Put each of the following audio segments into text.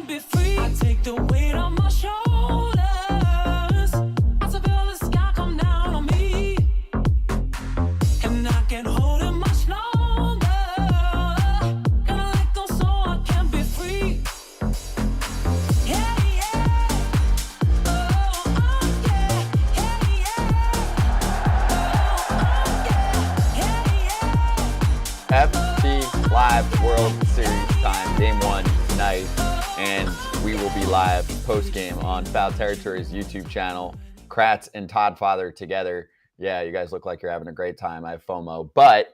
can be free. I take the weight on my shoulders. I feel the sky come down on me. And I can't hold it much longer. Gonna let go so I can be free. Yeah, yeah. Oh, oh, yeah. Yeah, yeah. Oh, oh, yeah. Yeah, yeah. FC Live World Series time, game 1 tonight, and we will be live post-game on Foul Territory's YouTube channel. Kratz and Todd Father together. Yeah, you guys look like you're having a great time. I have FOMO. But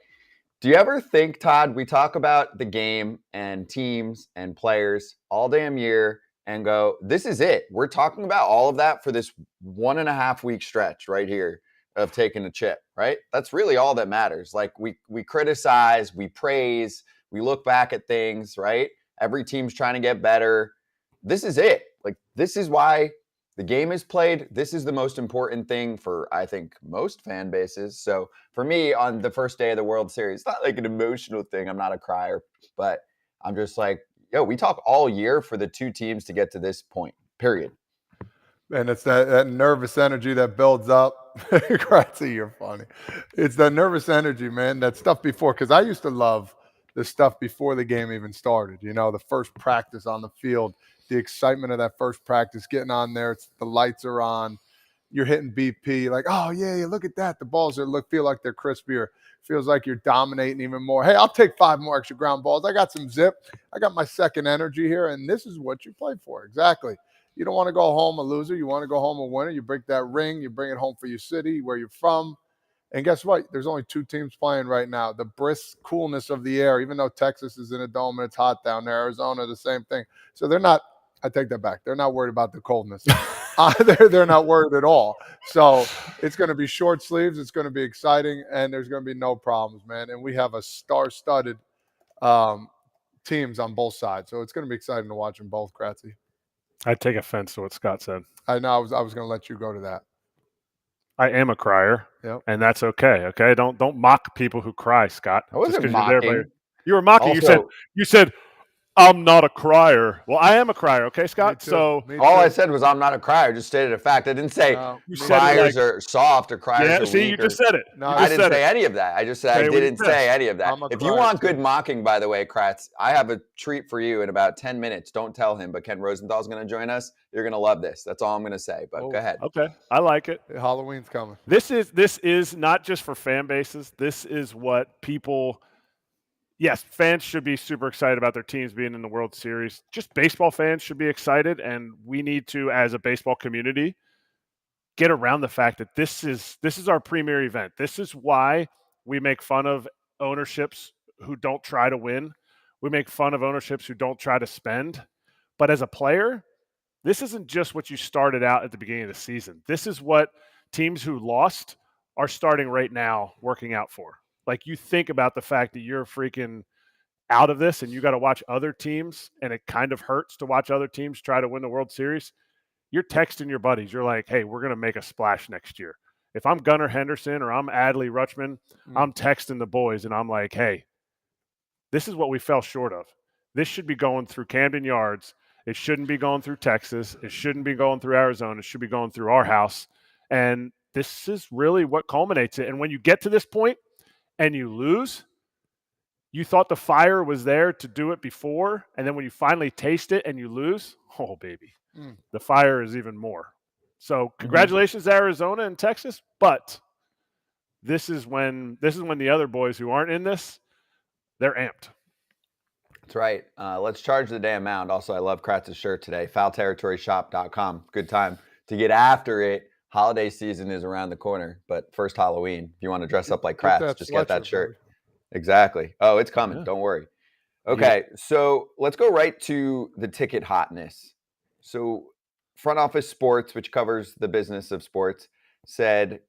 do you ever think, Todd, we talk about the game and teams and players all damn year and go, this is it. We're talking about all of that for this 1.5 week stretch right here of taking a chip, right? That's really all that matters. Like we criticize, we praise, we look back at things, right? Every team's trying to get better. This is it. Like, this is why the game is played. This is the most important thing for, I think, most fan bases. So for me, on the first day of the World Series, it's not like an emotional thing. I'm not a crier, but I'm just like, yo, we talk all year for the two teams to get to this point, period. And it's that nervous energy that builds up. Kratzy, you're funny. It's that nervous energy, man, that stuff before. Because I used to love the stuff before the game even started. You know, the first practice on the field, the excitement of that first practice, getting on there. The lights are on. You're hitting BP. Like, oh, yeah, look at that. The balls feel like they're crispier. Feels like you're dominating even more. Hey, I'll take 5 more extra ground balls. I got some zip. I got my second energy here, and this is what you play for. Exactly. You don't want to go home a loser. You want to go home a winner. You break that ring. You bring it home for your city, where you're from. And guess what? There's only 2 teams playing right now. The brisk coolness of the air, even though Texas is in a dome and it's hot down there, Arizona, the same thing. So they're not – I take that back. They're not worried about the coldness. They're not worried at all. So it's going to be short sleeves. It's going to be exciting, and there's going to be no problems, man. And we have a star-studded teams on both sides. So it's going to be exciting to watch them both, Kratzy. I take offense to what Scott said. I know. I was going to let you go to that. I am a crier, and that's okay. Okay, don't mock people who cry, Scott. I wasn't mocking. You were mocking. Also, you said I'm not a crier. Well, I am a crier. Okay, Scott. So all I said was I'm not a crier. I just stated a fact. I didn't say criers are soft or criers are weak. See, you just said it. No, I didn't say any of that. I just said I didn't say any of that. If you want good mocking, by the way, Kratz, I have a treat for you in about 10 minutes. Don't tell him, but Ken Rosenthal is going to join us. You're going to love this. That's all I'm going to say, but go ahead. Okay, I like it. Halloween's coming. This is not just for fan bases. This is what people – yes, fans should be super excited about their teams being in the World Series. Just baseball fans should be excited, and we need to, as a baseball community, get around the fact that this is our premier event. This is why we make fun of ownerships who don't try to win. We make fun of ownerships who don't try to spend. But as a player, this isn't just what you started out at the beginning of the season. This is what teams who lost are starting right now working out for. Like, you think about the fact that you're freaking out of this and you got to watch other teams, and it kind of hurts to watch other teams try to win the World Series. You're texting your buddies. You're like, hey, we're going to make a splash next year. If I'm Gunnar Henderson or I'm Adley Rutschman, I'm texting the boys and I'm like, hey, this is what we fell short of. This should be going through Camden Yards. It shouldn't be going through Texas. It shouldn't be going through Arizona. It should be going through our house. And this is really what culminates it. And when you get to this point, and you lose, you thought the fire was there to do it before, and then when you finally taste it and you lose, oh, baby, the fire is even more. So congratulations to Arizona and Texas, but this is when the other boys who aren't in this, they're amped. That's right. Let's charge the damn mound. Also, I love Kratz's shirt today, foulterritoryshop.com. Good time to get after it. Holiday season is around the corner, but first Halloween, if you want to dress up like Kratz, just get that shirt. Exactly. Oh, it's coming. Yeah. Don't worry. Okay, so let's go right to the ticket hotness. So Front Office Sports, which covers the business of sports, said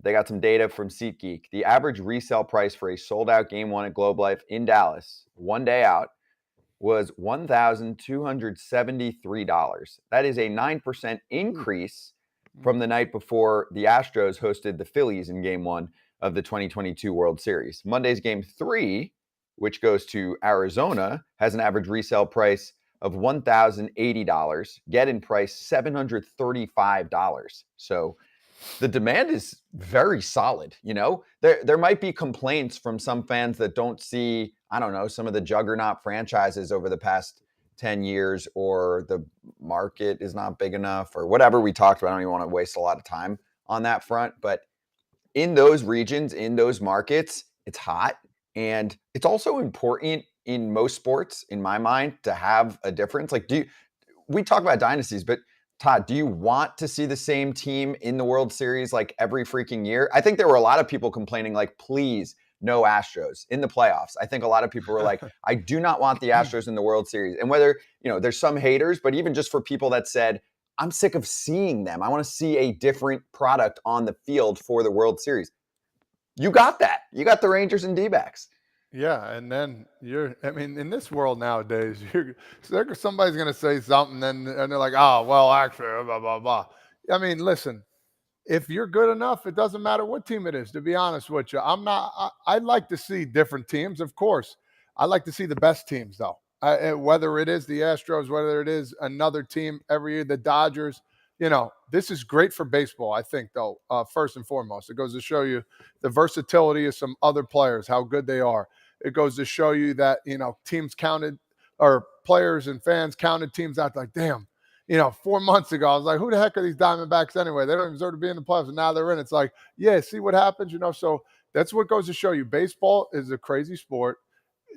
they got some data from SeatGeek. The average resale price for a sold-out Game 1 at Globe Life in Dallas, one day out, was $1,273. That is a 9% increase from the night before the Astros hosted the Phillies in Game 1 of the 2022 World Series. Monday's Game 3, which goes to Arizona, has an average resale price of $1,080. Get-in price $735. So the demand is very solid. You know, there might be complaints from some fans that don't see, I don't know, some of the juggernaut franchises over the past 10 years, or the market is not big enough, or whatever we talked about. I don't even want to waste a lot of time on that front. But in those regions, in those markets, it's hot. And it's also important in most sports, in my mind, to have a difference. Like, we talk about dynasties, but Todd, do you want to see the same team in the World Series like every freaking year? I think there were a lot of people complaining, like, please, no Astros in the playoffs. I think a lot of people were like, I do not want the Astros in the World Series. And whether, you know, there's some haters, but even just for people that said, I'm sick of seeing them, I want to see a different product on the field for the World Series. You got that. You got the Rangers and D-backs. Yeah, and then in this world nowadays, somebody's going to say something, and they're like, oh, well, actually, blah, blah, blah. I mean, listen, if you're good enough, it doesn't matter what team it is, to be honest with you. I'd like to see different teams, of course. I'd like to see the best teams, though. Whether it is the Astros, whether it is another team every year, the Dodgers, you know, this is great for baseball, I think, though, first and foremost. It goes to show you the versatility of some other players, how good they are. It goes to show you that, you know, teams counted, or players and fans counted teams out like, damn, you know, 4 months ago, I was like, who the heck are these Diamondbacks anyway? They don't even deserve to be in the playoffs, and now they're in. It's like, yeah, see what happens, you know? So that's what goes to show you. Baseball is a crazy sport.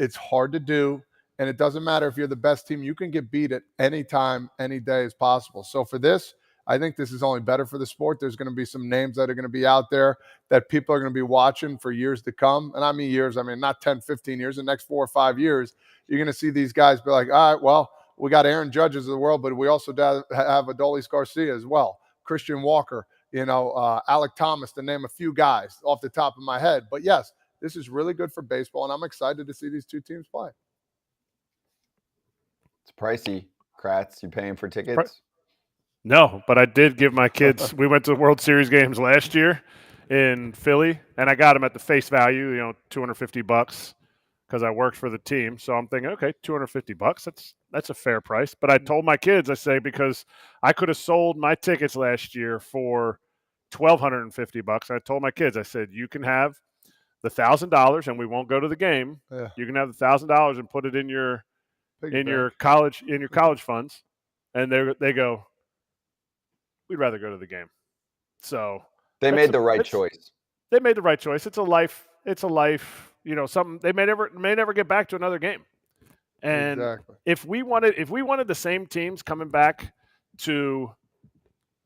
It's hard to do, and it doesn't matter if you're the best team. You can get beat at any time, any day as possible. So for this, I think this is only better for the sport. There's going to be some names that are going to be out there that people are going to be watching for years to come. And I mean years, I mean not 10, 15 years, the next 4 or 5 years. You're going to see these guys be like, all right, well, we got Aaron Judges of the world, but we also have Adolis Garcia as well, Christian Walker, you know, Alec Thomas, to name a few guys off the top of my head. But yes, this is really good for baseball, and I'm excited to see these two teams play. It's pricey. Kratz, you paying for tickets? No, but I did give my kids. We went to the World Series games last year in Philly, and I got them at the face value, you know, $250 because I worked for the team. So I'm thinking, okay, $250. That's a fair price. But I told my kids, I say, because I could have sold my tickets last year for $1,250. I told my kids, I said, you can have the $1,000, and we won't go to the game. Yeah. You can have the $1,000 and put it in your college funds, and they go, we'd rather go to the game. So they made the right choice. They made the right choice. It's a life, you know, something they may never get back to another game. And exactly. if we wanted the same teams coming back to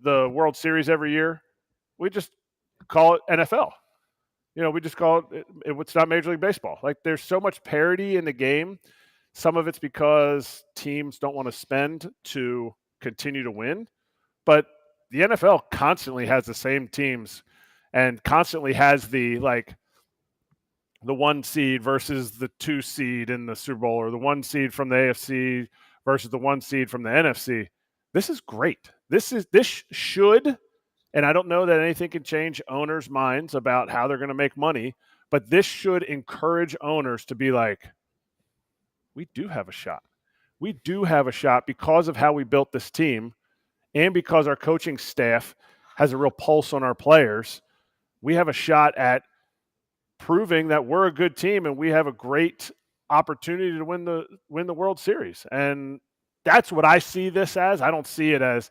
the World Series every year, we just call it NFL. You know, we just call it's not Major League Baseball. Like, there's so much parity in the game. Some of it's because teams don't want to spend to continue to win, but the NFL constantly has the same teams and constantly has the 1 seed versus the 2 seed in the Super Bowl, or the 1 seed from the AFC versus the 1 seed from the NFC. This is great. This should, and I don't know that anything can change owners' minds about how they're going to make money, but this should encourage owners to be like, we do have a shot. We do have a shot because of how we built this team. And because our coaching staff has a real pulse on our players, we have a shot at proving that we're a good team and we have a great opportunity to win the World Series. And that's what I see this as. I don't see it as,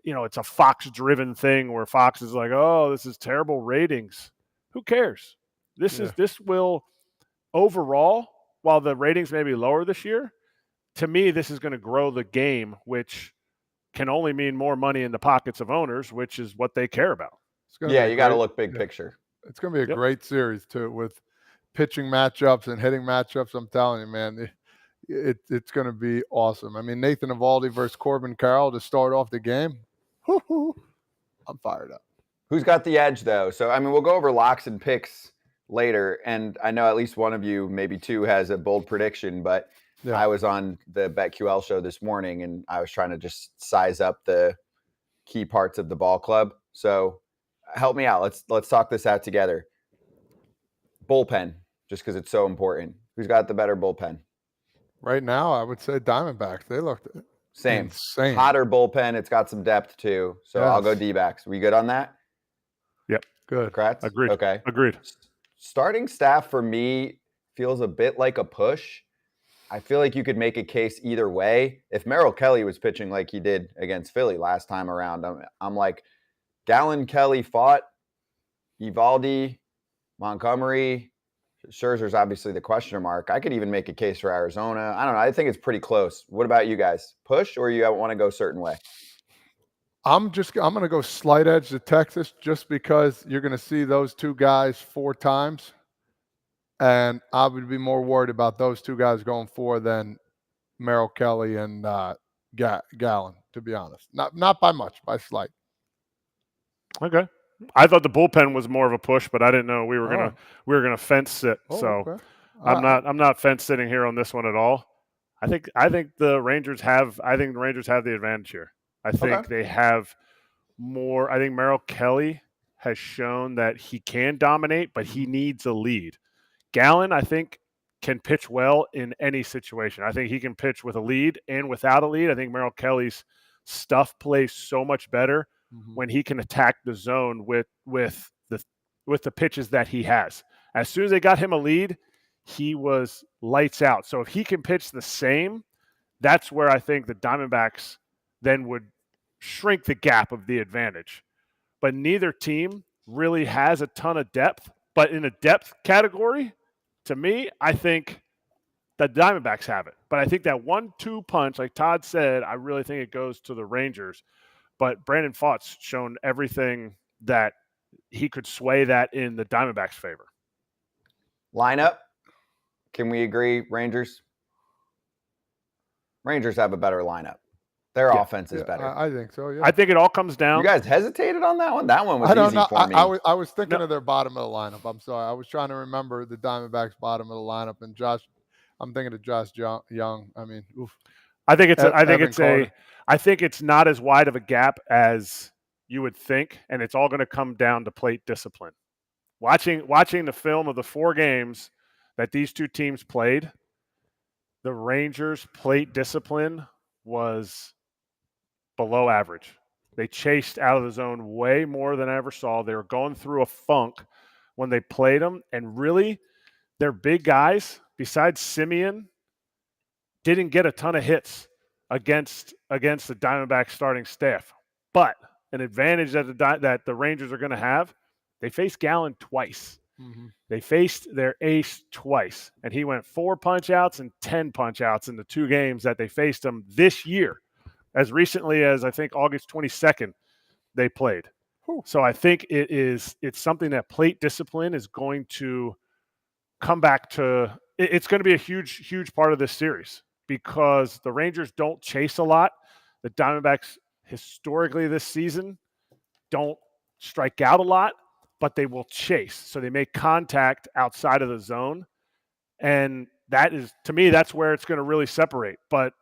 you know, it's a Fox-driven thing where Fox is like, oh, this is terrible ratings. Who cares? This will overall, while the ratings may be lower this year, to me, this is going to grow the game, which can only mean more money in the pockets of owners, which is what they care about. Yeah, you got to look big picture. It's going to be a great series, too, with pitching matchups and hitting matchups. I'm telling you, man, it's going to be awesome. I mean, Nathan Eovaldi versus Corbin Carroll to start off the game. I'm fired up. Who's got the edge, though? So, I mean, we'll go over locks and picks later, and I know at least one of you, maybe two, has a bold prediction, but yeah. I was on the BetQL show this morning, and I was trying to just size up the key parts of the ball club. So help me out. Let's talk this out together. Bullpen, just because it's so important. Who's got the better bullpen? right now, I would say Diamondbacks. They looked Same. insane. Hotter bullpen. It's got some depth too. So I'll go Yes. D-backs. We good on that? Yep. Good. Kratz? Agreed. Okay. Agreed. Starting staff for me feels a bit like a push. I feel like you could make a case either way. If Merrill Kelly was pitching like he did against Philly last time around, I'm like, Gallen, Kelly fought, Evaldi, Montgomery, Scherzer's obviously the question mark. I could even make a case for Arizona. I don't know. I think it's pretty close. What about you guys? Push or you want to go a certain way? I'm going to go slight edge to Texas just because you're going to see those two guys 4 times. And I would be more worried about those two guys going 4 than Merrill Kelly and Gallen, to be honest. Not by much, by slight. Okay. I thought the bullpen was more of a push, but I didn't know we were gonna fence sit. Okay. I'm not fence sitting here on this one at all. I think the Rangers have the advantage here. I think they have more. I think Merrill Kelly has shown that he can dominate, but he needs a lead. Gallen, I think, can pitch well in any situation. I think he can pitch with a lead and without a lead. I think Merrill Kelly's stuff plays so much better when he can attack the zone with the pitches that he has. As soon as they got him a lead, he was lights out. So if he can pitch the same, that's where I think the Diamondbacks then would shrink the gap of the advantage. But neither team really has a ton of depth. But in a depth category, to me, I think the Diamondbacks have it. But I think that 1-2 punch, like Todd said, I really think it goes to the Rangers. But Brandon Pfaadt's shown everything that he could sway that in the Diamondbacks' favor. Lineup? Can we agree, Rangers? Rangers have a better lineup. Their offense is better. I think so, yeah. I think it all comes down. You guys hesitated on that one? That one was easy for me. I was thinking of their bottom of the lineup. I'm sorry. I was trying to remember the Diamondbacks' bottom of the lineup. And I'm thinking of Josh Young. I mean, oof. I think it's not as wide of a gap as you would think, and it's all going to come down to plate discipline. Watching the film of the 4 games that these two teams played, the Rangers' plate discipline was below average. They chased out of the zone way more than I ever saw. They were going through a funk when they played them, and really, their big guys, besides Simeon, didn't get a ton of hits against the Diamondbacks starting staff. But an advantage that the Rangers are going to have, they faced Gallen twice. Mm-hmm. They faced their ace twice, and he went 4 punch-outs and 10 punch-outs in the 2 games that they faced him this year. As recently as, I think, August 22nd, they played. So I think it's something that plate discipline is going to come back to. It's going to be a huge, huge part of this series because the Rangers don't chase a lot. The Diamondbacks historically this season don't strike out a lot, but they will chase. So they make contact outside of the zone. And that is, to me, that's where it's going to really separate. But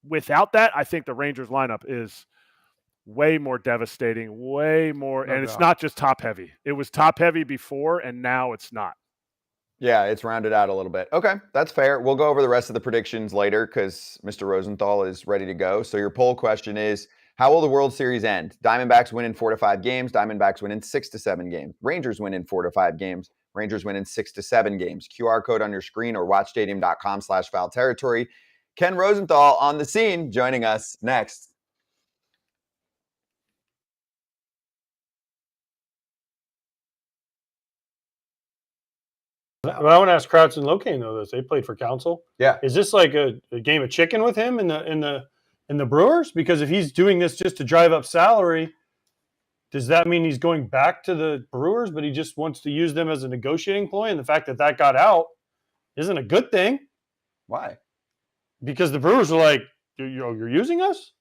without that, I think the Rangers lineup is way more devastating, way more. And it's not just top heavy. It was top heavy before, and now it's not. Yeah, it's rounded out a little bit. Okay, that's fair. We'll go over the rest of the predictions later because Mr. Rosenthal is ready to go. So your poll question is, how will the World Series end? Diamondbacks win in 4 to 5 games. Diamondbacks win in 6 to 7 games. Rangers win in 4 to 5 games. Rangers win in 6 to 7 games. QR code on your screen or watchstadium.com/foul territory. Ken Rosenthal on the scene, joining us next. Well, I want to ask Kratz and Locaine though. This they played for Counsell. Yeah, is this like a game of chicken with him in the Brewers? Because if he's doing this just to drive up salary, does that mean he's going back to the Brewers, but he just wants to use them as a negotiating ploy? And the fact that got out isn't a good thing. Why? Because the Brewers are like, you're using us.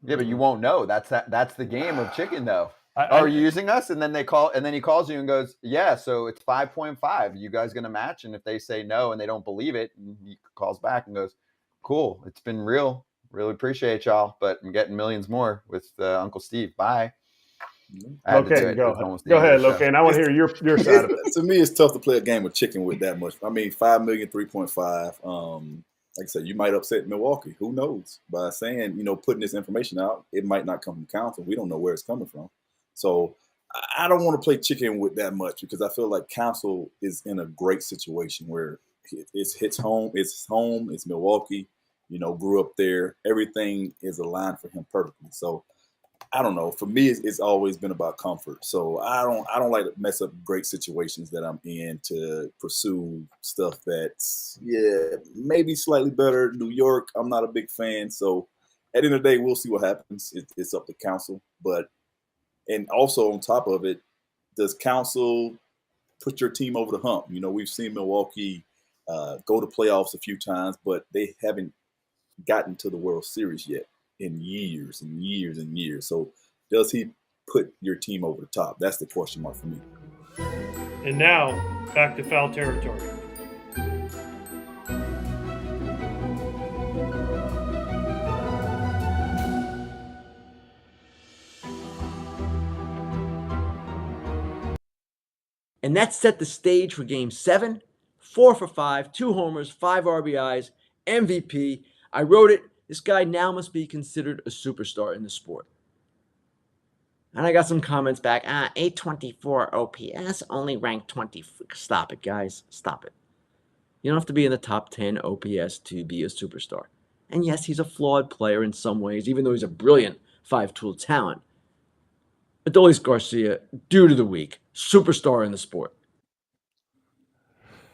Yeah, but you won't know. That's the game of chicken, though. Are you using us? And then he calls you and goes, yeah, so it's 5.5. You guys going to match? And if they say no and they don't believe it, and he calls back and goes, cool, it's been real. Really appreciate y'all, but I'm getting millions more with Uncle Steve. Bye. Okay, go ahead, Locaine. I want to hear your side of it. To me, it's tough to play a game of chicken with that much. I mean, $5 million, 3.5. like I said, you might upset Milwaukee. Who knows? By saying, putting this information out, it might not come from Counsell. We don't know where it's coming from. So I don't want to play chicken with that much because I feel like Counsell is in a great situation where it's home. It's Milwaukee. Grew up there. Everything is aligned for him perfectly. So I don't know. For me, it's always been about comfort. So I don't like to mess up great situations that I'm in to pursue stuff that's maybe slightly better. New York, I'm not a big fan. So at the end of the day, we'll see what happens. It's up to Counsell. And also on top of it, does Counsell put your team over the hump? We've seen Milwaukee go to playoffs a few times, but they haven't gotten to the World Series yet in years and years and years. So does he put your team over the top? That's the question mark for me. And now back to foul territory. And that set the stage for Game 7. 4 for 5, 2 homers, 5 RBIs, MVP. I wrote it. This guy now must be considered a superstar in the sport. And I got some comments back. 824 OPS, only ranked 20. Stop it, guys. Stop it. You don't have to be in the top 10 OPS to be a superstar. And yes, he's a flawed player in some ways, even though he's a brilliant 5-tool talent. Adolis Garcia, dude of the week, superstar in the sport.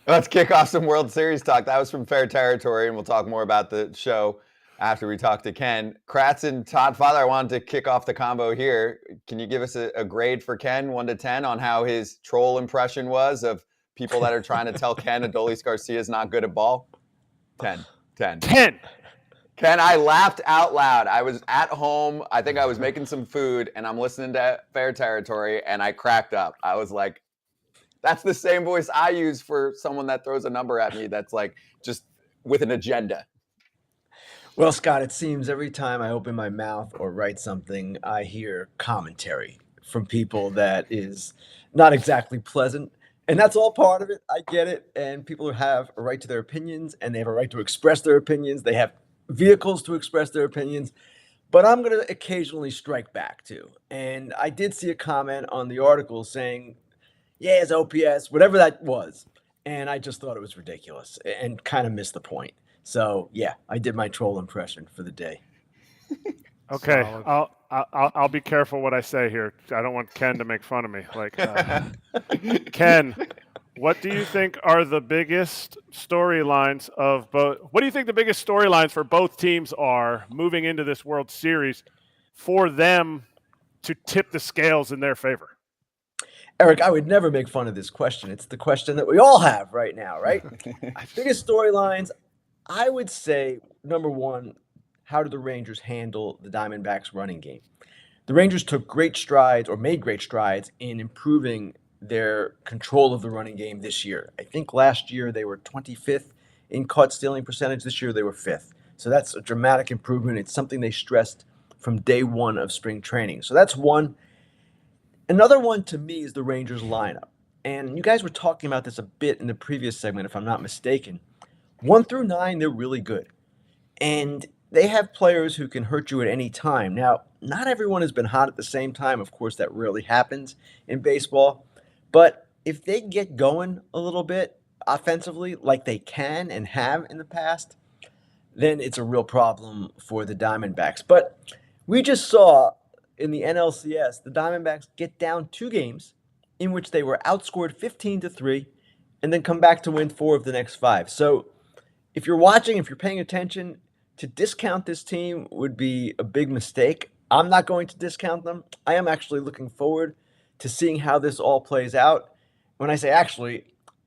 Let's kick off some World Series talk. That was from Fair Territory, and we'll talk more about the show after we talk to Ken. Kratz and Todd Father, I wanted to kick off the combo here. Can you give us a grade for Ken, 1 to 10, on how his troll impression was of people that are trying to tell Ken Adolis Garcia is not good at ball? 10. 10. Ken, I laughed out loud. I was at home. I think I was making some food, and I'm listening to Fair Territory, and I cracked up. I was like, that's the same voice I use for someone that throws a number at me that's like just with an agenda. Well, Scott, it seems every time I open my mouth or write something, I hear commentary from people that is not exactly pleasant. And that's all part of it. I get it. And people have a right to their opinions, and they have a right to express their opinions. They have vehicles to express their opinions. But I'm going to occasionally strike back, too. And I did see a comment on the article saying, yeah, his OPS, whatever that was. And I just thought it was ridiculous and kind of missed the point. So, yeah, I did my troll impression for the day. Okay, I'll be careful what I say here. I don't want Ken to make fun of me. Ken, what do you think are the biggest storylines of both? What do you think the biggest storylines for both teams are moving into this World Series for them to tip the scales in their favor? Eric, I would never make fun of this question. It's the question that we all have right now, right? Biggest storylines, I would say, number one, how did the Rangers handle the Diamondbacks running game? The Rangers took great strides or made great strides in improving their control of the running game this year. I think last year they were 25th in caught stealing percentage. This year they were 5th. So that's a dramatic improvement. It's something they stressed from day one of spring training. So that's one. Another one to me is the Rangers lineup. And you guys were talking about this a bit in the previous segment, if I'm not mistaken. 1 through 9, they're really good. And they have players who can hurt you at any time. Now, not everyone has been hot at the same time. Of course, that rarely happens in baseball. But if they get going a little bit offensively, like they can and have in the past, then it's a real problem for the Diamondbacks. But we just saw in the NLCS, the Diamondbacks get down 2 games in which they were outscored 15-3 and then come back to win 4 of the next 5. So if you're watching, if you're paying attention, to discount this team would be a big mistake. I'm not going to discount them. I am actually looking forward to seeing how this all plays out. When I say actually,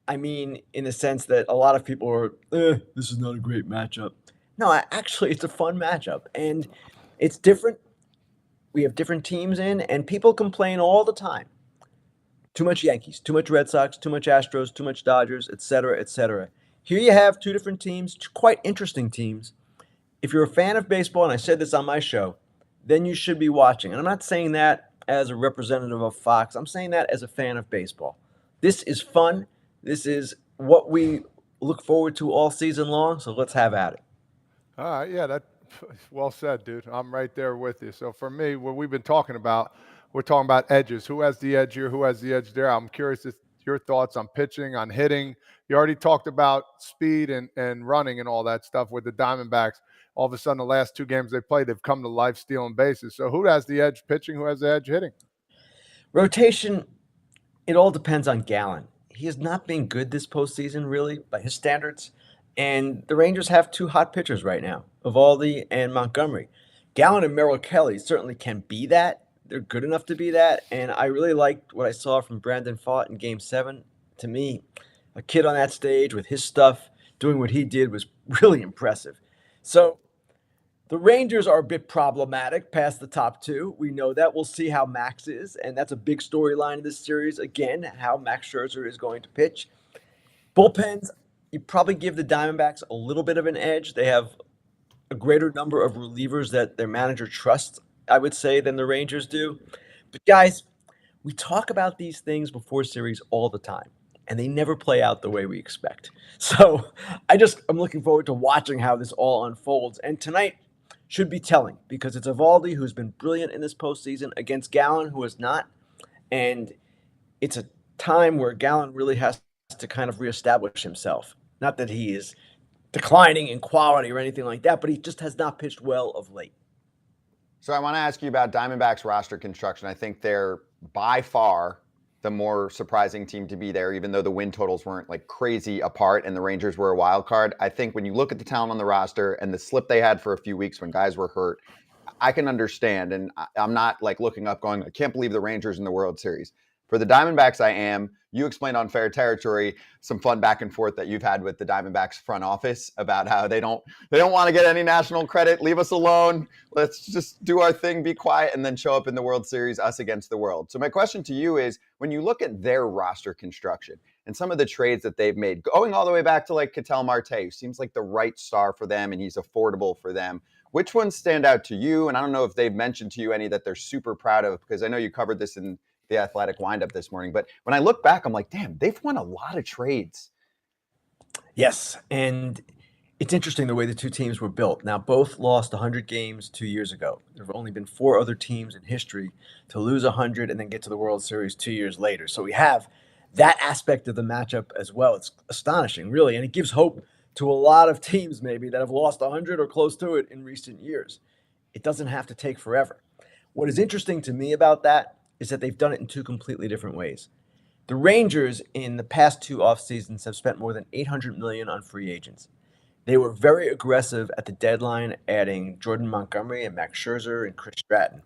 I mean in the sense that a lot of people are, this is not a great matchup. No, actually, it's a fun matchup, and it's different. We have different teams in, and people complain all the time. Too much Yankees, too much Red Sox, too much Astros, too much Dodgers, etc., etc. Here you have 2 different teams, 2 quite interesting teams. If you're a fan of baseball, and I said this on my show, then you should be watching. And I'm not saying that as a representative of Fox. I'm saying that as a fan of baseball. This is fun. This is what we look forward to all season long. So let's have at it. All right, yeah, that well said, dude. I'm right there with you. So for me, what we've been talking about, we're talking about edges. Who has the edge here? Who has the edge there? I'm curious your thoughts on pitching, on hitting. You already talked about speed and running and all that stuff with the Diamondbacks. All of a sudden, the last 2 games they played, they've come to life stealing bases. So who has the edge pitching? Who has the edge hitting? Rotation, it all depends on Gallen. He has not been good this postseason, really, by his standards. And the Rangers have 2 hot pitchers right now, Eovaldi and Montgomery. Gallen and Merrill Kelly certainly can be that. They're good enough to be that. And I really liked what I saw from Brandon Pfaadt in Game 7. To me, a kid on that stage with his stuff, doing what he did was really impressive. So the Rangers are a bit problematic past the top 2. We know that. We'll see how Max is. And that's a big storyline of this series. Again, how Max Scherzer is going to pitch. Bullpens, you probably give the Diamondbacks a little bit of an edge. They have a greater number of relievers that their manager trusts, I would say, than the Rangers do. But guys, we talk about these things before series all the time, and they never play out the way we expect. So I'm looking forward to watching how this all unfolds. And tonight should be telling because it's Eovaldi who's been brilliant in this postseason against Gallen, who has not. And it's a time where Gallen really has to kind of reestablish himself. Not that he is declining in quality or anything like that, but he just has not pitched well of late. So I want to ask you about Diamondbacks roster construction. I think they're by far the more surprising team to be there, even though the win totals weren't like crazy apart and the Rangers were a wild card. I think when you look at the talent on the roster and the slip they had for a few weeks when guys were hurt, I can understand. And I'm not like looking up going, I can't believe the Rangers in the World Series. For the Diamondbacks, I am. You explained on Fair Territory some fun back and forth that you've had with the Diamondbacks front office about how they don't want to get any national credit. Leave us alone. Let's just do our thing, be quiet, and then show up in the World Series, us against the world. So my question to you is, when you look at their roster construction and some of the trades that they've made, going all the way back to like Ketel Marte, who seems like the right star for them and he's affordable for them, which ones stand out to you? And I don't know if they've mentioned to you any that they're super proud of, because I know you covered this in the Athletic windup this morning. But when I look back, I'm like, damn, they've won a lot of trades. Yes, and it's interesting the way the 2 teams were built. Now, both lost 100 games 2 years ago. There have only been 4 other teams in history to lose 100 and then get to the World Series 2 years later. So we have that aspect of the matchup as well. It's astonishing, really, and it gives hope to a lot of teams maybe that have lost 100 or close to it in recent years. It doesn't have to take forever. What is interesting to me about that is that they've done it in 2 completely different ways. The Rangers in the past 2 off seasons have spent more than $800 million on free agents. They were very aggressive at the deadline, adding Jordan Montgomery and Max Scherzer and Chris Stratton.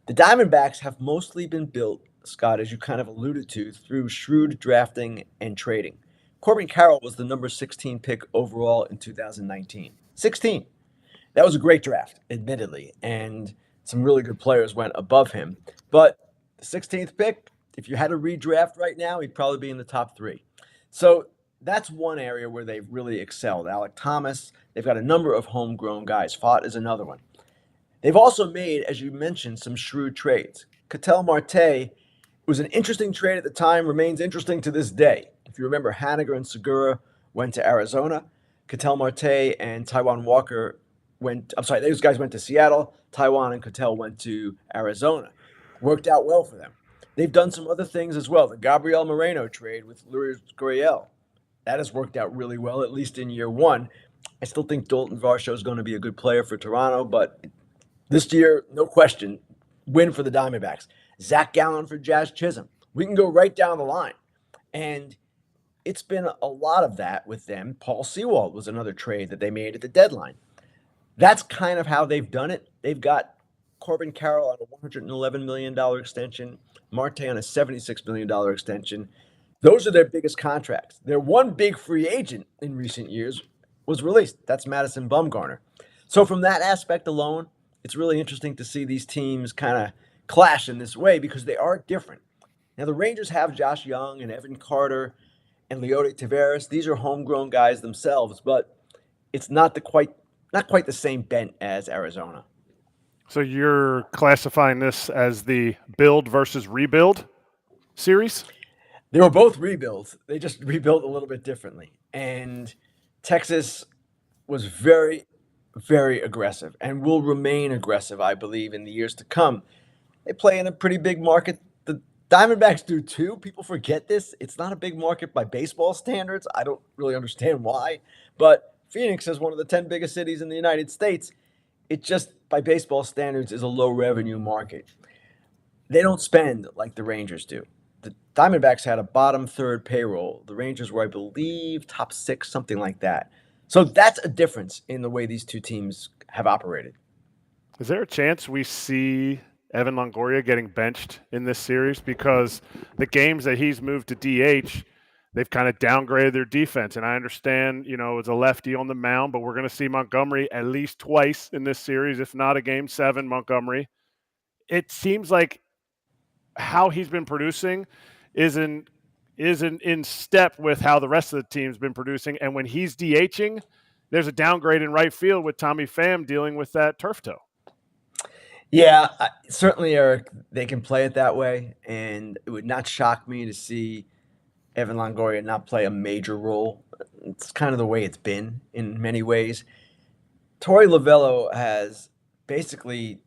The Diamondbacks have mostly been built, Scott, as you kind of alluded to, through shrewd drafting and trading. Corbin Carroll was the number 16 pick overall in 2019. 16. That was a great draft, admittedly, and some really good players went above him. But the 16th pick, if you had a redraft right now, he'd probably be in the top 3. So that's one area where they've really excelled. Alec Thomas, they've got a number of homegrown guys. Pfaadt is another one. They've also made, as you mentioned, some shrewd trades. Ketel Marte was an interesting trade at the time, remains interesting to this day. If you remember, Haniger and Segura went to Arizona. Ketel Marte and Taijuan Walker those guys went to Seattle. Taijuan and Ketel went to Arizona. Worked out well for them. They've done some other things as well. The Gabriel Moreno trade with Luis Gurriel. That has worked out really well, at least in year 1. I still think Dalton Varsho is going to be a good player for Toronto, but this year, no question, win for the Diamondbacks. Zach Gallen for Jazz Chisholm. We can go right down the line. And it's been a lot of that with them. Paul Sewald was another trade that they made at the deadline. That's kind of how they've done it. They've got Corbin Carroll on a $111 million extension, Marte on a $76 million extension. Those are their biggest contracts. Their one big free agent in recent years was released. That's Madison Bumgarner. So from that aspect alone, it's really interesting to see these teams kind of clash in this way because they are different. Now, the Rangers have Josh Young and Evan Carter and Leody Taveras. These are homegrown guys themselves, but it's not quite the same bent as Arizona. So you're classifying this as the build versus rebuild series? They were both rebuilds. They just rebuilt a little bit differently. And Texas was very, very aggressive and will remain aggressive, I believe, in the years to come. They play in a pretty big market. The Diamondbacks do too. People forget this. It's not a big market by baseball standards. I don't really understand why. But Phoenix is one of the 10 biggest cities in the United States. It just, by baseball standards, is a low revenue market. They don't spend like the Rangers do. The Diamondbacks had a bottom third payroll. The Rangers were, I believe, top 6, something like that. So that's a difference in the way these two teams have operated. Is there a chance we see Evan Longoria getting benched in this series? Because the games that he's moved to DH, they've kind of downgraded their defense. And I understand, it's a lefty on the mound, but we're going to see Montgomery at least twice in this series, if not a Game 7 Montgomery. It seems like how he's been producing isn't in step with how the rest of the team's been producing. And when he's DHing, there's a downgrade in right field with Tommy Pham dealing with that turf toe. Yeah, certainly, Eric, they can play it that way. And it would not shock me to see Evan Longoria not play a major role. It's kind of the way it's been in many ways. Torey Lovullo has basically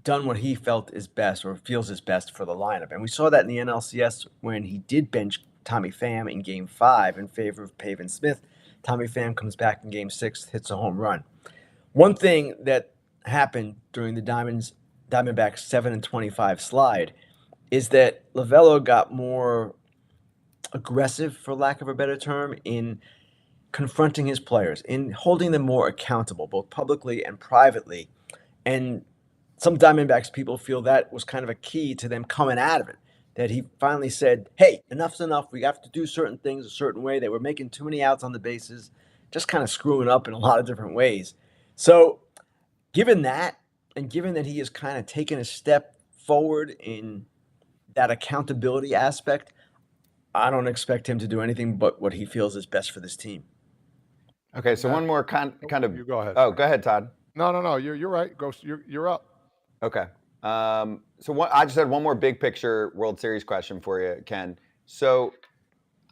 done what he felt is best or feels is best for the lineup. And we saw that in the NLCS when he did bench Tommy Pham in Game 5 in favor of Pavin Smith. Tommy Pham comes back in Game 6, hits a home run. One thing that happened during the Diamondbacks 7-25 slide is that Lovullo got more aggressive, for lack of a better term, in confronting his players, in holding them more accountable, both publicly and privately. And some Diamondbacks people feel that was kind of a key to them coming out of it, that he finally said, hey, enough's enough. We have to do certain things a certain way. They were making too many outs on the bases, just kind of screwing up in a lot of different ways. So given that, and given that he has kind of taken a step forward in that accountability aspect, I don't expect him to do anything but what he feels is best for this team. Okay, so one more kind of. You go ahead. Oh, go ahead, Todd. No. You're right. You're up. Okay. I just had one more big picture World Series question for you, Ken. So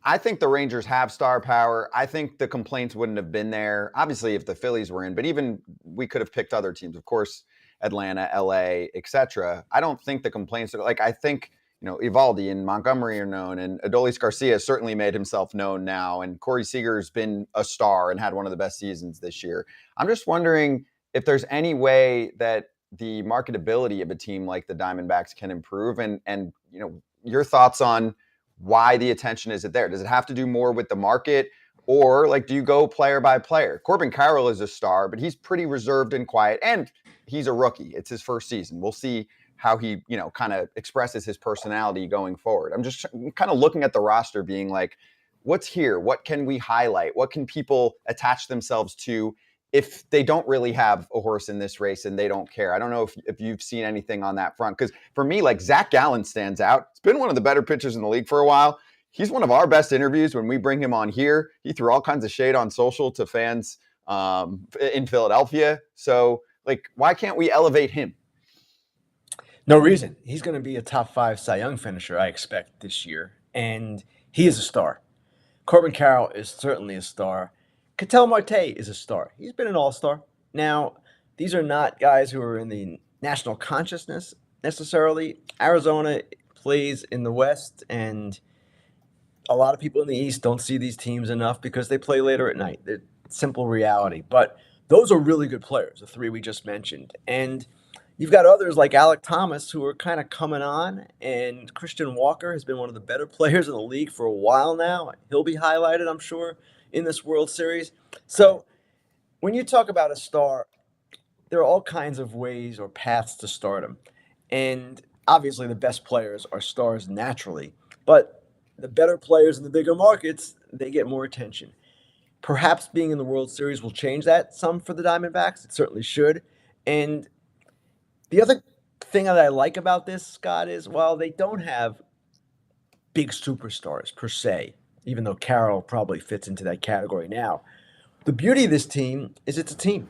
I think the Rangers have star power. I think the complaints wouldn't have been there, obviously, if the Phillies were in, but even we could have picked other teams, of course, Atlanta, LA, etc. I don't think the complaints are I think, Evaldi and Montgomery are known, and Adolis Garcia certainly made himself known now, and Corey Seager's been a star and had one of the best seasons this year. I'm just wondering if there's any way that the marketability of a team like the Diamondbacks can improve, and your thoughts on why the attention isn't there. Does it have to do more with the market, or do you go player by player? Corbin Carroll is a star, but he's pretty reserved and quiet, and he's a rookie. It's his first season. We'll see how he, kind of expresses his personality going forward. I'm just kind of looking at the roster being what's here? What can we highlight? What can people attach themselves to if they don't really have a horse in this race and they don't care? I don't know if you've seen anything on that front. Because for me, Zach Gallen stands out. It's been one of the better pitchers in the league for a while. He's one of our best interviews when we bring him on here. He threw all kinds of shade on social to fans in Philadelphia. So, why can't we elevate him? No reason. He's going to be a top 5 Cy Young finisher, I expect, this year. And he is a star. Corbin Carroll is certainly a star. Ketel Marte is a star. He's been an all-star. Now, these are not guys who are in the national consciousness necessarily. Arizona plays in the West, and a lot of people in the East don't see these teams enough because they play later at night. It's simple reality. But those are really good players, the 3 we just mentioned. And you've got others like Alec Thomas who are kind of coming on, and Christian Walker has been one of the better players in the league for a while now. He'll be highlighted, I'm sure, in this World Series. So when you talk about a star, there are all kinds of ways or paths to stardom. And obviously the best players are stars naturally, but the better players in the bigger markets, they get more attention. Perhaps being in the World Series will change that some for the Diamondbacks. It certainly should. And the other thing that I like about this, Scott, is while they don't have big superstars per se, even though Carroll probably fits into that category now, the beauty of this team is it's a team.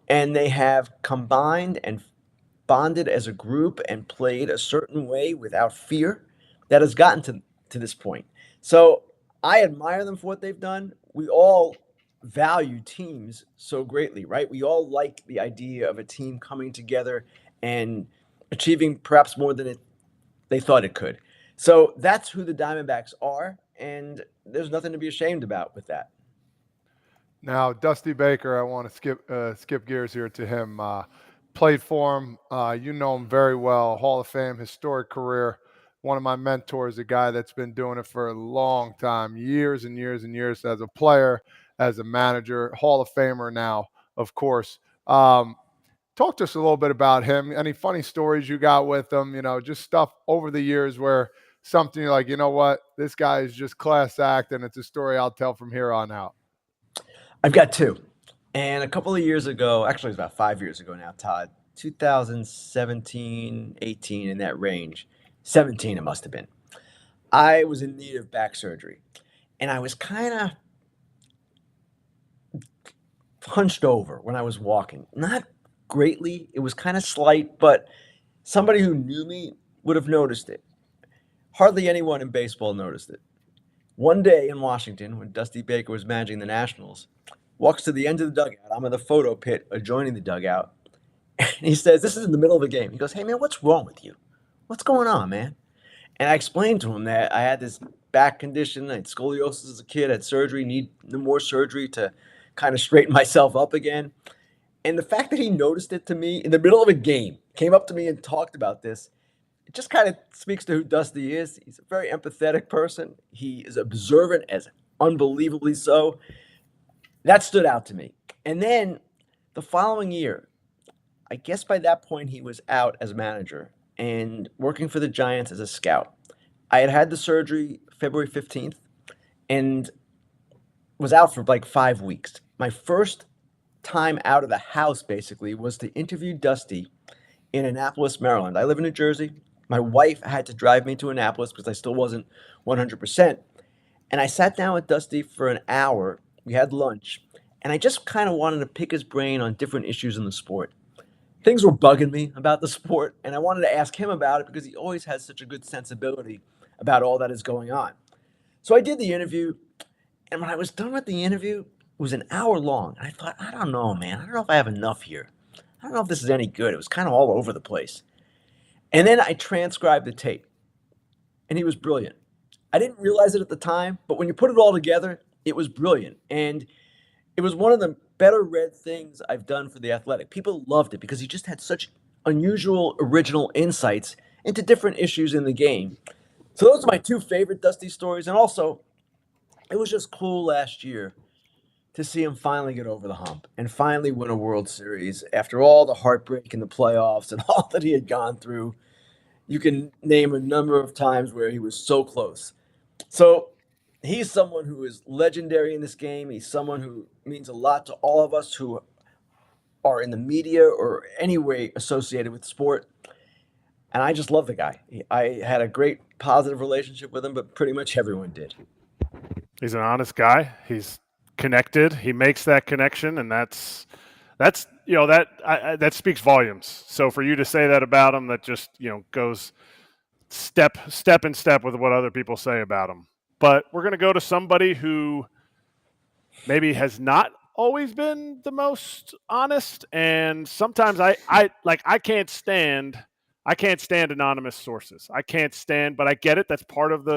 And they have combined and bonded as a group and played a certain way without fear that has gotten to to this point. So I admire them for what they've done. We all value teams so greatly, right? We all like the idea of a team coming together and achieving perhaps more than they thought it could. So that's who the Diamondbacks are, and there's nothing to be ashamed about with that. Now, Dusty Baker, I want to skip gears here to him. Played for him. You know him very well. Hall of Fame, historic career. One of my mentors, a guy that's been doing it for a long time, years and years and years as a player, as a manager, Hall of Famer now, of course. Talk to us a little bit about him. Any funny stories you got with him? You know, just stuff over the years where something you're like, you know what, this guy is just class act, and it's a story I'll tell from here on out. I've got two. And a couple of years ago, actually, it was about 5 years ago now, Todd, 2017, 18, in that range. 17, it must have been. I was in need of back surgery. And I was kind of hunched over when I was walking. Not greatly. It was kind of slight, but somebody who knew me would have noticed it. Hardly anyone in baseball noticed it. One day in Washington, when Dusty Baker was managing the Nationals, walks to the end of the dugout. I'm in the photo pit adjoining the dugout. And he says, this is in the middle of the game. He goes, hey, man, what's wrong with you? What's going on, man? And I explained to him that I had this back condition. I had scoliosis as a kid, had surgery, need more surgery to kind of straighten myself up again. And the fact that he noticed it to me in the middle of a game, came up to me and talked about this, it just kind of speaks to who Dusty is. He's a very empathetic person. He is observant, as unbelievably so. That stood out to me. And then the following year, I guess by that point he was out as manager and working for the Giants as a scout. I had had the surgery February 15th and was out for like 5 weeks. My first time out of the house, basically, was to interview Dusty in Annapolis, Maryland. I live in New Jersey. My wife had to drive me to Annapolis because I still wasn't 100%. And I sat down with Dusty for an hour. We had lunch. And I just kind of wanted to pick his brain on different issues in the sport. Things were bugging me about the sport, and I wanted to ask him about it because he always has such a good sensibility about all that is going on. So I did the interview, and when I was done with the interview, it was an hour long. And I thought, I don't know, man. I don't know if I have enough here. I don't know if this is any good. It was kind of all over the place. And then I transcribed the tape, and he was brilliant. I didn't realize it at the time, but when you put it all together, it was brilliant. And it was one of the better read things I've done for The Athletic. People loved it because he just had such unusual, original insights into different issues in the game. So those are my two favorite Dusty stories. And also, it was just cool last year to see him finally get over the hump and finally win a World Series after all the heartbreak in the playoffs and all that he had gone through. You can name a number of times where he was so close. So he's someone who is legendary in this game. He's someone who means a lot to all of us who are in the media or any way associated with sport. And I just love the guy. I had a great positive relationship with him, but pretty much everyone did. He's an honest guy. He's connected. He makes that connection, and that's that speaks volumes. So for you to say that about him, that just goes step in step with what other people say about him. But we're going to go to somebody who maybe has not always been the most honest, and sometimes I can't stand anonymous sources. I can't stand, but I get it. That's part of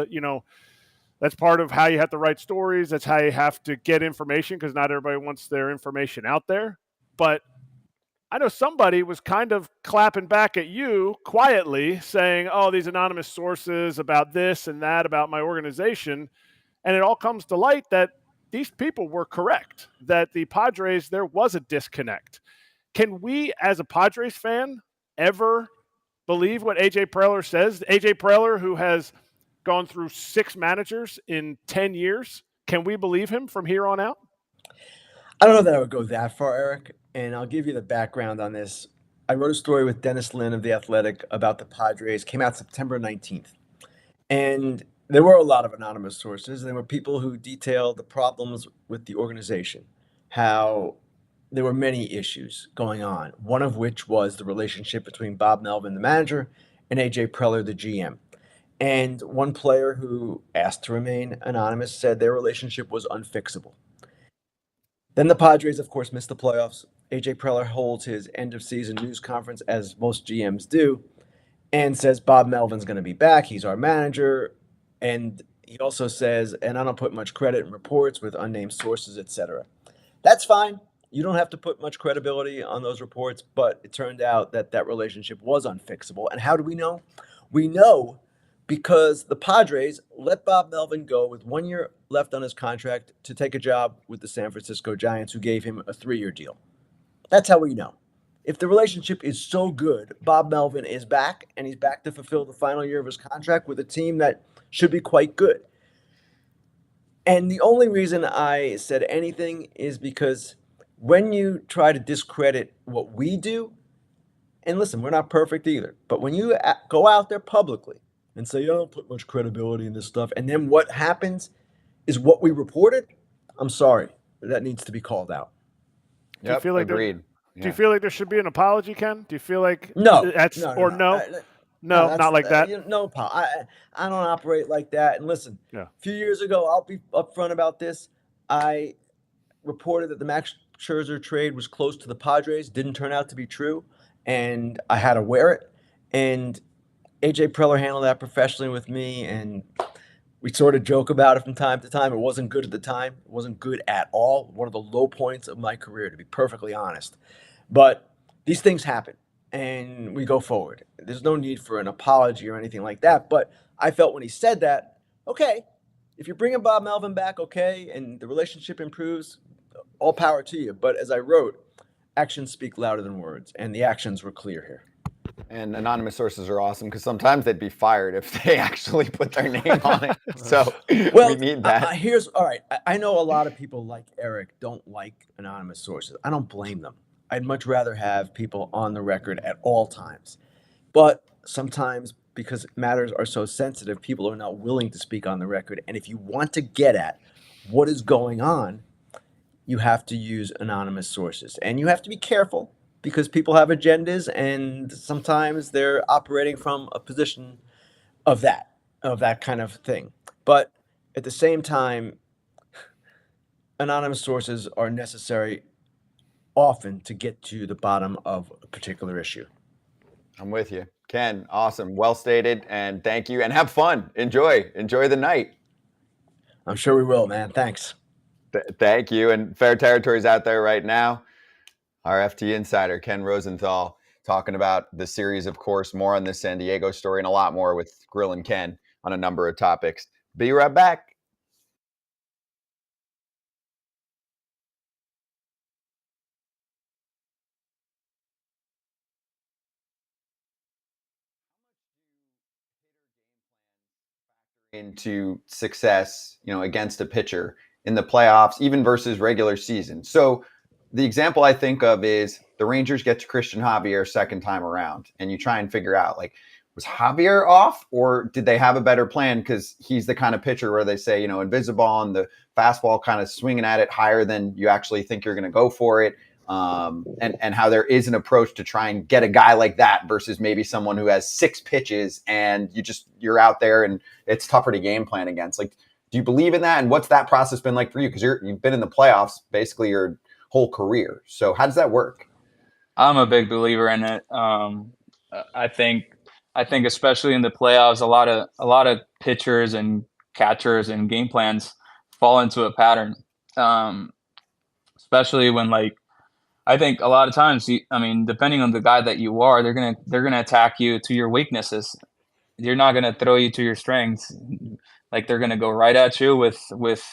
that's part of how you have to write stories. That's how you have to get information because not everybody wants their information out there. But I know somebody was kind of clapping back at you quietly saying, oh, these anonymous sources about this and that about my organization. And it all comes to light that these people were correct, that the Padres, there was a disconnect. Can we, as a Padres fan, ever believe what A.J. Preller says? A.J. Preller, who has gone through 6 managers in 10 years, can we believe him from here on out? I don't know that I would go that far, Eric, and I'll give you the background on this. I wrote a story with Dennis Lin of The Athletic about the Padres, came out September 19th. And there were a lot of anonymous sources. There were people who detailed the problems with the organization, how there were many issues going on, one of which was the relationship between Bob Melvin, the manager, and A.J. Preller, the GM. And one player who asked to remain anonymous said their relationship was unfixable. Then the Padres, of course, missed the playoffs. AJ Preller holds his end of season news conference, as most GMs do, and says Bob Melvin's going to be back. He's our manager. And he also says, and I don't put much credit in reports with unnamed sources, etc. That's fine. You don't have to put much credibility on those reports, but it turned out that that relationship was unfixable. And how do we know? We know because the Padres let Bob Melvin go with 1 year left on his contract to take a job with the San Francisco Giants, who gave him a 3-year deal. That's how we know. If the relationship is so good, Bob Melvin is back, and he's back to fulfill the final year of his contract with a team that should be quite good. And the only reason I said anything is because when you try to discredit what we do, and listen, we're not perfect either, but when you go out there publicly and say, I don't put much credibility in this stuff, and then what happens is what we reported, I'm sorry, that needs to be called out. Do you feel like agreed. Do you feel like there should be an apology, Ken? Do you feel like No, that's no? No, not like that. No, Paul. I don't operate like that. And listen, Yeah. a few years ago, I'll be upfront about this. I reported that the Max Scherzer trade was close to the Padres. Didn't turn out to be true, and I had to wear it. And AJ Preller handled that professionally with me, and we sort of joke about it from time to time. It wasn't good at the time. It wasn't good at all. One of the low points of my career, to be perfectly honest. But these things happen, and we go forward. There's no need for an apology or anything like that. But I felt when he said that, okay, if you're bringing Bob Melvin back, okay, and the relationship improves, all power to you. But as I wrote, actions speak louder than words, and the actions were clear here. And anonymous sources are awesome because sometimes they'd be fired if they actually put their name on it. So we need that. Here's all right. I know a lot of people like Eric don't like anonymous sources. I don't blame them. I'd much rather have people on the record at all times. But sometimes, because matters are so sensitive, people are not willing to speak on the record. And if you want to get at what is going on, you have to use anonymous sources. And you have to be careful because people have agendas, and sometimes they're operating from a position of that kind of thing. But at the same time, anonymous sources are necessary often to get to the bottom of a particular issue. I'm with you. Ken, awesome. Well stated. And thank you. And have fun. Enjoy the night. I'm sure we will, man. Thanks. Thank you. And Fair Territory's out there right now. Our FT insider, Ken Rosenthal, talking about the series, of course, more on this San Diego story and a lot more with Grill and Ken on a number of topics. Be right back. Into success, against a pitcher in the playoffs, even versus regular season. So the example I think of is the Rangers get to Christian Javier second time around, and you try and figure out, was Javier off, or did they have a better plan? Because he's the kind of pitcher where they say, invisible on the fastball, kind of swinging at it higher than you actually think you're going to go for it. And how there is an approach to try and get a guy like that versus maybe someone who has 6 pitches and you're out there and it's tougher to game plan against. Do you believe in that? And what's that process been like for you? Because you've been in the playoffs basically your whole career. So how does that work? I'm a big believer in it. I think especially in the playoffs, a lot of pitchers and catchers and game plans fall into a pattern. Especially when I think a lot of times, depending on the guy that you are, they're gonna attack you to your weaknesses. They're not gonna throw you to your strengths. They're gonna go right at you with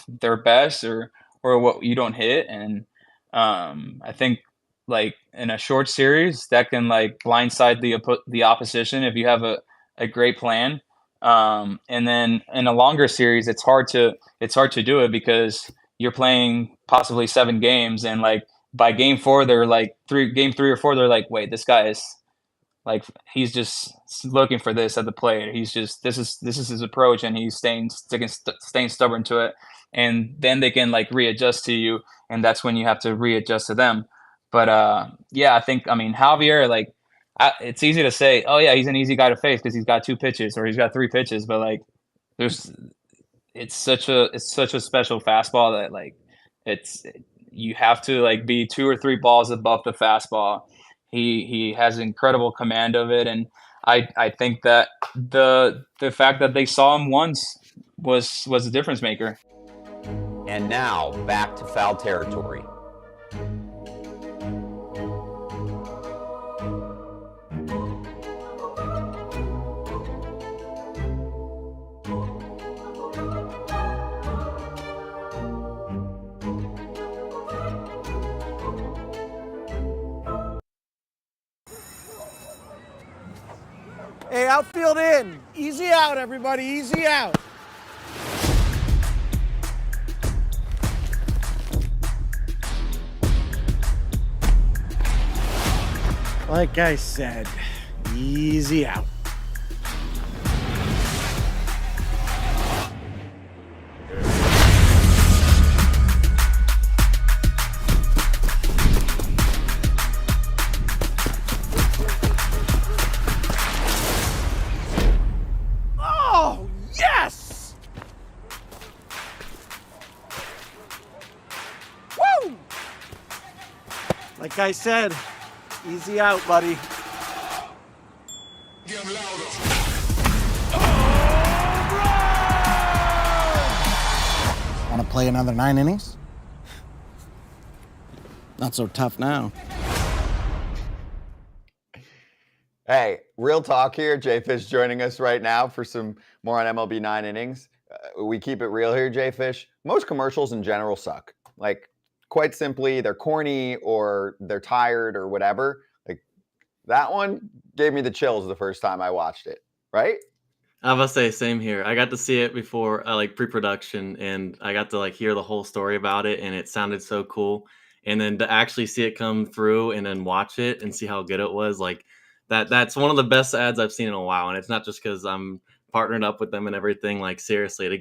their best or what you don't hit. And I think in a short series that can blindside the opposition if you have a great plan. And then in a longer series, it's hard to do it because you're playing possibly 7 games and by game 4, they're game 3 or 4, they're wait, this guy is he's just looking for this at the plate. He's just, this is his approach, and he's staying stubborn to it. And then they can readjust to you. And that's when you have to readjust to them. But yeah, I think, Javier, it's easy to say, oh yeah, he's an easy guy to face because he's got 2 pitches or he's got 3 pitches, but like it's such a special fastball that like you have to like be 2 or 3 balls above the fastball. He has incredible command of it, and I think that the fact that they saw him once was a difference maker. And now back to foul territory. Hey, outfield in. Easy out, everybody. Easy out. Like I said, easy out. Oh, yes! Woo! Like I said, easy out, buddy. Want to play another 9 innings? Not so tough now. Hey, real talk here. JayFish joining us right now for some more on MLB 9 innings. We keep it real here, JayFish. Most commercials in general suck. Like, quite simply, they're corny or they're tired or whatever. Like, that one gave me the chills the first time I watched it, right? I must say, same here. I got to see it before, like pre-production, and I got to like hear the whole story about it, and it sounded so cool. And then to actually see it come through and then watch it and see how good it was, like that's one of the best ads I've seen in a while. And it's not just because I'm partnered up with them and everything. Like seriously, to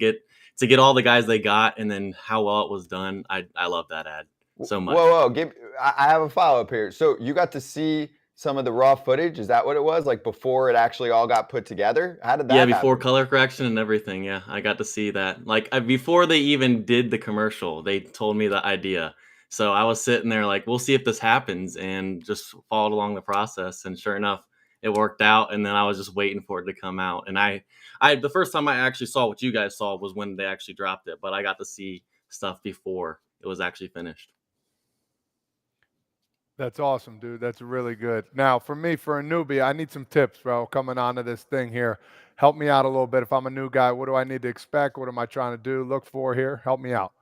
get all the guys they got and then how well it was done, I love that ad so much. Whoa! I have a follow-up here. So you got to see some of the raw footage? Is that what it was? Like before it actually all got put together? How did that happen? Before color correction and everything. Yeah, I got to see that. Like before they even did the commercial, they told me the idea. So I was sitting there like, we'll see if this happens, and just followed along the process. And sure enough, it worked out. And then I was just waiting for it to come out. And I the first time I actually saw what you guys saw was when they actually dropped it. But I got to see stuff before it was actually finished. That's awesome, dude. That's really good. Now, for me, for a newbie, I need some tips, bro, coming onto this thing here. Help me out a little bit. If I'm a new guy, what do I need to expect? What am I trying to do, look for here? Help me out.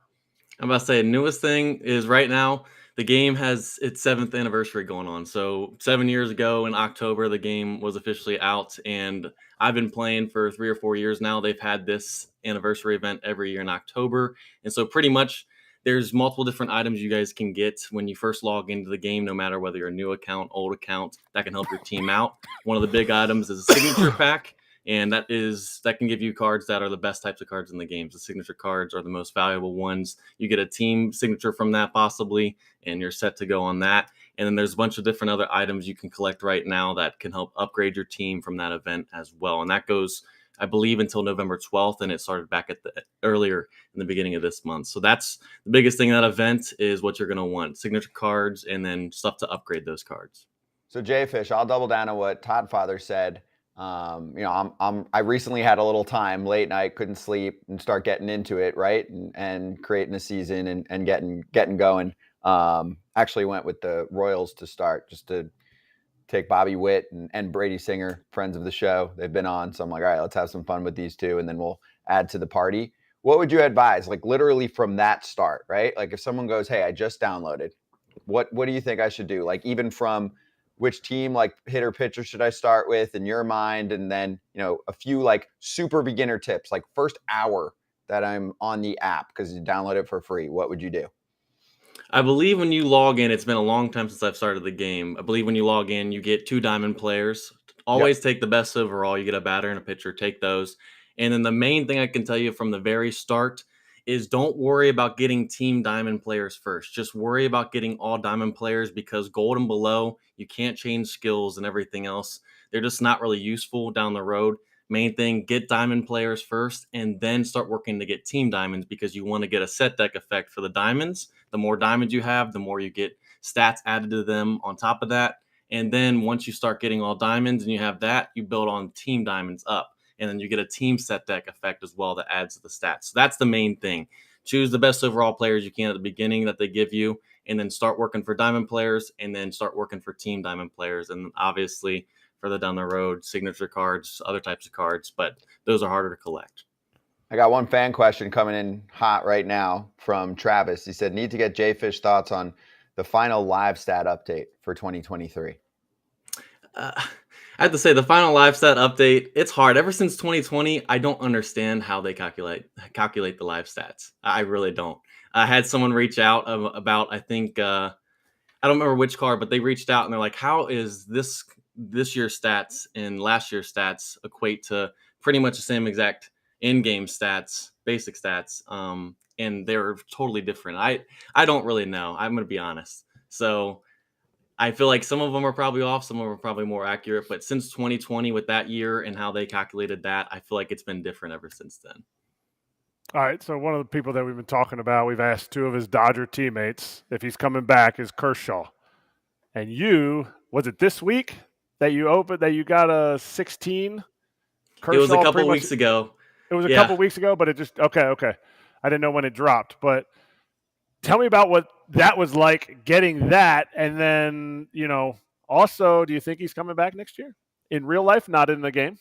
I'm about to say, newest thing is right now, the game has its 7th anniversary going on. So 7 years ago in October, the game was officially out, and I've been playing for 3 or 4 years now. They've had this anniversary event every year in October. And so pretty much there's multiple different items you guys can get when you first log into the game, no matter whether you're a new account, old account, that can help your team out. One of the big items is a signature pack. And that can give you cards that are the best types of cards in the games. The signature cards are the most valuable ones. You get a team signature from that possibly, and you're set to go on that. And then there's a bunch of different other items you can collect right now that can help upgrade your team from that event as well. And that goes, I believe, until November 12th, and it started back earlier in the beginning of this month. So that's the biggest thing in that event is what you're going to want: signature cards and then stuff to upgrade those cards. So JayFish, I'll double down on what Todd Father said. I recently had a little time late night, couldn't sleep, and start getting into it, right? And creating a season and getting going. Actually went with the Royals to start, just to take Bobby Witt and Brady Singer, friends of the show. They've been on. So I'm like, all right, let's have some fun with these two, and then we'll add to the party. What would you advise? Like literally from that start, right? Like if someone goes, hey, I just downloaded, what do you think I should do? Like even from which team, like hitter, pitcher should I start with in your mind? And then, a few like super beginner tips, like first hour that I'm on the app because you download it for free. What would you do? I believe when you log in, it's been a long time since I've started the game. I believe when you log in, you get 2 diamond players. Always take the best overall. You get a batter and a pitcher, take those. And then the main thing I can tell you from the very start is don't worry about getting team diamond players first. Just worry about getting all diamond players, because gold and below, you can't change skills and everything else. They're just not really useful down the road. Main thing, get diamond players first and then start working to get team diamonds, because you want to get a set deck effect for the diamonds. The more diamonds you have, the more you get stats added to them on top of that. And then once you start getting all diamonds and you have that, you build on team diamonds up. And then you get a team set deck effect as well that adds to the stats. So that's the main thing. Choose the best overall players you can at the beginning that they give you, and then start working for diamond players, and then start working for team diamond players. And obviously, further down the road, signature cards, other types of cards, but those are harder to collect. I got one fan question coming in hot right now from Travis. He said, need to get JayFish thoughts on the final live stat update for 2023. I have to say, the final live stat update, it's hard. Ever since 2020, I don't understand how they calculate the live stats. I really don't. I had someone reach out about, I think, I don't remember which card, but they reached out and they're like, how is this year's stats and last year's stats equate to pretty much the same exact in-game stats, basic stats, and they're totally different. I don't really know. I'm going to be honest. So I feel like some of them are probably off, some of them are probably more accurate. But since 2020, with that year and how they calculated that, I feel like it's been different ever since then. All right, so one of the people that we've been talking about, we've asked two of his Dodger teammates if he's coming back, is Kershaw. And you, was it this week that you got a 16? Kershaw, it was a couple weeks ago. It was a couple weeks ago, but it just okay. I didn't know when it dropped, but tell me about what that was like, getting that, and then, also, do you think he's coming back next year in real life, not in the game?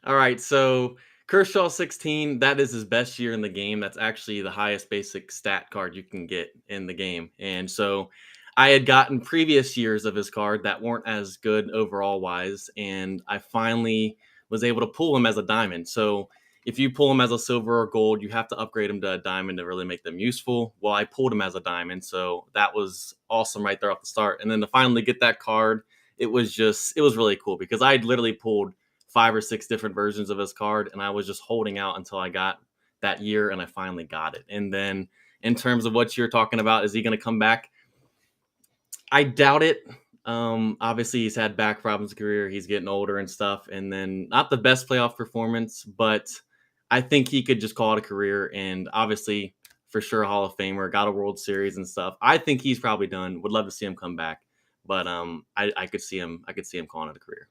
All right, so Kershaw 16, that is his best year in the game. That's actually the highest basic stat card you can get in the game. And so I had gotten previous years of his card that weren't as good overall wise, and I finally was able to pull him as a diamond. So if you pull him as a silver or gold, you have to upgrade him to a diamond to really make them useful. Well, I pulled him as a diamond, so that was awesome right there off the start. And then to finally get that card, it was really cool, because I had literally pulled 5 or 6 different versions of his card, and I was just holding out until I got that year, and I finally got it. And then in terms of what you're talking about, is he going to come back? I doubt it. Obviously, he's had back problems in his career. He's getting older and stuff, and then not the best playoff performance, but I think he could just call it a career. And obviously, for sure, Hall of Famer, got a World Series and stuff. I think he's probably done. Would love to see him come back, but I could see him calling it a career.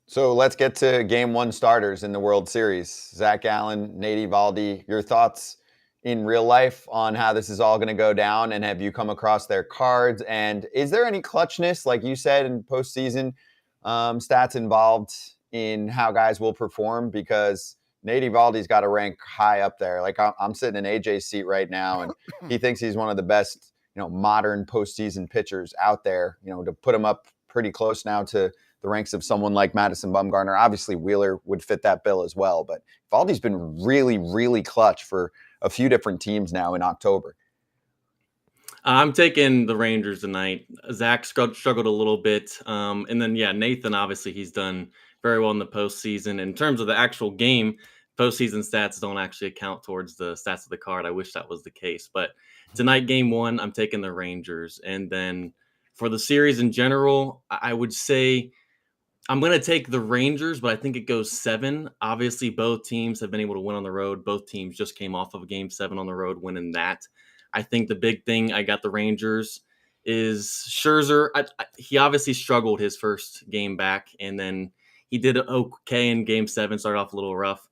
So let's get to Game 1 starters in the World Series. Zach Allen, Nate Eovaldi, your thoughts in real life on how this is all going to go down, and have you come across their cards? And is there any clutchness, like you said, in postseason stats involved in how guys will perform? Because Nate Eovaldi's got to rank high up there. Like, I'm sitting in AJ's seat right now, and he thinks he's one of the best, modern postseason pitchers out there. To put him up pretty close now to the ranks of someone like Madison Bumgarner. Obviously, Wheeler would fit that bill as well. But Eovaldi's been really, really clutch for a few different teams now in October. I'm taking the Rangers tonight. Zach struggled a little bit. And then, Nathan, obviously, he's done very well in the postseason. In terms of the actual game, postseason stats don't actually account towards the stats of the card. I wish that was the case. But tonight, Game 1, I'm taking the Rangers. And then for the series in general, I would say I'm going to take the Rangers, but I think it goes 7. Obviously, both teams have been able to win on the road. Both teams just came off of Game 7 on the road, winning that. I think the big thing, I got the Rangers, is Scherzer. He obviously struggled his first game back, and then he did okay in Game 7, started off a little rough.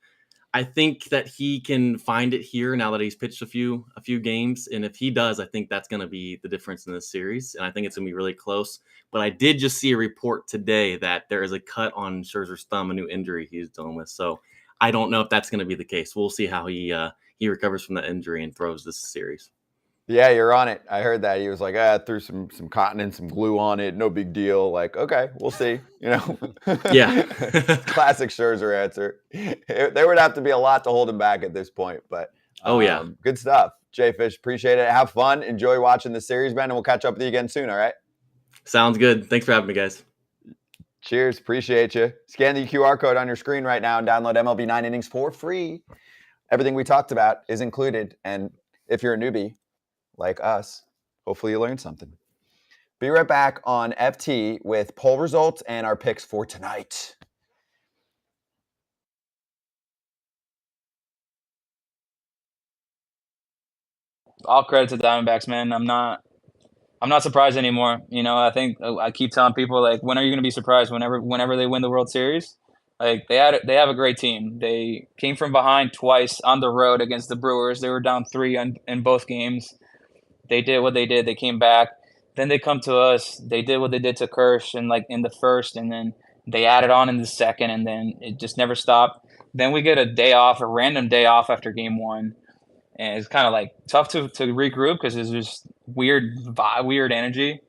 I think that he can find it here now that he's pitched a few games. And if he does, I think that's going to be the difference in this series. And I think it's going to be really close. But I did just see a report today that there is a cut on Scherzer's thumb, a new injury he's dealing with. So I don't know if that's going to be the case. We'll see how he recovers from that injury and throws this series. Yeah, you're on it. I heard that. He was like, I threw some cotton and some glue on it. No big deal. Like, okay, we'll see. Yeah. Classic Scherzer answer. There would have to be a lot to hold him back at this point. But good stuff. JayFish, appreciate it. Have fun. Enjoy watching the series, man. And we'll catch up with you again soon, all right? Sounds good. Thanks for having me, guys. Cheers. Appreciate you. Scan the QR code on your screen right now and download MLB 9 Innings for free. everything we talked about is included. And if you're a newbie like us, hopefully you learned something. Be right back on FT with poll results and our picks for tonight. All credit to the Diamondbacks, man. I'm not surprised anymore. You know, I think I keep telling people, like, when are you going to be surprised? Whenever they win the World Series, like they have a great team. They came from behind twice on the road against the Brewers. They were down 3 in both games. They did what they did. They came back. Then they come to us. They did what they did to Kirsch in the first, and then they added on in the second, and then it just never stopped. Then we get a random day off after game 1. And it's kind of like tough to regroup because it's just weird energy,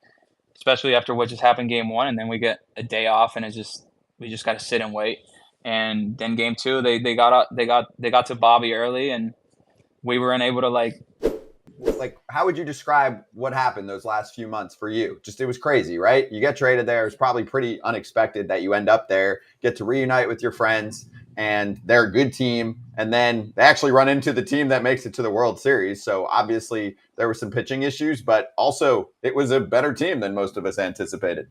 especially after what just happened game 1. And then we get a day off, and we just got to sit and wait. And then game 2, they got to Bobby early, and we were unable to like, how would you describe what happened those last few months for you? Just, it was crazy, right? You get traded there. It's probably pretty unexpected that you end up there, get to reunite with your friends, and they're a good team. And then they actually run into the team that makes it to the World Series. So obviously there were some pitching issues, but also it was a better team than most of us anticipated.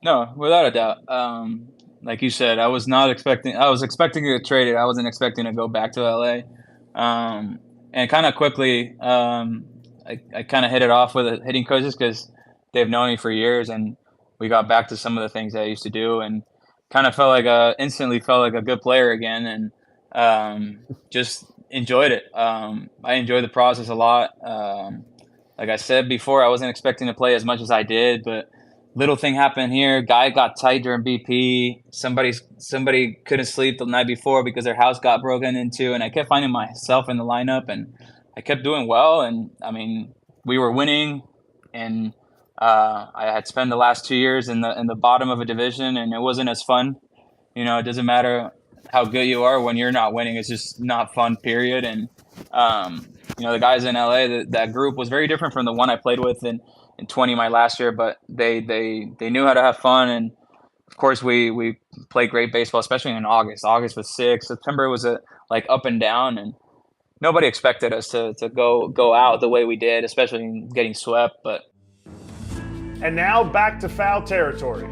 No, without a doubt. Like you said, I was expecting to get traded. I wasn't expecting to go back to LA. And kind of quickly, I kind of hit it off with the hitting coaches because they've known me for years, and we got back to some of the things I used to do, and kind of instantly felt like a good player again, and just enjoyed it. I enjoyed the process a lot. Like I said before, I wasn't expecting to play as much as I did, but little thing happened here. Guy got tight during BP. Somebody couldn't sleep the night before because their house got broken into, and I kept finding myself in the lineup, and I kept doing well. And I mean, we were winning, and I had spent the last 2 years in the bottom of a division, and it wasn't as fun. You know, it doesn't matter how good you are when you're not winning. It's just not fun, period. And you know, the guys in LA, that group was very different from the one I played with in 20 my last year, but they knew how to have fun. And of course we played great baseball, especially in August. August was sick. September was like up and down, and nobody expected us to go out the way we did, especially getting swept. But And now back to foul territory.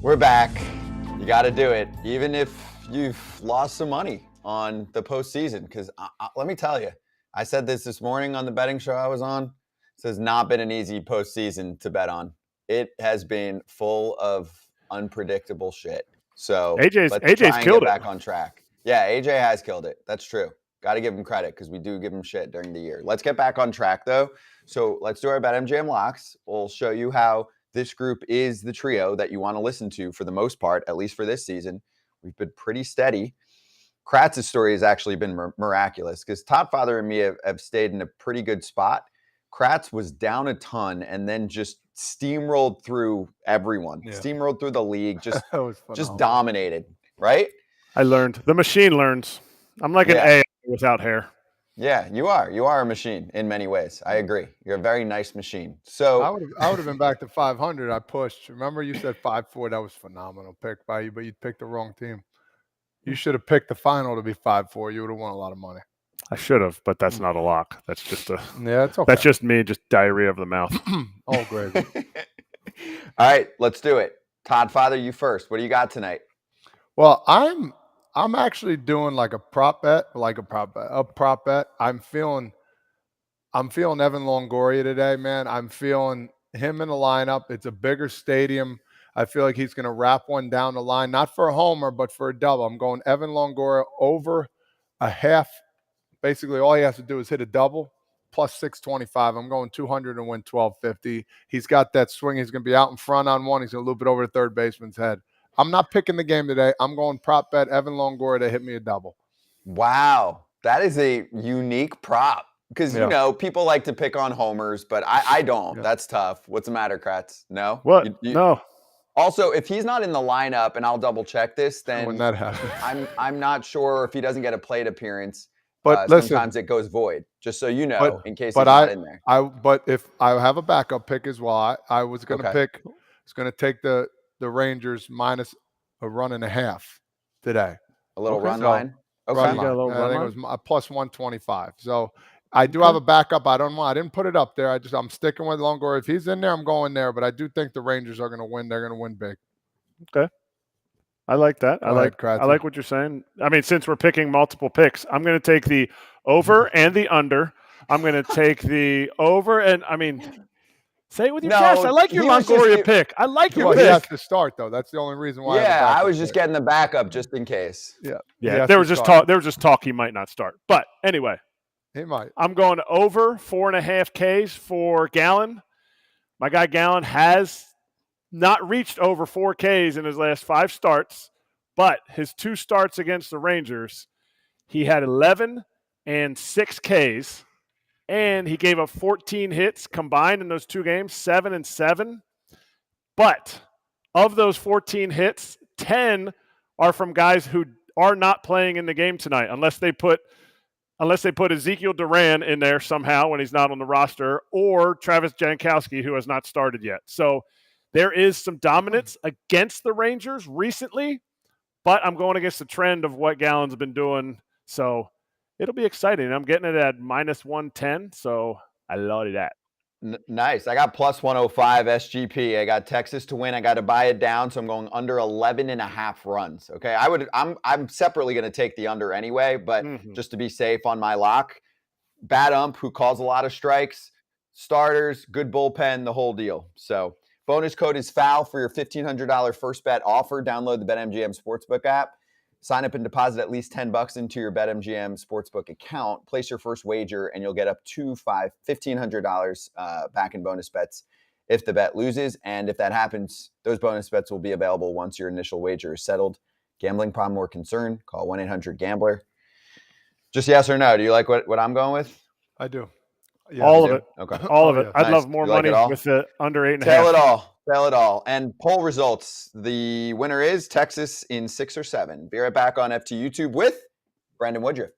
We're back. You got to do it, even if you've lost some money on the postseason. Because let me tell you, I said this morning on the betting show I was on. This has not been an easy postseason to bet on. It has been full of unpredictable shit. So AJ's get killed it. back on track. Yeah, AJ has killed it. That's true. Got to give him credit because we do give him shit during the year. Let's get back on track though. So let's do our BetMGM locks. We'll show you how this group is the trio that you want to listen to for the most part, at least for this season. We've been pretty steady. Kratz's story has actually been miraculous because Todd Father and me have stayed in a pretty good spot. Kratz was down a ton and then just steamrolled through everyone, steamrolled through the league, just dominated, right? I learned. The machine learns. I'm like an AI without hair. Yeah, you are. You are a machine in many ways. I agree. You're a very nice machine. So I would have been back to 500. I pushed. Remember, you said 5-4. That was phenomenal pick by you, but you picked the wrong team. You should have picked the final to be 5-4. You would have won a lot of money. I should have, but that's not a lock. That's just it's okay. That's just me, just diarrhea of the mouth. Oh, great. All right, let's do it. Todd Father, you first. What do you got tonight? Well, I'm actually doing like a prop bet. I'm feeling Evan Longoria today, man. I'm feeling him in the lineup. It's a bigger stadium. I feel like he's going to wrap one down the line, not for a homer, but for a double. I'm going Evan Longoria over a half. Basically, all he has to do is hit a double, plus 625. I'm going 200 and win 1250. He's got that swing. He's going to be out in front on one. He's going to loop it over the third baseman's head. I'm not picking the game today. I'm going prop bet Evan Longoria to hit me a double. Wow. That is a unique prop because, you know, people like to pick on homers, but I don't. Yeah. That's tough. What's the matter, Kratz? No? What? No. Also, if he's not in the lineup, and I'll double check this, then when that happens, I'm not sure if he doesn't get a plate appearance. But sometimes it goes void, just so you know, in case he's not in there. But if I have a backup pick as well, I was going to pick is going to take the Rangers minus a run and a half today. A little Okay. run So, line. Okay. Run you got a line. little I run think line? it was plus 125. So I do have a backup. I didn't put it up there. I'm sticking with Longoria. If he's in there, I'm going there. But I do think the Rangers are going to win. They're going to win big. Okay. I like that. I Go ahead, like what you're saying. I mean, since we're picking multiple picks, I'm going to take the over and the under. I'm going to take the over and say it with your chest. I like your he was just Longoria gi- pick. I like your Well, he has pick. to start though. That's the only reason why. Yeah, I I was just getting the backup just in case. Yeah. Yeah, there was just talk. There was just talk he might not start. But anyway, He might. I'm going over 4.5 Ks for Gallen. My guy Gallen has not reached over 4 Ks in his last 5 starts, but his 2 starts against the Rangers, he had 11 and 6 Ks, and he gave up 14 hits combined in those 2 games, 7 and 7. But of those 14 hits, 10 are from guys who are not playing in the game tonight, unless they put Ezekiel Duran in there somehow when he's not on the roster, or Travis Jankowski, who has not started yet. So there is some dominance against the Rangers recently, but I'm going against the trend of what Gallen's been doing. So it'll be exciting. I'm getting it at minus 110, so I love that. Nice. I got plus 105 SGP. I got Texas to win. I got to buy it down, so I'm going under 11.5 runs. Okay. I'm separately going to take the under anyway, but just to be safe on my lock. Bad ump who calls a lot of strikes, starters, good bullpen, the whole deal. So bonus code is FOUL for your $1,500 first bet offer. Download the BetMGM Sportsbook app. Sign up and deposit at least $10 into your BetMGM Sportsbook account. Place your first wager, and you'll get up to $1,500 back in bonus bets if the bet loses. And if that happens, those bonus bets will be available once your initial wager is settled. Gambling problem or concern? Call 1-800-GAMBLER. Just yes or no. Do you like what I'm going with? I do. Yeah, all of it. Okay. All of it. Yes. I'd Nice. love more You like money it all? with the under 8.5. Tell it all. And poll results. The winner is Texas in 6 or 7. Be right back on FT YouTube with Brandon Woodruff.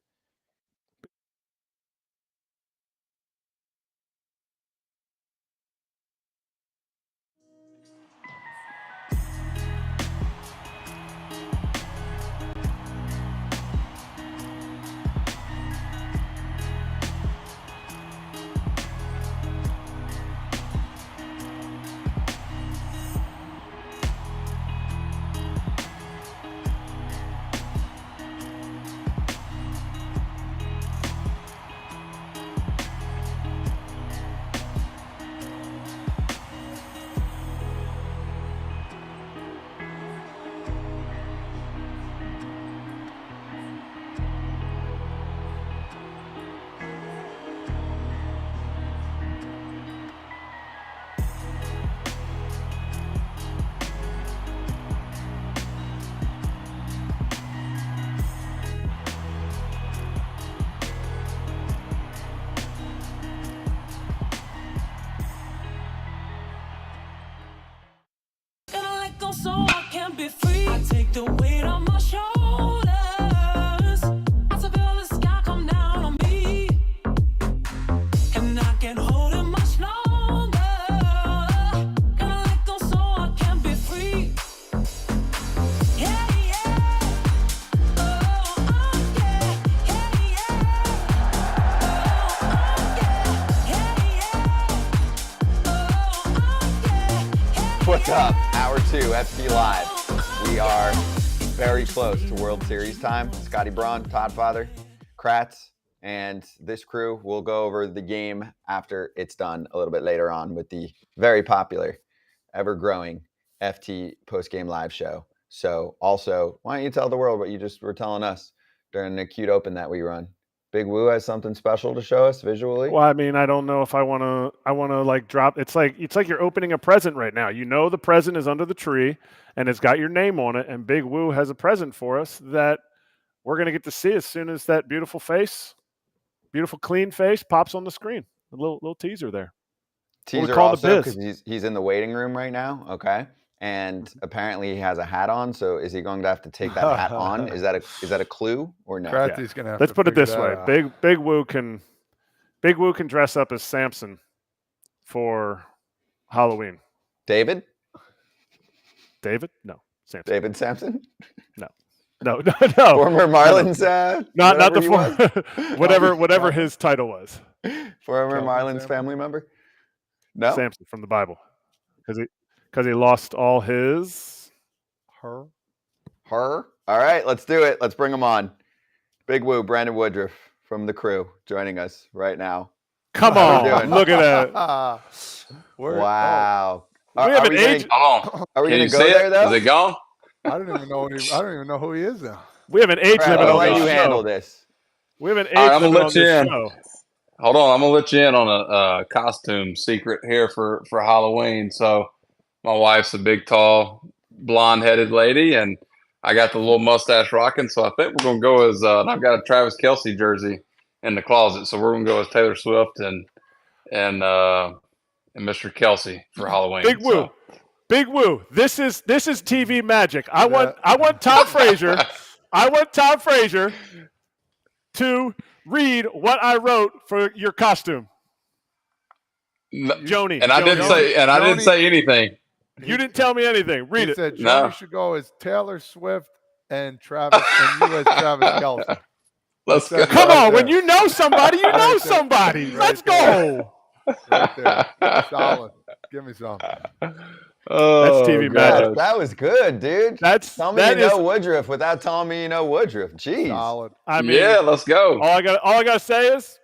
Gotta let go so I can be free. I take the weight on my shoulders. I feel the sky come down on me, and I can't hold it much longer. Gotta let go so I can be free. Yeah, yeah. Oh, yeah. Yeah, yeah. What's up? Hour 2, FT Live. We are very close to World Series time. Scotty Braun, Todd Kratz, and this crew will go over the game after it's done a little bit later on with the very popular, ever-growing FT post-game live show. So also, why don't you tell the world what you just were telling us during the cute open that we run? Big Woo has something special to show us visually. Well, I mean, I don't know if I want to like drop. It's like you're opening a present right now. You know, the present is under the tree and it's got your name on it. And Big Woo has a present for us that we're going to get to see as soon as that beautiful clean face pops on the screen. A little teaser there. Teaser also because he's in the waiting room right now. Okay. And apparently he has a hat on. So is he going to have to take that hat on? Is that a clue or no? Kratzy's gonna have Let's to put it figure this that way. out. Big Woo can dress up as Samson for Halloween. David? David? No. Samson. David Sampson? No. No. Former Marlins, Not whatever the he was? whatever his title was. Former Kelvin Marlins Sampson? family member? No? Samson from the Bible. Because he lost all his Her. Her? All right, let's do it. Let's bring him on. Big Woo, Brandon Woodruff from the crew joining us right now. Come How we on. doing? Look at that. Wow. We have an age. Hold on. Are we Can going you to go see there, it? though? Is it gone? I don't even know who he is now. We have an age All right, limit I'll on let this you show. handle this. We have an age All right, I'm gonna limit on let you this in. show. Hold on, I'm gonna let you in on a costume secret here for Halloween. So, my wife's a big, tall, blonde-headed lady, and I got the little mustache rocking. So I think we're gonna go as and I've got a Travis Kelce jersey in the closet, so we're gonna go as Taylor Swift and Mr. Kelce for Halloween. Big Woo. So, Big Woo. This is TV magic. I want Todd Frazier. I want Todd Frazier to read what I wrote for your costume. Joni. and I didn't say anything. You didn't tell me anything. Read He it. said No. Johnny should go as Taylor Swift and Travis, and you as Travis Kelce. Let's go. Come Right on, when there. you know somebody, you know Right there. somebody. Right Let's there. go. Right there. Solid. Give me some. Oh, TV God. magic. That was good, dude. Tell me that you know is- Woodruff without telling me you know Woodruff. Jeez. Solid. I mean, Yeah, let's go. all I gotta say is,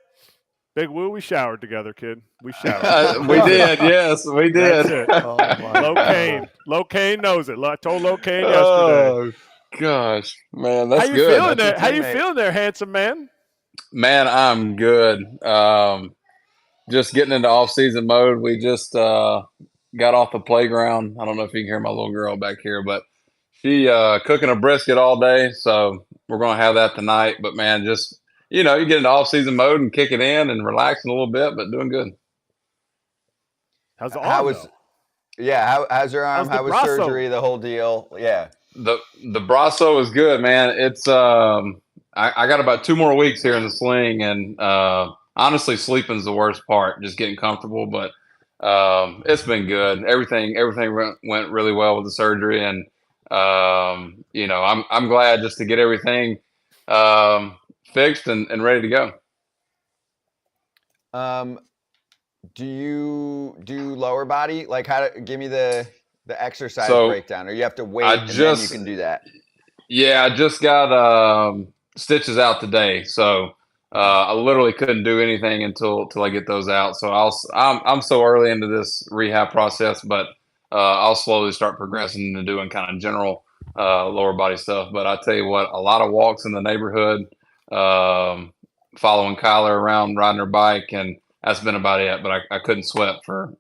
Big Woo, we showered together, kid. We showered. We did. Yes, we did. That's it. Oh my God. Locaine knows it. I told Locaine yesterday. Oh gosh, man, that's How you good. feeling That's there? a How you teammate. feeling there, handsome man? Man, I'm good. Just getting into off-season mode. We just got off the playground. I don't know if you can hear my little girl back here, but she cooking a brisket all day, so we're gonna have that tonight. But man, just you get into off-season mode and kick it in and relaxing a little bit, but doing good. How's the How arm? was? though? Yeah. How's your arm? How's the How was brasso? surgery? The whole deal. Yeah. The brasso is good, man. It's I got about 2 more weeks here in the sling, and honestly, sleeping's the worst part. Just getting comfortable, but it's been good. Everything went really well with the surgery, and I'm glad just to get everything fixed and ready to go. Do you do lower body? Like, give me the exercise So, breakdown, or you have to wait I and then just- you can do that. Yeah, I just got stitches out today, so I literally couldn't do anything until I get those out. So I'm so early into this rehab process, but I'll slowly start progressing into doing kind of general lower body stuff. But I tell you what, a lot of walks in the neighborhood, following Kyler around, riding her bike, and that's been about it. But I couldn't sweat for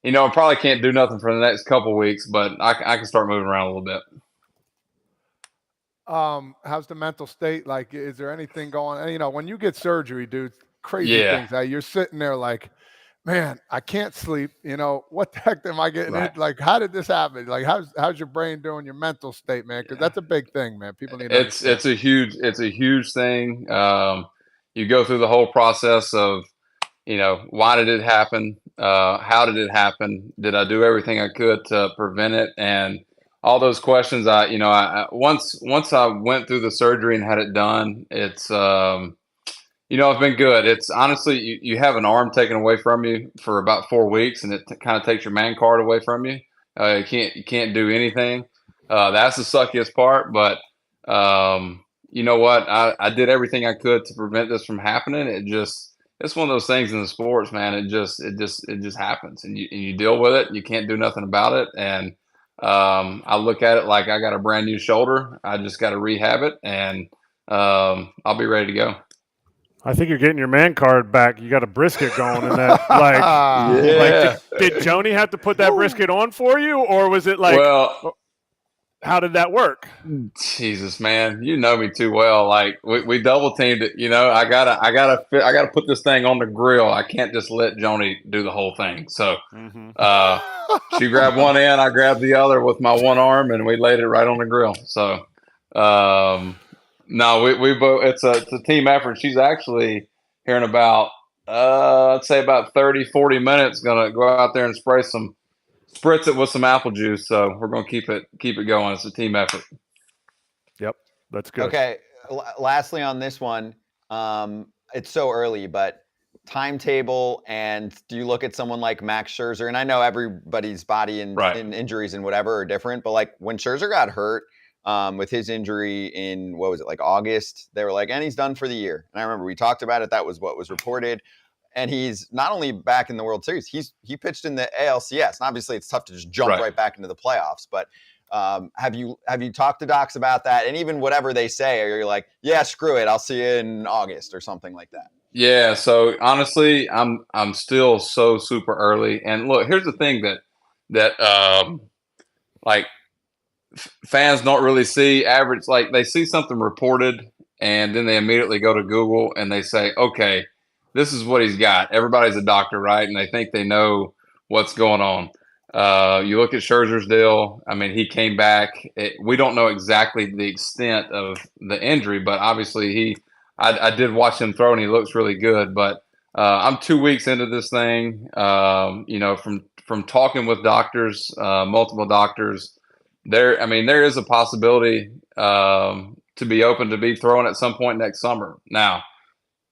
I probably can't do nothing for the next couple weeks, but I can start moving around a little bit. How's the mental state? Like, is there anything going on? When you get surgery, dude, crazy Yeah. things. You're sitting there like, man, I can't sleep. What the heck am I getting Right. in? Like, how did this happen? Like, how's your brain doing? Your mental state, man? Because that's a big thing, man. People need to It's a huge thing. You go through the whole process of, why did it happen? How did it happen? Did I do everything I could to prevent it? And all those questions, I once I went through the surgery and had it done, it's it's been good. It's honestly, you have an arm taken away from you for about 4 weeks, and it kind of takes your man card away from you. You can't do anything. That's the suckiest part. But you know what? I did everything I could to prevent this from happening. It's one of those things in the sports, man. It just happens, and you deal with it. You can't do nothing about it. And I look at it like I got a brand new shoulder. I just got to rehab it, and I'll be ready to go. I think you're getting your man card back. You got a brisket going in that. Like, Yeah. did Joni have to put that brisket on for you, or was it like? Well, how did that work? Jesus, man, you know me too well. Like we double teamed it. I gotta put this thing on the grill. I can't just let Joni do the whole thing. So she grabbed one end, I grabbed the other with my one arm, and we laid it right on the grill. So no, we both. It's a team effort. She's actually here in about I'd say about 30, 40 minutes. Gonna go out there and spray some spritz it with some apple juice. So we're going to keep it going. It's a team effort. Yep, that's good. Okay. Lastly on this one, it's so early, but timetable, and do you look at someone like Max Scherzer? And I know everybody's body and injuries and whatever are different, but like when Scherzer got hurt with his injury in, what was it, like August, they were like, and he's done for the year. And I remember we talked about it. That was what was reported. And he's not only back in the World Series, he pitched in the ALCS. And obviously it's tough to just jump right back into the playoffs, but have you talked to docs about that? And even whatever they say, or you're like, yeah, screw it, I'll see you in August or something like that? Yeah. So honestly, I'm still so super early. And look, here's the thing that like fans don't really see average. Like they see something reported, and then they immediately go to Google and they say, okay, this is what he's got. Everybody's a doctor, right? And they think they know what's going on. You look at Scherzer's deal. I mean, he came back. We don't know exactly the extent of the injury, but obviously I did watch him throw, and he looks really good. But I'm 2 weeks into this thing. From talking with doctors, multiple doctors, there is a possibility to be open to be thrown at some point next summer. Now,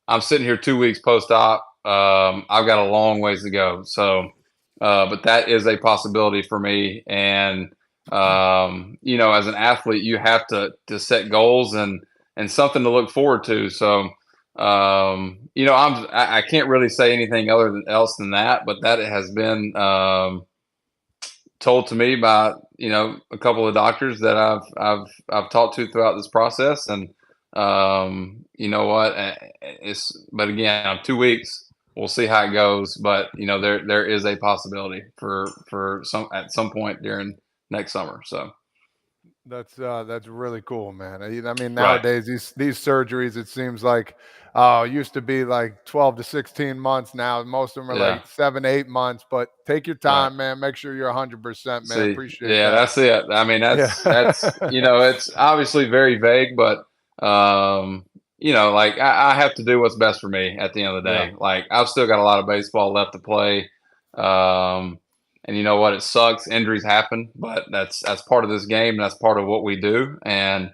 I'm sitting here 2 weeks post-op. I've got a long ways to go. So, but that is a possibility for me. And, as an athlete, you have to set goals and something to look forward to. So, I can't really say anything else than that, but that has been told to me by, a couple of doctors that I've talked to throughout this process. And, you know what, but again, I'm 2 weeks. We'll see how it goes, but there is a possibility for at some point during next summer. So that's really cool, man. I mean, nowadays these surgeries, it seems like used to be like 12 to 16 months. Now most of them are like 7, 8 months. But take your time, man. Make sure you're 100%, man. See, Appreciate that. Yeah, that's it. I mean, that's it's obviously very vague, but like I have to do what's best for me at the end of the day. Yeah. Like I've still got a lot of baseball left to play. And you know what? It sucks. Injuries happen, but that's part of this game. And that's part of what we do. And,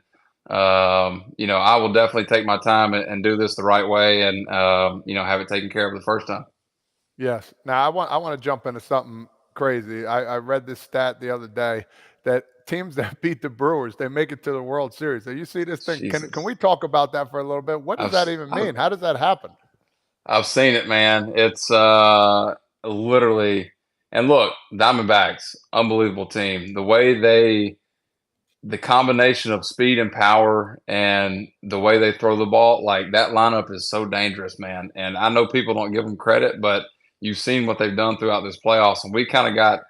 I will definitely take my time and do this the right way and, have it taken care of the first time. Yes. Now I want to jump into something crazy. I read this stat the other day that teams that beat the Brewers, they make it to the World Series. So you see this thing. Can we talk about that for a little bit? What does that even mean? How does that happen? I've seen it, man. It's literally, and look, Diamondbacks, unbelievable team. The way the combination of speed and power and the way they throw the ball, like that lineup is so dangerous, man. And I know people don't give them credit, but you've seen what they've done throughout this playoffs. And we kind of got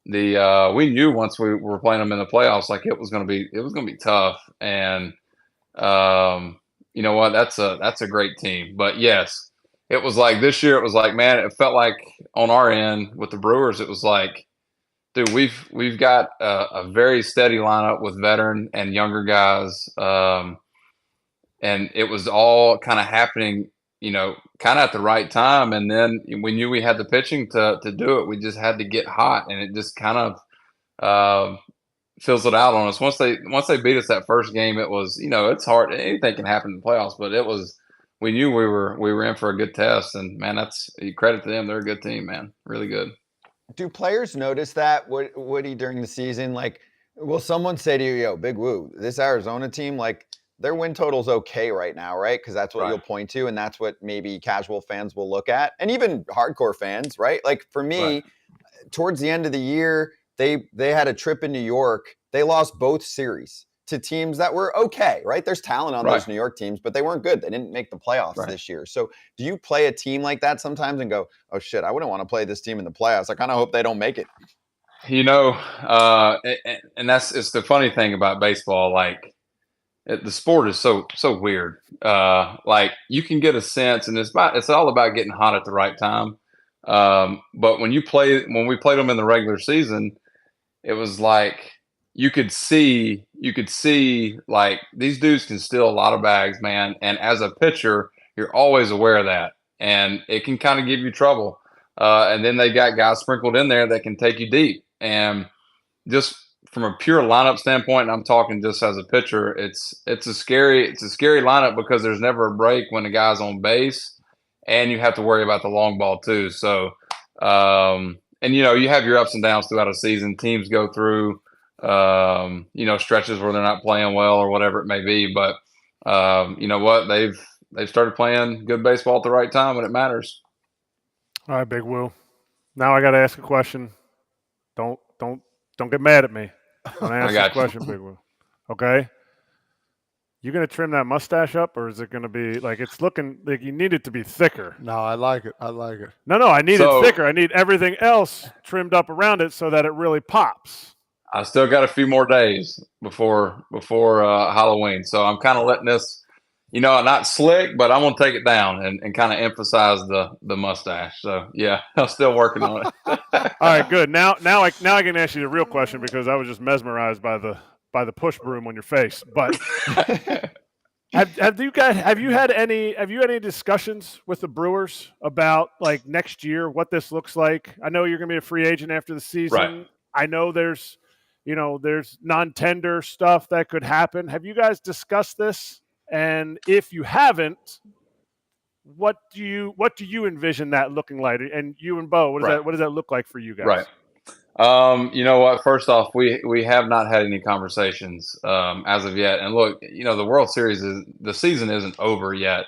we knew once we were playing them in the playoffs, like it was going to be tough. And you know what? That's a great team. But yes, it was like this year. It was like, man, it felt like on our end with the Brewers, it was like, dude, we've got a very steady lineup with veteran and younger guys, and it was all kind of happening, kind of at the right time. And then we knew we had the pitching to do it. We just had to get hot, and it just kind of fizzled out on us. Once they beat us that first game, it was, it's hard. Anything can happen in the playoffs, but it was. We knew we were in for a good test, and man, that's credit to them. They're a good team, man, really good. Do players notice that, Woody, during the season? Like, will someone say to you, yo, Big Woo, this Arizona team, like, their win total's okay right now, right? Because that's what you'll point to, and that's what maybe casual fans will look at, and even hardcore fans, right? Like, for me, towards the end of the year, they had a trip in New York. They lost both series to teams that were okay, right? There's talent on those New York teams, but they weren't good. They didn't make the playoffs this year. So do you play a team like that sometimes and go, oh shit, I wouldn't want to play this team in the playoffs. I kind of hope they don't make it. And it's the funny thing about baseball. Like the sport is so weird. Like you can get a sense, and it's all about getting hot at the right time. But when we played them in the regular season, it was like, you could see like these dudes can steal a lot of bags, man. And as a pitcher, you're always aware of that. And it can kind of give you trouble. And then they got guys sprinkled in there that can take you deep. And just from a pure lineup standpoint, and I'm talking just as a pitcher, it's a scary lineup because there's never a break when the guy's on base, and you have to worry about the long ball too. So, and you have your ups and downs throughout a season. Teams go through stretches where they're not playing well or whatever it may be. But you know what? They've started playing good baseball at the right time when it matters. All right, Big Woo. Now I got to ask a question. Don't get mad at me when I ask this question, Big Woo. Okay? You going to trim that mustache up, or is it going to be like it's looking like you need it to be thicker? No, I like it. No, I need it thicker. I need everything else trimmed up around it so that it really pops. I still got a few more days before Halloween, so I'm kind of letting this. Not slick, but I'm going to take it down and kind of emphasize the mustache. So, yeah, I'm still working on it. All right, good. Now I can ask you the real question because I was just mesmerized by the push broom on your face. But have you had any discussions with the Brewers about like next year, what this looks like? I know you're going to be a free agent after the season. Right. I know there's non-tender stuff that could happen. Have you guys discussed this? And if you haven't, what do you envision that looking like? And you and Bo, what does that look like for you guys? Right. You know what? First off, we have not had any conversations as of yet. And look, the World Series the season isn't over yet.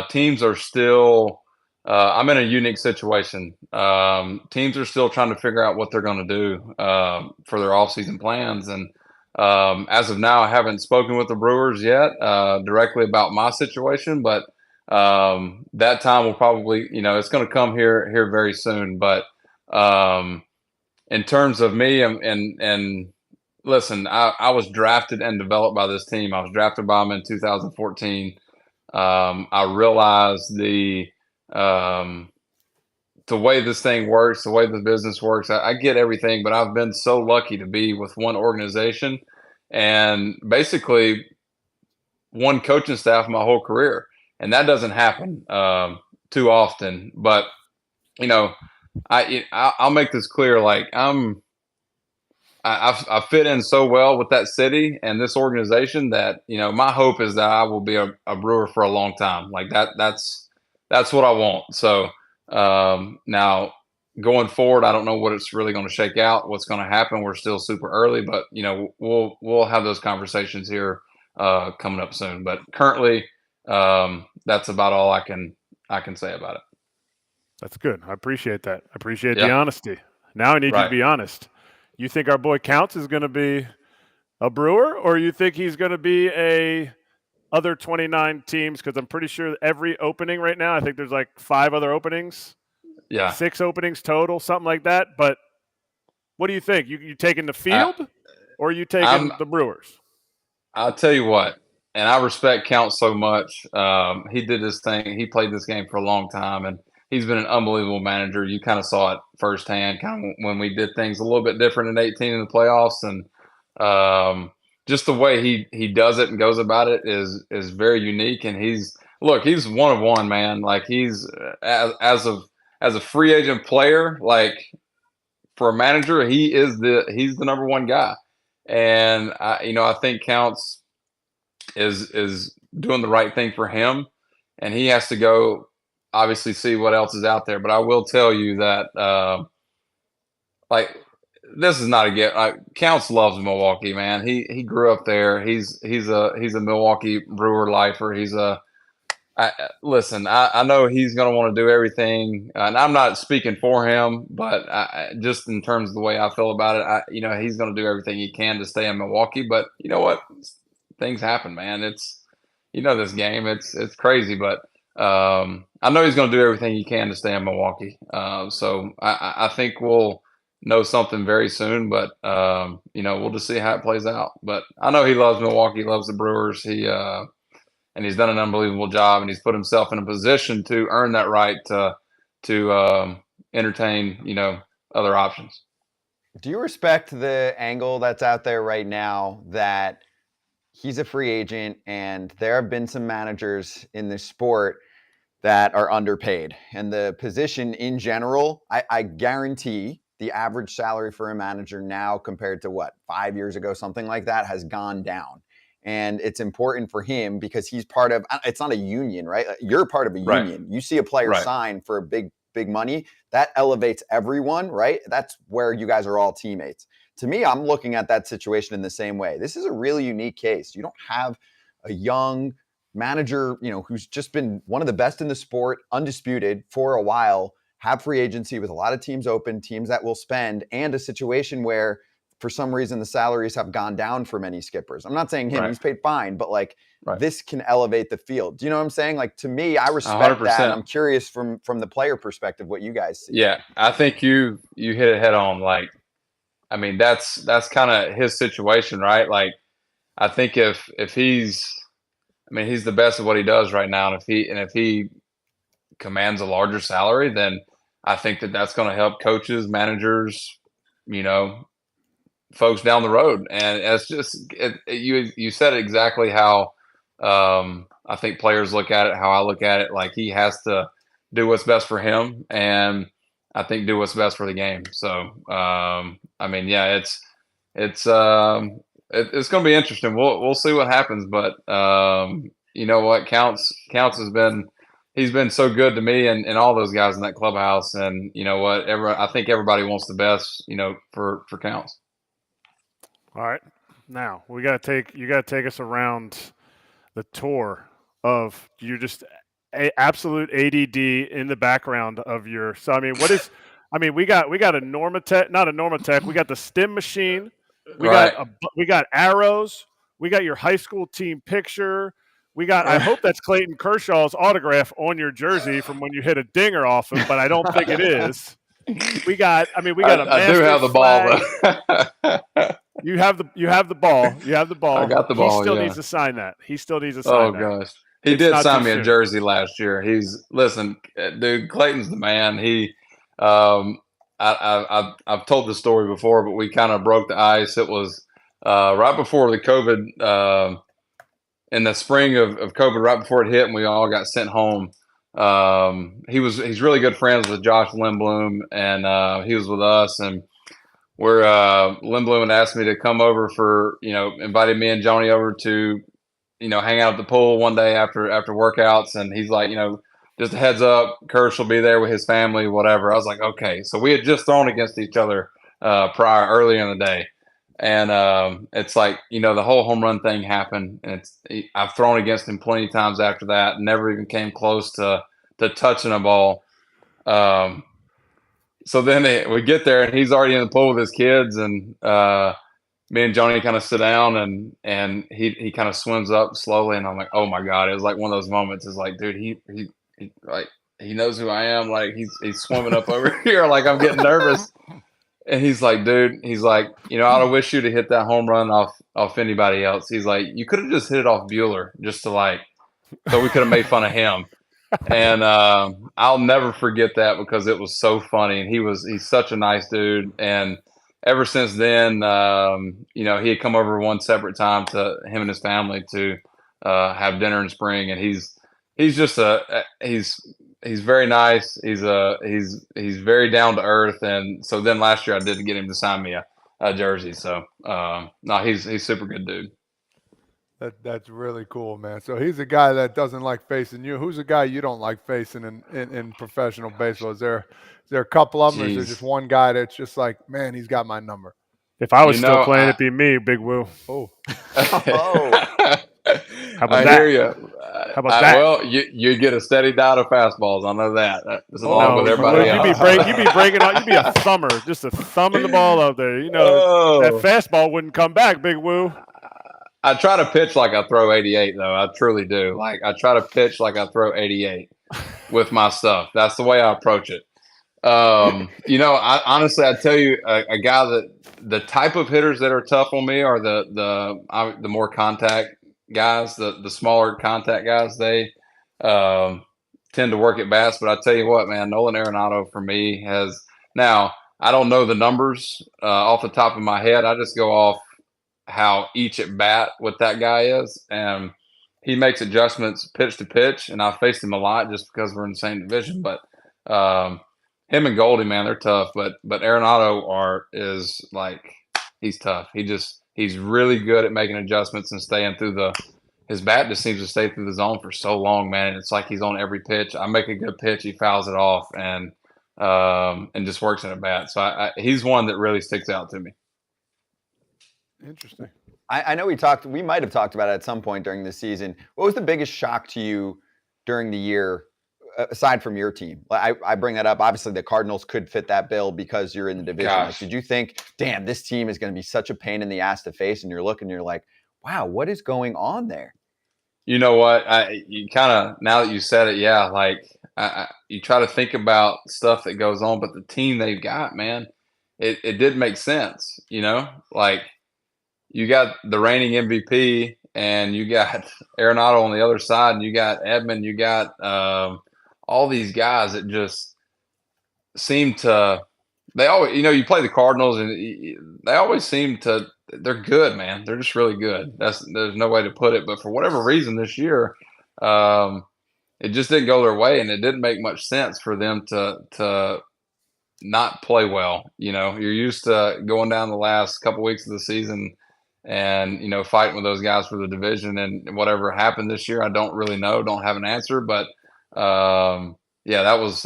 Teams are still. I'm in a unique situation. Teams are still trying to figure out what they're going to do for their offseason plans. And as of now, I haven't spoken with the Brewers yet directly about my situation, but that time will probably, it's going to come here very soon. But in terms of me and listen, I was drafted and developed by this team. I was drafted by them in 2014. I realized the way this thing works, the way the business works. I get everything, but I've been so lucky to be with one organization and basically one coaching staff my whole career. And that doesn't happen too often. But, I'll make this clear. Like I fit in so well with that city and this organization that, my hope is that I will be a Brewer for a long time. Like that's what I want. So, now going forward, I don't know what it's really going to shake out, what's going to happen. We're still super early, but we'll have those conversations here coming up soon. But currently, that's about all I can say about it. That's good. I appreciate that. I appreciate the honesty. Now I need you to be honest. You think our boy Counts is going to be a Brewer, or you think he's going to be a other 29 teams? Because I'm pretty sure every opening right now, I think there's like 5 other openings. Yeah. 6 openings total, something like that. But what do you think? You taking the field or are you taking the Brewers? I'll tell you what, and I respect Count so much. He did this thing. He played this game for a long time, and he's been an unbelievable manager. You kind of saw it firsthand kind of when we did things a little bit different in 18 in the playoffs. And just the way he does it and goes about it is very unique. And he's one of one, man. Like he's as a free agent player, like for a manager, he's the number one guy. And I think Counts is doing the right thing for him, and he has to go obviously see what else is out there. But I will tell you that this is not a gift. Counts loves Milwaukee, man. He grew up there. He's a Milwaukee Brewer lifer. Listen, I know he's going to want to do everything, and I'm not speaking for him, but just in terms of the way I feel about it, he's going to do everything he can to stay in Milwaukee. But you know what? Things happen, man. It's this game. It's crazy, but I know he's going to do everything he can to stay in Milwaukee. So I think we'll know something very soon, but we'll just see how it plays out. But I know he loves Milwaukee, loves the Brewers. And he's done an unbelievable job, and he's put himself in a position to earn that right to entertain, other options. Do you respect the angle that's out there right now that he's a free agent and there have been some managers in this sport that are underpaid? And the position in general, I guarantee the average salary for a manager now compared to 5 years ago, something like that, has gone down. And it's important for him because he's part of, it's not a union, right? You're part of a Right. union. You see a player Right. sign for a big money, that elevates everyone, right? That's where you guys are all teammates. To me, I'm looking at that situation in the same way. This is a really unique case. You don't have a young manager, who's just been one of the best in the sport, undisputed for a while, have free agency with a lot of teams open, teams that will spend, and a situation where for some reason the salaries have gone down for many skippers. I'm not saying him, Right. he's paid fine, but Right. this can elevate the field. Do you know what I'm saying? To me, I respect that. And I'm curious from the player perspective what you guys see. Yeah, I think you hit it head on. That's kind of his situation, right? I think if he's the best at what he does right now, and if he commands a larger salary, then I think that's going to help coaches, managers, folks down the road. And it's just you said exactly how I think players look at it, how I look at it. He has to do what's best for him, and I think do what's best for the game. So it's going to be interesting. We'll see what happens, but you know what, Counts he's been so good to me and all those guys in that clubhouse. And you know what, I think everybody wants the best, for Counts. All right, now you got to take us around the tour of you're just absolute ADD in the background of your. So we got a Normatech, not a Normatech. We got the stim machine. We got arrows. We got your high school team picture. We got. I hope that's Clayton Kershaw's autograph on your jersey from when you hit a dinger off him, but I don't think it is. We got. I do have the ball though. You have the ball. You have the ball. I got the ball. He still yeah. needs to sign that. He still needs to sign that. Oh gosh, he did sign me a jersey last year. Listen, dude. Clayton's the man. I've told this story before, but we kind of broke the ice. It was right before the COVID, in the spring of COVID, right before it hit, and we all got sent home. He's really good friends with Josh Lindblom, and he was with us, and where Lindblom had asked me to come over for, invited me and Johnny over to, hang out at the pool one day after workouts. And he's like, just a heads up, Kirsch will be there with his family, whatever. I was like, okay. So we had just thrown against each other earlier in the day. And it's like, the whole home run thing happened. And I've thrown against him plenty of times after that. Never even came close to touching a ball. So then we get there and he's already in the pool with his kids, and me and Johnny kind of sit down and he kind of swims up slowly, and I'm like, oh my God. It was like one of those moments. It's like, dude, he knows who I am. Like he's swimming up over here. Like I'm getting nervous. And he's like, dude, I wish you to hit that home run off anybody else. He's like, you could have just hit it off Bueller just to so we could have made fun of him. And I'll never forget that because it was so funny. And he's such a nice dude. And ever since then, he had come over one separate time to him and his family to have dinner in spring. And he's just he's very nice. He's very down to earth. And so then last year I did get him to sign me a jersey. So no, he's super good dude. That's really cool, man. So he's a guy that doesn't like facing you. Who's a guy you don't like facing in professional baseball? Is there a couple of them, or is there just one guy that's just like, man, he's got my number? If I was still playing, it'd be me, Big Woo. Oh. How about I that? hear you. How about that? Well, you get a steady diet of fastballs. I know that. That's along with everybody else. You'd be breaking out. You'd be a thumber, just a thumbing the ball out there. That fastball wouldn't come back, Big Woo. I try to pitch like I throw 88, though. I truly do. I try to pitch like I throw 88 with my stuff. That's the way I approach it. I honestly, I tell you, a guy that the type of hitters that are tough on me are the more contact guys, the smaller contact guys. They tend to work at bats. But I tell you what, man, Nolan Arenado for me has now. I don't know the numbers off the top of my head. I just go off how each at bat with that guy is, and he makes adjustments pitch to pitch. And I've faced him a lot just because we're in the same division. But him and Goldie, man, they're tough. But Arenado is like, he's tough. He's really good at making adjustments and staying through his bat just seems to stay through the zone for so long, man. It's like he's on every pitch. I make a good pitch, he fouls it off, and just works in a bat. So he's one that really sticks out to me. Interesting. I know we might have talked about it at some point during the season. What was the biggest shock to you during the year, aside from your team? I bring that up. Obviously, the Cardinals could fit that bill because you're in the division. Like, did you think, damn, this team is going to be such a pain in the ass to face? And you're like, wow, what is going on there? You know what? You kind of, now that you said it, yeah, like you try to think about stuff that goes on, but the team they've got, man, it did make sense, you know? Like, you got the reigning MVP, and you got Arenado on the other side, and you got Edman, you got all these guys that just seem to – they always – you know, you play the Cardinals, and they always seem to – they're good, man. They're just really good. There's no way to put it. But for whatever reason this year, it just didn't go their way, and it didn't make much sense for them to not play well. You know, you're used to going down the last couple weeks of the season and, you know, fighting with those guys for the division, and whatever happened this year, I don't really know. Don't have an answer, but yeah, that was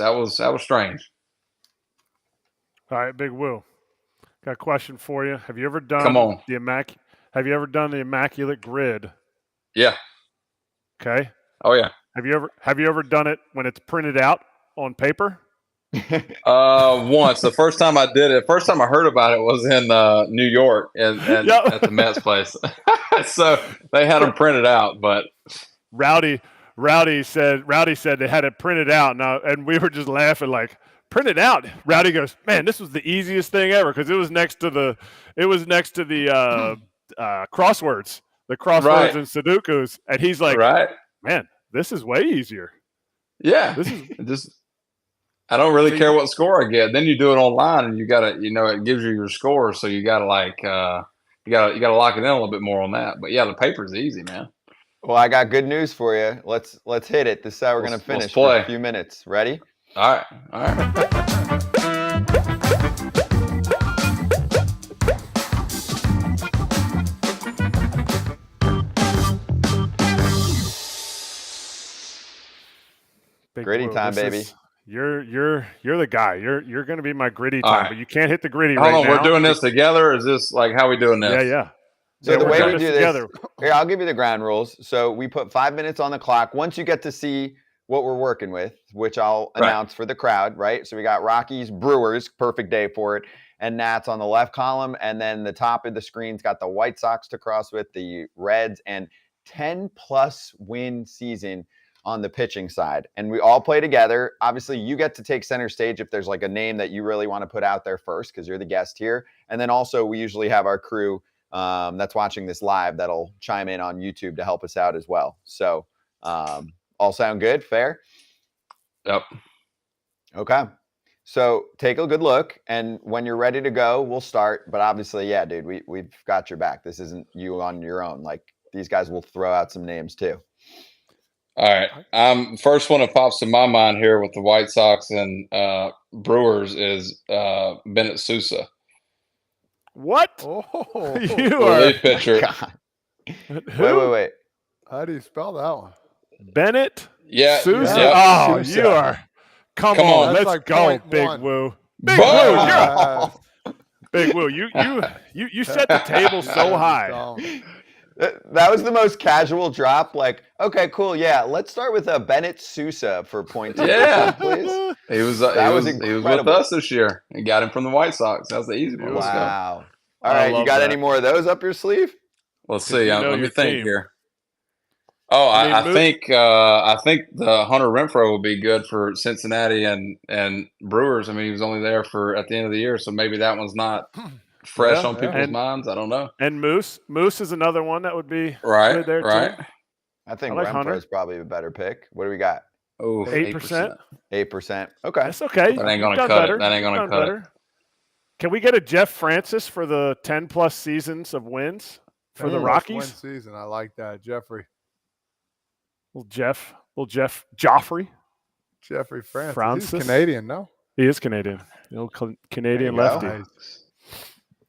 strange. All right, Big Woo. Got a question for you. Have you ever done Come on. Have you ever done the Immaculate Grid? Yeah. Okay. Oh yeah. Have you ever done it when it's printed out on paper? Once. The first time I did it, first time I heard about it was in New York and at the Mets place. So they had them printed out, but Rowdy said they had it printed out now, and we were just laughing like, printed out. Rowdy goes, man, this was the easiest thing ever because it was next to the crosswords, and Sudokus, and he's like, right, man, this is way easier. Yeah, this is just. I don't really care what score I get. Then you do it online, and you gotta, you know, it gives you your score, so you gotta like, you gotta lock it in a little bit more on that. But yeah, the paper's easy, man. Well, I got good news for you. Let's hit it. This is how we're gonna finish. Let's play. For a few minutes. Ready? All right. Gritty time, baby. You're the guy. You're going to be my gritty time, but you can't hit the gritty right now. Hold on, we're doing this together. Is this like how we doing this? Yeah. So the way we do this, here, I'll give you the ground rules. So we put 5 minutes on the clock. Once you get to see what we're working with, which I'll announce for the crowd, right? So we got Rockies, Brewers, perfect day for it, and Nats on the left column, and then the top of the screen's got the White Sox to cross with, the Reds, and 10-plus win season on the pitching side. And we all play together. Obviously, you get to take center stage if there's like a name that you really want to put out there first because you're the guest here. And then also we usually have our crew that's watching this live that'll chime in on YouTube to help us out as well. So all sound good? Fair? Yep. Okay. So take a good look, and when you're ready to go, we'll start. But obviously, yeah, dude, we've got your back. This isn't you on your own. Like, these guys will throw out some names too. All right. First one that pops to my mind here with the White Sox and Brewers is Bennett Sousa. What? Oh, You relief pitcher. Wait. How do you spell that one? Bennett? Yeah. Sousa? Yeah. Oh, Sousa. you are. Come on, That's let's like go, Big 0.1. Woo. Big Boom. Woo, Big Woo, you set the table so high. That was the most casual drop. Like, okay, cool. Yeah, let's start with Bennett Sousa for point two. Yeah. Please. He was incredible. with us this year and got him from the White Sox. That was the easy one. Wow. All right, you got any more of those up your sleeve? Let's see. You know Let me your think team. here. Oh, I think the Hunter Renfroe will be good for Cincinnati and Brewers. I mean, he was only there at the end of the year, so maybe that one's not fresh on people's minds. I don't know. And Moose is another one that would be Right. good there too. I think I like Hunter. Renfroe's probably a better pick. What do we got? Oh, 8%. 8%. Okay. That's okay. That ain't gonna You've done cut better. it. That ain't gonna You've done cut better. it. Can we get a Jeff Francis for the 10-plus seasons of wins for the Rockies? Win season. I like that. Jeffrey Joffrey. Francis. Francis? He's Canadian, no? He is Canadian. The old Canadian There you go. lefty. Nice.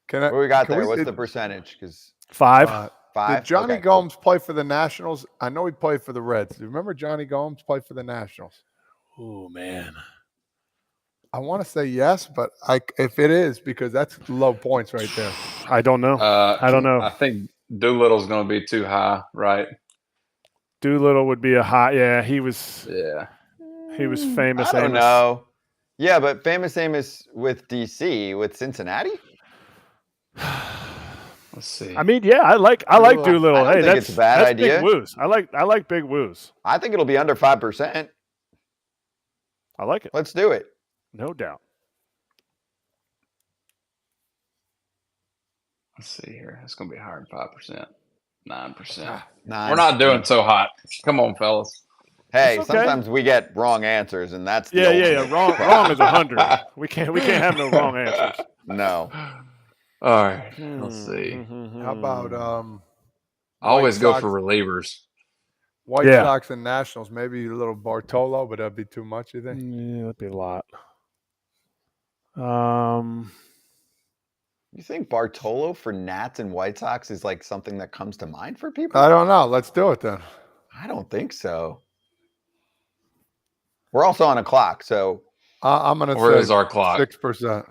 Can I, What we got can there? What's did- the percentage? Because 5. 5. Did Johnny Okay, cool. Gomes play for the Nationals? I know he played for the Reds. Do you remember Johnny Gomes played for the Nationals? Oh man. I want to say yes, but if it is, because that's low points right there. I don't know. I don't know. I think Doolittle's going to be too high, right? Doolittle would be a high. Yeah, he was. Yeah. He was famous. I don't Amos. know. Yeah, but famous Amos with DC, with Cincinnati? Let's see. I mean, yeah, I like Doolittle. I don't Hey, think that's it's a bad that's idea. Big woos. I like big woos. I think it'll be under 5%. I like it. Let's do it. No doubt. Let's see here. It's going to be higher than 5%. 9%. 9. We're not doing so hot. Come on, fellas. Hey, It's okay. sometimes we get wrong answers, and that's the Yeah. ultimate. Wrong is 100. We can't have no wrong answers. No. All right. Let's see. How about I always go Sox- for relievers. White Yeah. Sox and Nationals? Maybe a little Bartolo, but that'd be too much, you think? Yeah, that'd be a lot. You think Bartolo for Nats and White Sox is like something that comes to mind for people? I don't know. Let's do it then. I don't think so. We're also on a clock, so I'm going to Where is say our clock? 6%.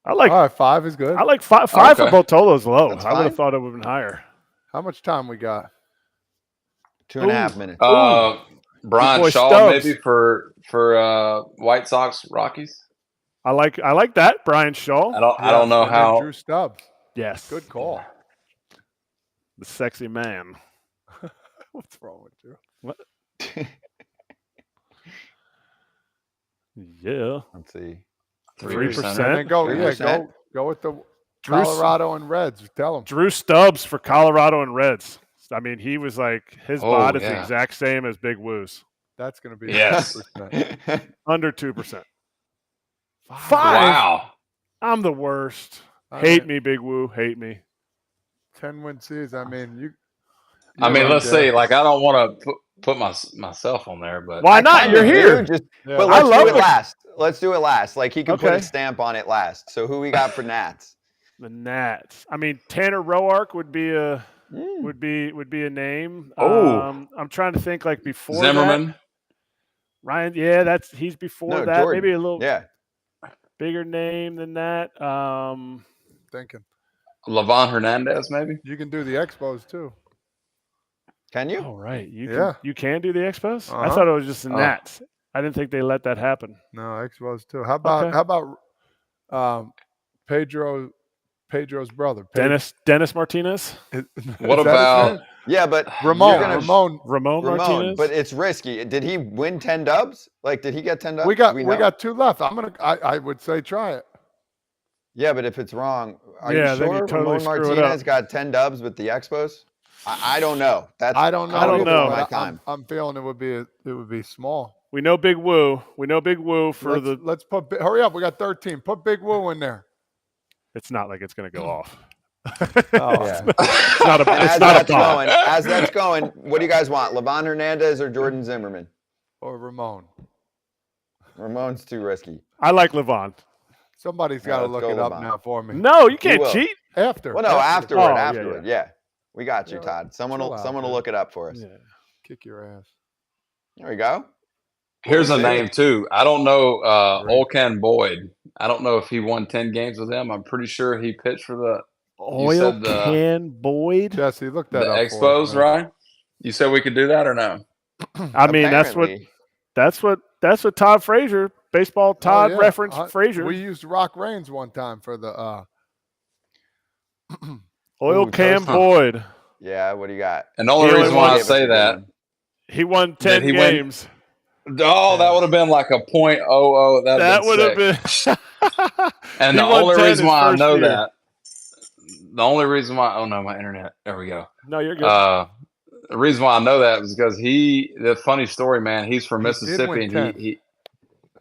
I like All right, 5 is good. I like 5 for Okay. Bartolo's low. That's I would fine. have thought it would have been higher. How much time we got? 2.5 minutes. Brian boy Shaw Stubbs. maybe for White Sox Rockies. I like that. Brian Shaw. I don't know And then how. Drew Stubbs. Yes. Good call. The sexy man. What's wrong with you? Yeah. Let's see. 3%. And then go 3%. go with the Drew- Colorado and Reds. Tell them. Drew Stubbs for Colorado and Reds. I mean, he was like his Oh, bod is the yeah. exact same as Big Woo's. That's going to be Yes. 6%. Under 2%. 5. Wow. I'm the worst. I Hate mean, me, Big Woo. Hate me. 10-win season. I mean, you. I mean, you're let's right see. there. Like, I don't want to put myself on there, but Why not? Kind You're of here. do, Yeah. But I let's love do it the- last. Let's do it last. Like he can put Okay. a stamp on it last. So who we got for Nats? The Nats. I mean, Tanner Roark would be a Mm. would be a name. Oh. I'm trying to think like before Zimmerman. that. Ryan, yeah, he's before No, that. Jordan. Maybe a little Yeah. bigger name than that. Thinking. Levon Hernandez, maybe. You can do the Expos too. Can you? Oh right, Yeah. you can do the Expos. I Uh-huh. thought it was just the Oh. Nats. I didn't think they let that happen. No, Expos too. How about Pedro's brother? Dennis Martinez, What about Yeah, but Ramon? you're gonna- Ramon. Ramon Ramon, Martinez. but it's risky. Did he win 10 dubs? Like, did he get 10 dubs? We got know? 2 left. I would say try it. Yeah, but if it's wrong, are Yeah, you then you sure totally Ramon screw it Martinez up. got 10 dubs with the Expos? I don't know. That's I don't know. I don't either, know. but My time. I'm feeling it would be small. we know Big Woo. We know Big Woo for Let's put. Hurry up. We got 13. Put Big Woo in there. It's not like it's going to go off. Oh, Yeah. It's not a. And It's as not a that's bomb. going, as that's going, what do you guys want? Levon Hernandez or Jordan Zimmerman? Or Ramon. Ramon's too risky. I like Levon. Somebody's Yeah, got to let's look go it up Levon. now for me. No, you can't will. cheat. After. Well, no, afterward. Oh, yeah, Afterward. Yeah. We got you, Yeah, Todd. Someone chill will out, someone will dude. look it up for us. Yeah. Kick your ass. There we go. Here's a We'll see. name too. I don't know. Great. Olcan Boyd. I don't know if he won 10 games with them. I'm pretty sure he pitched for the Oil said the- can Boyd. Jesse, look that up. Expos, for us, man. right? You said we could do that or no? I mean, Apparently. that's what Todd Frazier, baseball Todd Oh, yeah. referenced Frazier. We used Rock Reigns one time for the. Oil Ooh, can Toasty. Boyd. Yeah, what do you got? And the only He reason only why I Gave us a say good that, one. He won 10 he win? games. oh, that would have been like a .00. That would have been. And He the won only 10 reason his why I first know year. that, the only reason why, oh no, my internet. There we go. No, you're good. The reason why I know that was because the funny story, man, he's from He did Mississippi win and 10.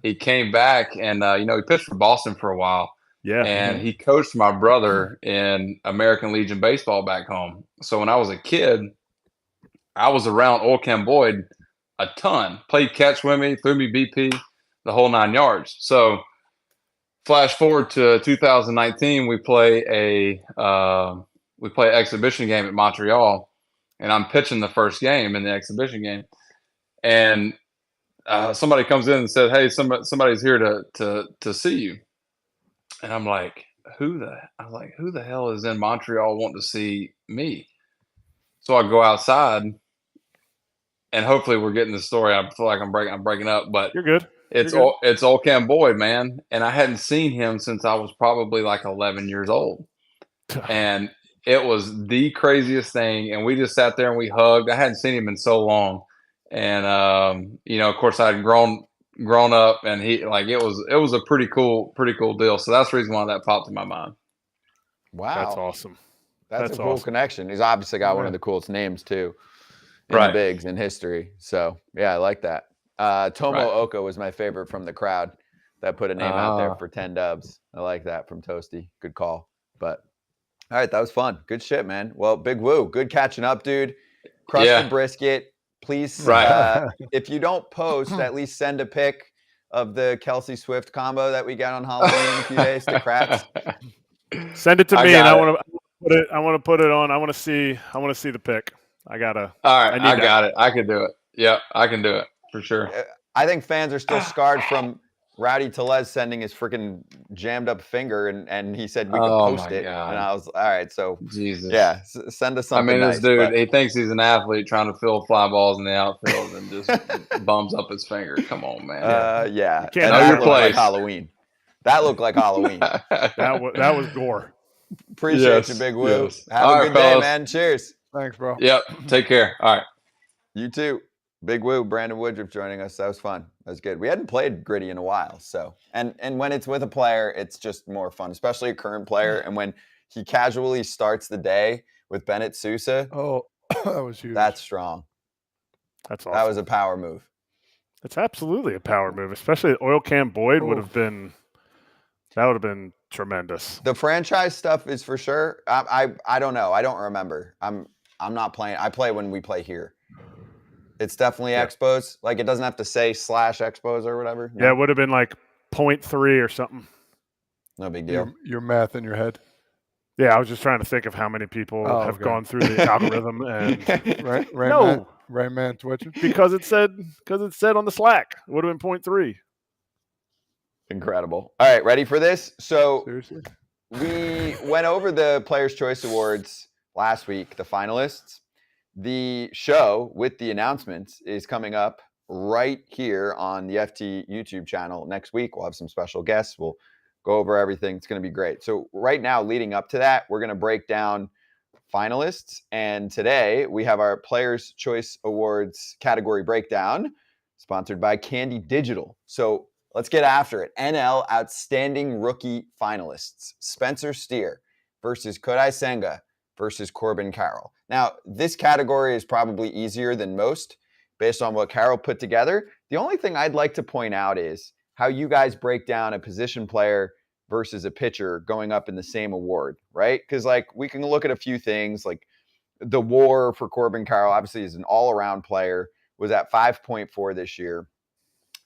he came back and, he pitched for Boston for a while. Yeah. And he coached my brother in American Legion baseball back home. So when I was a kid, I was around Olcan Boyd a ton. Played catch with me, threw me BP. the whole 9 yards. So flash forward to 2019, we play an exhibition game at Montreal, and I'm pitching the first game in the exhibition game, and somebody comes in and said, "Hey, somebody's here to see you," and I'm like, who the hell is in Montreal wanting to see me? So I go outside, and hopefully we're getting the story. I feel like I'm breaking up, but You're good. it's old Cam Boyd, man, and I hadn't seen him since I was probably like 11 years old, and it was the craziest thing. And we just sat there and we hugged. I hadn't seen him in so long, and of course I had grown up, and it was a pretty cool deal. So that's the reason why that popped in my mind. Wow. That's awesome. That's a cool awesome. connection. He's obviously got one of the coolest names too in Right. the bigs in history. So yeah, I like that. Tomo Oka was my favorite from the crowd that put a name out there for 10 dubs. I like that from Toasty. Good call. But all right, that was fun. Good shit, man. Well, Big Woo, good catching up, dude. Crush the brisket. Please, if you don't post, at least send a pic of the Kelsey Swift combo that we got on Halloween in a few days to Kratz. Send it to me, and I want to put it on. I want to see the pic. I gotta. All right, I got it. I can do it. Yeah, I can do it for sure. I think fans are still scarred from Rowdy Tellez sending his freaking jammed up finger, and he said we could post it. God. And I was all right. So Jesus, yeah, send us something. this nice, dude, but he thinks he's an athlete trying to fill fly balls in the outfield and just bums up his finger. Come on, man. Yeah, You can't and know that your looked like place. Halloween. That looked like Halloween. That was gore. Appreciate you, Big Woo. Yes. Have All a right, good day, fellas. man. Cheers. Thanks, bro. Yep. Take care. All right. You too. Big Woo, Brandon Woodruff joining us. That was fun. That was good. We hadn't played Gritty in a while, so and when it's with a player, it's just more fun, especially a current player. And when he casually starts the day with Bennett Sousa, Oh, that was huge. that's strong. That's awesome. That was a power move. It's absolutely a power move, especially Oil Can Boyd would have Oof. been. That would have been tremendous. The franchise stuff is for sure. I don't know. I don't remember. I'm not playing. I play when we play here. It's definitely Expos. Like, it doesn't have to say /Expos or whatever. No? Yeah, it would have been like 0.3 or something. No big deal. Your math in your head. Yeah, I was just trying to think of how many people have gone through the algorithm and Right? No. Rayman twitching. because it said on the Slack, it would have been 0.3. Incredible. All right, ready for this? So Seriously? we went over the Players' Choice Awards last week, the finalists. The show with the announcements is coming up right here on the FT YouTube channel next week. We'll have some special guests. We'll go over everything. It's going to be great. So right now, leading up to that, we're going to break down finalists. And today we have our Players' Choice Awards category breakdown sponsored by Candy Digital. So let's get after it. NL Outstanding Rookie finalists. Spencer Steer versus Kodai Senga versus Corbin Carroll. Now, this category is probably easier than most based on what Carroll put together. The only thing I'd like to point out is how you guys break down a position player versus a pitcher going up in the same award, right? Because, like, we can look at a few things, like the WAR for Corbin Carroll, obviously, is an all-around player, was at 5.4 this year.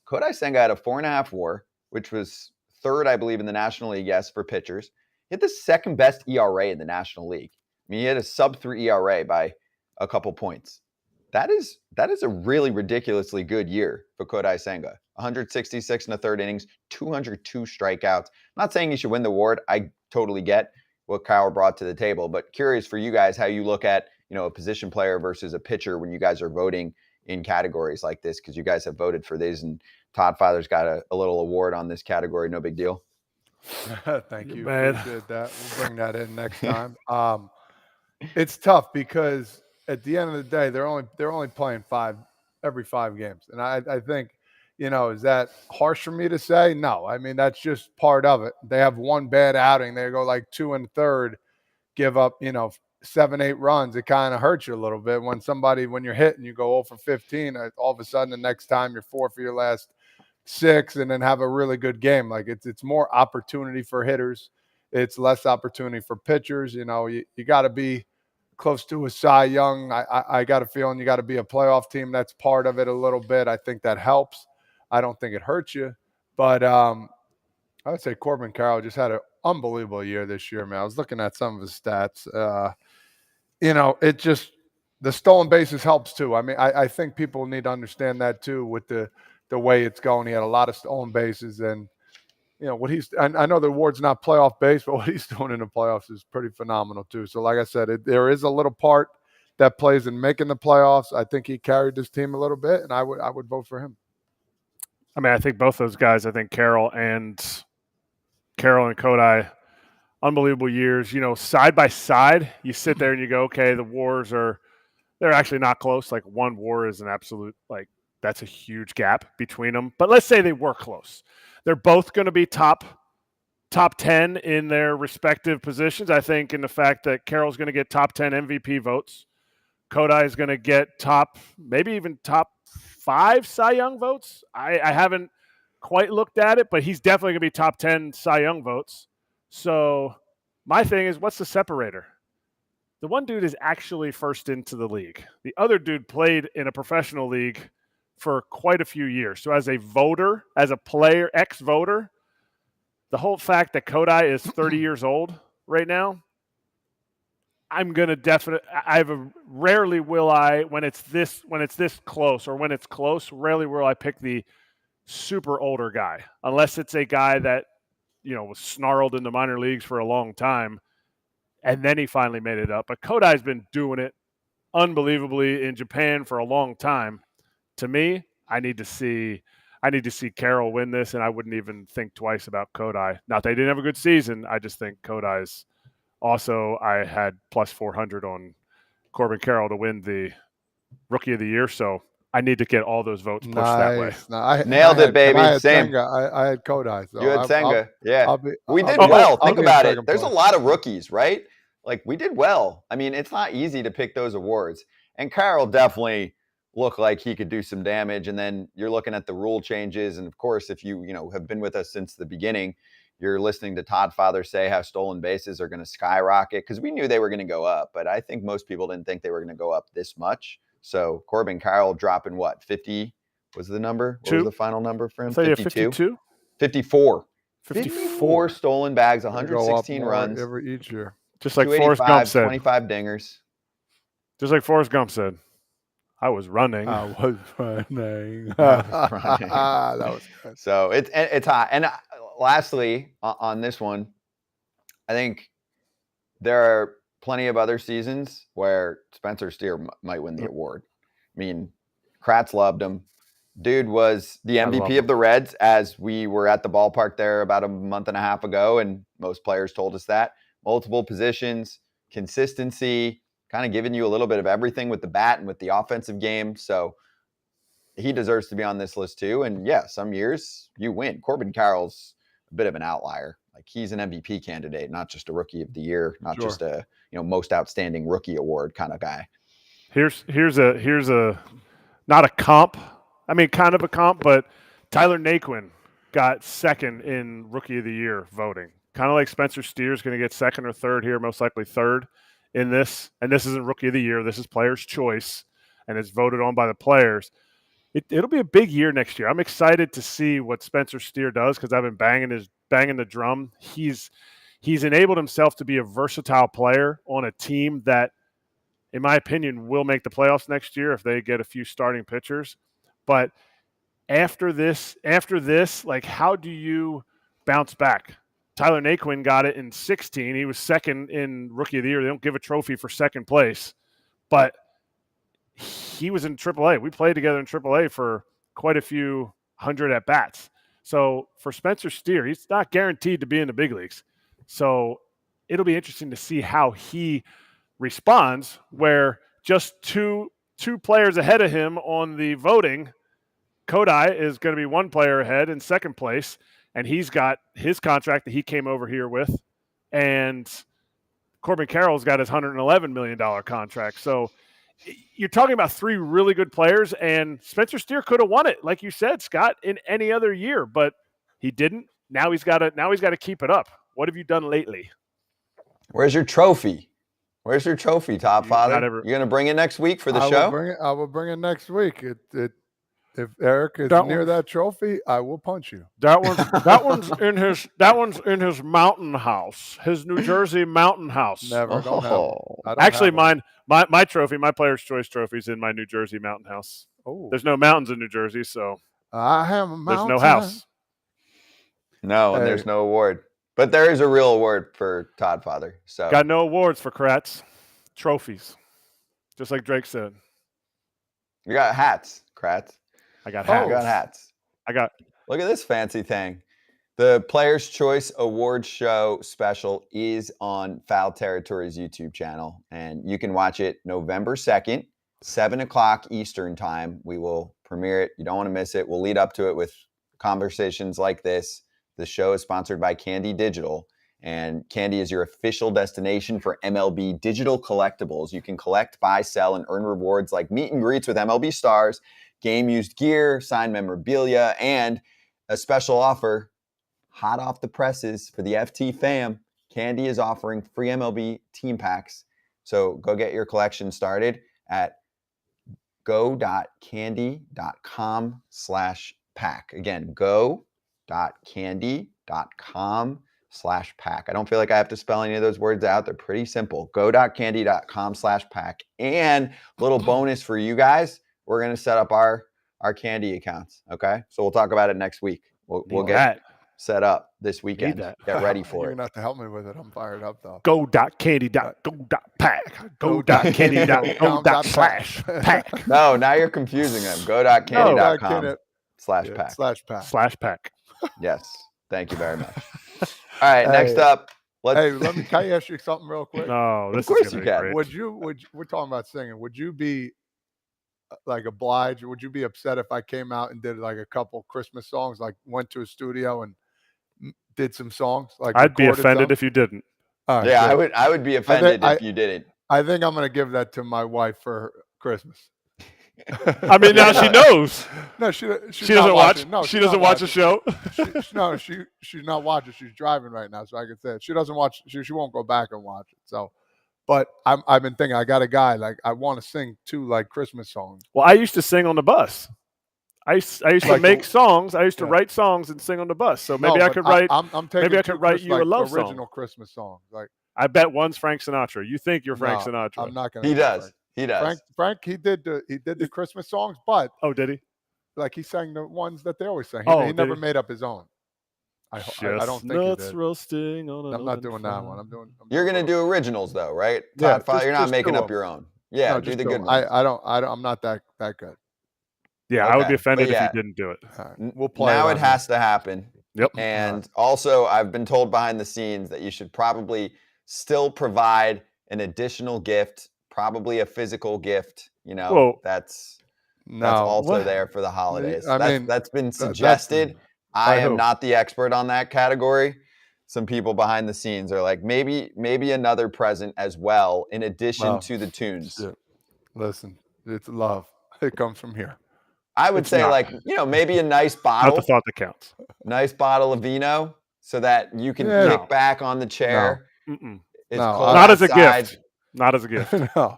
Kodai Senga had a 4.5 WAR, which was third, I believe, in the National League, yes, for pitchers. He had the second best ERA in the National League. I mean, he had a sub-3 ERA by a couple points. That is a really ridiculously good year for Kodai Senga. 166 in the third innings, 202 strikeouts. I'm not saying he should win the award. I totally get what Kyle brought to the table, but curious for you guys how you look at, a position player versus a pitcher when you guys are voting in categories like this, because you guys have voted for these, and Todd Father's got a little award on this category. No big deal. Thank you. Man. Appreciate that. We'll bring that in next time. It's tough because at the end of the day, they're only playing every 5 games, and I think, is that harsh for me to say? No, I mean that's just part of it. They have one bad outing, they go like 2 1/3, give up 7-8 runs. It kind of hurts you a little bit when you're hitting, you go 0 for 15. All of a sudden, the next time you're 4 for your last 6, and then have a really good game. Like it's more opportunity for hitters. It's less opportunity for pitchers. You got to be close to a Cy Young. I got a feeling you got to be a playoff team. That's part of it a little bit. I think that helps. I don't think it hurts you. But I would say Corbin Carroll just had an unbelievable year this year, man. I was looking at some of his stats. It just the stolen bases helps too. I mean, I think people need to understand that too with the way it's going. He had a lot of stolen bases, and what I know the award's not playoff based, but what he's doing in the playoffs is pretty phenomenal too. So like I said, there is a little part that plays in making the playoffs. I think he carried this team a little bit, and I would vote for him. I mean, I think both those guys, I think Carroll and Kodai, unbelievable years. Side by side, you sit there and you go, okay, the WARs they're actually not close. Like one WAR is an absolute, that's a huge gap between them. But let's say they were close. They're both going to be top 10 in their respective positions. I think in the fact that Carroll's going to get top 10 MVP votes. Kodai is going to get maybe even top 5 Cy Young votes. I haven't quite looked at it, but he's definitely going to be top 10 Cy Young votes. So my thing is, what's the separator? The one dude is actually first into the league. The other dude played in a professional league for quite a few years. So as a voter, as a player, ex-voter, the whole fact that Kodai is 30 years old right now, I'm going to rarely will I, when it's this close, or when it's close, rarely will I pick the super older guy, unless it's a guy that, was snarled in the minor leagues for a long time, and then he finally made it up. But Kodai's been doing it unbelievably in Japan for a long time. To me, I need to see Carroll win this, and I wouldn't even think twice about Kodai. Not that he didn't have a good season. I just think Kodai's also, I had plus 400 on Corbin Carroll to win the Rookie of the Year, so I need to get all those votes pushed that way. Nailed it, baby. Same. I had Kodai. So you had Senga. Yeah. We did well. well. Think about it. There's a lot of rookies, right? We did well. I mean, it's not easy to pick those awards. And Carroll definitely looked like he could do some damage. And then you're looking at the rule changes. And, of course, if you have been with us since the beginning, you're listening to Todd Father say how stolen bases are going to skyrocket, because we knew they were going to go up. But I think most people didn't think they were going to go up this much. So Corbin Carroll dropping what, 50 was the number? What was the final number for him? 52? 54. 54 stolen bags, 116 runs. Each year. Just like Forrest Gump said. 25 dingers. Just like Forrest Gump said. I was running. That was good. So it's hot. And lastly, on this one, I think there are plenty of other seasons where Spencer Steer might win the award. I mean, Kratz loved him. Dude was the MVP of the Reds, as we were at the ballpark there about a month and a half ago, and most players told us that. Multiple positions, consistency, kind of giving you a little bit of everything with the bat and with the offensive game. So he deserves to be on this list too. And yeah, some years you win. Corbin Carroll's a bit of an outlier. He's an MVP candidate, not just a Rookie of the Year, not just a most outstanding rookie award kind of guy. Here's a not a comp. I mean, kind of a comp, but Tyler Naquin got second in Rookie of the Year voting. Kind of like Spencer Steer's going to get second or third here, most likely third in this. And this isn't Rookie of the Year. This is Player's Choice, and it's voted on by the players. It'll be a big year next year. I'm excited to see what Spencer Steer does, because I've been banging the drum. He's enabled himself to be a versatile player on a team that, in my opinion, will make the playoffs next year if they get a few starting pitchers. But after this, how do you bounce back? Tyler Naquin got it in 16. He was second in Rookie of the Year. They don't give a trophy for second place, but he was in AAA. We played together in AAA for quite a few hundred at-bats. So for Spencer Steer, he's not guaranteed to be in the big leagues. So it'll be interesting to see how he responds, where just two players ahead of him on the voting. Kodai is going to be one player ahead in second place, and he's got his contract that he came over here with, and Corbin Carroll's got his $111 million contract. So you're talking about three really good players, and Spencer Steer could have won it, like you said, Scott, in any other year, but he didn't. Now he's got to keep it up. What have you done lately? Where's your trophy? Where's your trophy, Top Father? You going to bring it next week for the show? I will bring it next week. If Eric is That near one- that trophy, I will punch you. That one's in his mountain house, his New Jersey mountain house. Never. Don't have one. Oh. I don't Actually, have one. my trophy, my Player's Choice trophy, is in my New Jersey mountain house. Oh, There's no mountains in New Jersey, so I have a there's mountain. no house. No, and there's no award. But there is a real award for Todd Father. So Got no awards for Kratz. Trophies. Just like Drake said. you got hats, Kratz. I got You hats. got hats. I got Look at this fancy thing. The Player's Choice Awards Show special is on Foul Territory's YouTube channel, and you can watch it November 2nd, 7 o'clock Eastern time. We will premiere it. You don't want to miss it. We'll lead up to it with conversations like this. The show is sponsored by Candy Digital, and Candy is your official destination for MLB digital collectibles. You can collect, buy, sell, and earn rewards like meet and greets with MLB stars, game-used gear, signed memorabilia, and a special offer, hot off the presses for the FT fam. Candy is offering free MLB team packs. So go get your collection started at go.candy.com/pack. Again, go.candy.com/pack. I don't feel like I have to spell any of those words out. They're pretty simple. Go.candy.com/pack. And little bonus for you guys, we're going to set up our candy accounts. Okay. So we'll talk about it next week. We'll get that. set up this weekend. that. Get ready You're for it. gonna have to help me with it. I'm fired up though. Go.candy.go.pack. Go.candy.go./pack. No, now you're confusing them. Go.candy.com/pack. /pack. Yes. Thank you very much. All right. Next Hey. up, Hey, can I ask you something real quick? No, this course is you gonna be can. great. We're talking about singing. Would you be like obliged? Would you be upset if I came out and did like a couple Christmas songs, like went to a studio and did some songs? Like I'd be recorded offended some? if you didn't. All right, yeah, good. I would be offended I- if you didn't. I think I'm gonna give that to my wife for Christmas. I mean, now she knows. No, she She doesn't watch. No, She doesn't watch the show. No, she's not watching. She's driving right now, so I can say it. She doesn't watch. She won't go back and watch it. So, but I've been thinking. I got a guy like I want to sing 2 like Christmas songs. Well, I used to sing on the bus. I used to Like make the- songs. I used to yeah. write songs and sing on the bus. So maybe No, I but could write. I'm taking maybe I 2 could write you a love song. original Christmas songs. Like I bet one's Frank Sinatra. You think you're Frank no, Sinatra? I'm not gonna. He do does. Frank. He does. Frank, he did the Christmas songs, but Oh, did he? like he sang the ones that they always sing. Oh, He did never he? made up his own. I don't think he Chestnuts did. roasting on an I'm not open doing that fire. one. I'm You're doing gonna do originals though, right? Yeah, Todd Father, you're not just making 2 up of your them. own. Yeah, No, do just the 2 good of ones. them. I'm not that good. Yeah, I would Okay, be offended but yeah. if you didn't do it. All right, we'll play. Now on it that. has to happen. Yep. And also, I've been told behind the scenes that you should probably still provide an additional gift, probably a physical gift. You know, Whoa. that's No, also what? there for the holidays. I mean, that's been that's- suggested. I by am who? not the expert on that category. Some people behind the scenes are like, maybe another present as well, in addition Well, to the tunes. shit. Listen, it's love. It comes from here. I would It's say, not. like, maybe a nice Not the bottle, thought that counts. nice bottle of vino, so that you can Yeah. kick back on the chair. Mm-mm. It's No, cold Not as a outside. gift. Not as a gift. No,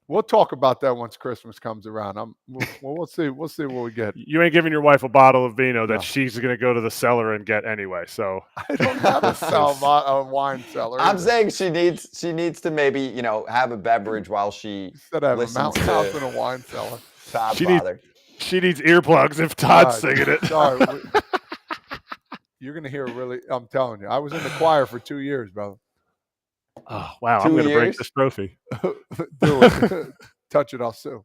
we'll talk about that once Christmas comes around. We'll see. We'll see what we get. You ain't giving your wife a bottle of vino that No. she's going to go to the cellar and get anyway. So I don't have a wine cellar. I'm either. saying she needs to maybe have a beverage while she Instead I have a listens mountain to house and a wine cellar. Todd She needs- Father. she needs earplugs if Todd's All right, singing it. Sorry. You're gonna hear really. I'm telling you, I was in the choir for 2 years, brother. Oh, wow. I'm 2 going to break years? this trophy. Do it. Touch it, I'll sue.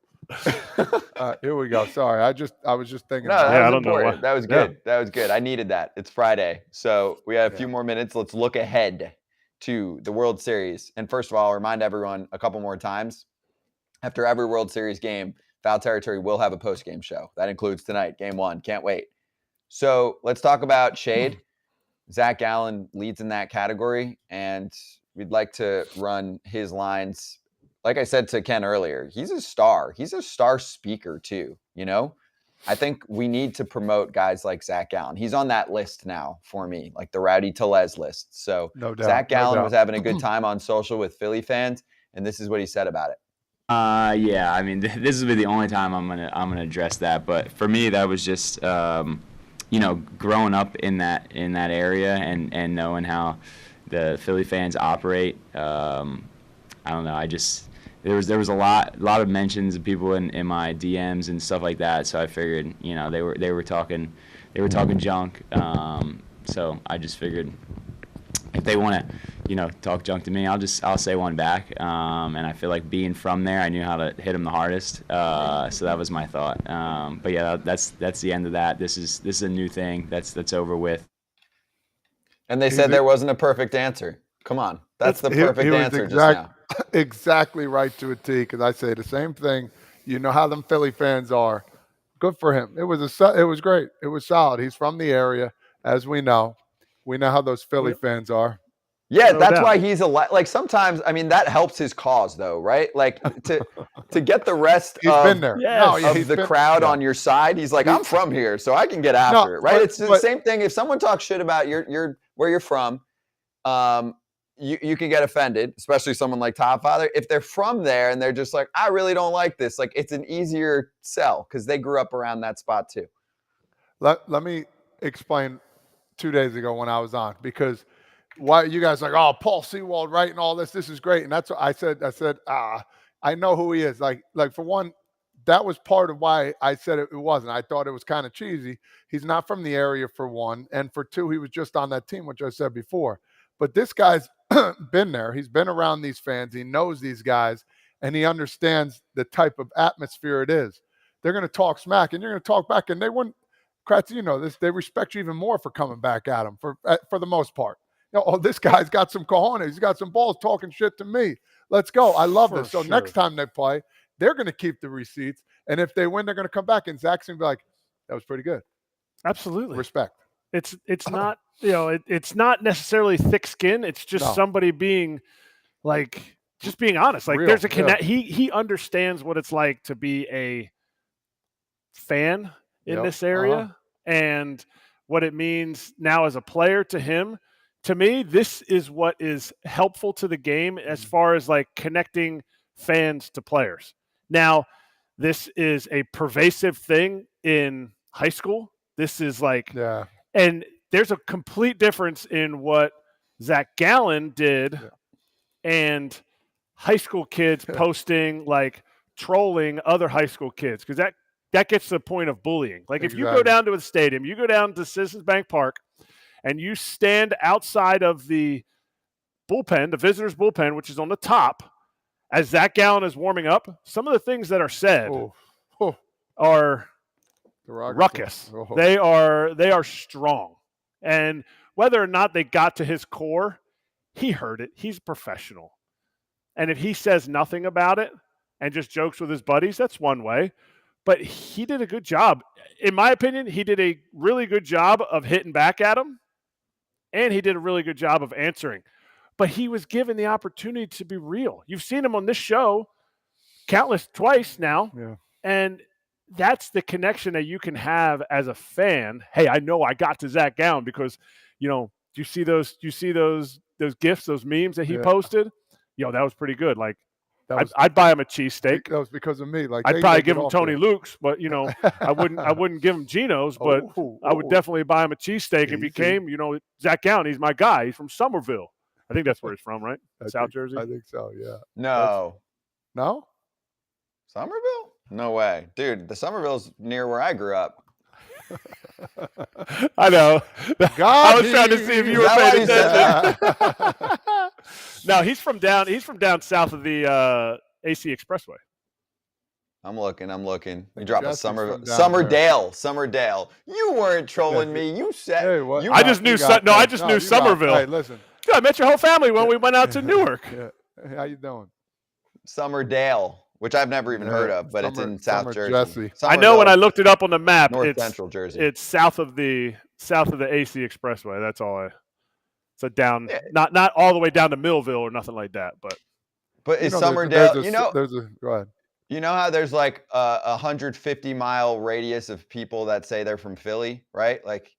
Here we go. Sorry, I was just thinking. No, about that Yeah, I was don't know important. why. That was Yeah. good. That was good. I needed that. It's Friday, so we have a few more minutes. Let's look ahead to the World Series. And first of all, I'll remind everyone a couple more times. After every World Series game, Foul Territory will have a post-game show. That includes tonight, Game 1. Can't wait. So let's talk about Shade. Zach Gallen leads in that category, and we'd like to run his lines. Like I said to Ken earlier, he's a star. He's a star speaker too, I think we need to promote guys like Zach Gallen. He's on that list now for me, like the Rowdy Tellez list. So No doubt, Zach no Gallen doubt. was having a good time on social with Philly fans, and this is what he said about it. Yeah. I mean, this will be the only time I'm gonna address that. But for me, that was just growing up in that area and knowing how the Philly fans operate. I don't know. There was a lot of mentions of people in my DMs and stuff like that. So I figured, they were talking junk. So I just figured if they want to, talk junk to me, I'll say one back. And I feel like being from there, I knew how to hit them the hardest. So that was my thought. But yeah, that's the end of that. This is a new thing that's over with. And they said there wasn't a perfect answer. Come on, that's the perfect answer just now. Exactly right to a T, because I say the same thing. You know how them Philly fans are. Good for him. It was great. It was solid. He's from the area, as we know. We know how those Philly fans are. Yeah, that's why he's like sometimes. I mean, that helps his cause, though, right? Like to get the rest of the crowd on your side. He's like, I'm from here, so I can get after it, right? It's the same thing. If someone talks shit about your where you're from, you can get offended, especially someone like Todd Father. If they're from there and they're just like, I really don't like this, like it's an easier sell because they grew up around that spot too. Let me explain 2 days ago when I was on, because why you guys like, oh, Paul Sewald, right, and all this is great. And that's what I said, I know who he is. Like for one, that was part of why I said it wasn't. I thought it was kind of cheesy. He's not from the area, for one. And for two, he was just on that team, which I said before. But this guy's been there. He's been around these fans. He knows these guys, and he understands the type of atmosphere it is. They're going to talk smack, and you're going to talk back, and they wouldn't. Kratz, you know this. They respect you even more for coming back at him for the most part. This guy's got some cojones. He's got some balls talking shit to me. Let's go. I love this. So next time they play, they're going to keep the receipts, and if they win, they're going to come back, and Zach's going to be like, that was pretty good. Absolutely. Respect. It's not, it's not necessarily thick skin. It's just somebody being like, just being honest. Like there's a connect. He understands what it's like to be a fan in this area and what it means now as a player to him. To me, this is what is helpful to the game as far as like connecting fans to players. Now, this is a pervasive thing in high school. This is like, and there's a complete difference in what Zach Gallen did and high school kids posting, like trolling other high school kids, because that gets to the point of bullying. Like if you go down to a stadium, you go down to Citizens Bank Park, and you stand outside of the bullpen, the visitors' bullpen, which is on the top, as Zach Gallen is warming up, some of the things that are said are ruckus. They are strong. And whether or not they got to his core, he heard it. He's a professional. And if he says nothing about it and just jokes with his buddies, that's one way. But he did a good job. In my opinion, he did a really good job of hitting back at him, and he did a really good job of answering. But he was given the opportunity to be real. You've seen him on this show twice now, and that's the connection that you can have as a fan. Hey, I know I got to Zach Gallen because, do you see those GIFs, those memes that he posted? That was pretty good. Like, I'd buy him a cheesesteak. That was because of me. Like I'd probably give him Tony Luke's, but I wouldn't give him Geno's, but I would definitely buy him a cheesesteak if he came. Zach Gallen, he's my guy. He's from Somerville. I think that's where he's from, right? South Jersey. I think so. Yeah. No. Somerville? No way, dude. The Somerville's near where I grew up. I know. I was trying to see if you were paying attention. No, he's from down south of the AC Expressway. I'm looking. You drop a Summerdale. You weren't trolling me. You said I just knew Somerville. Hey, listen. I met your whole family when we went out to Newark. Hey, how you doing? Summerdale, which I've never even heard of, but it's in South Jersey. I know when I looked it up on the map, North Central Jersey. It's south of the AC Expressway. That's all. So down, not all the way down to Millville or nothing like that, but is Summerdale? Go ahead. You know how there's like a 150-mile radius of people that say they're from Philly, right? Like,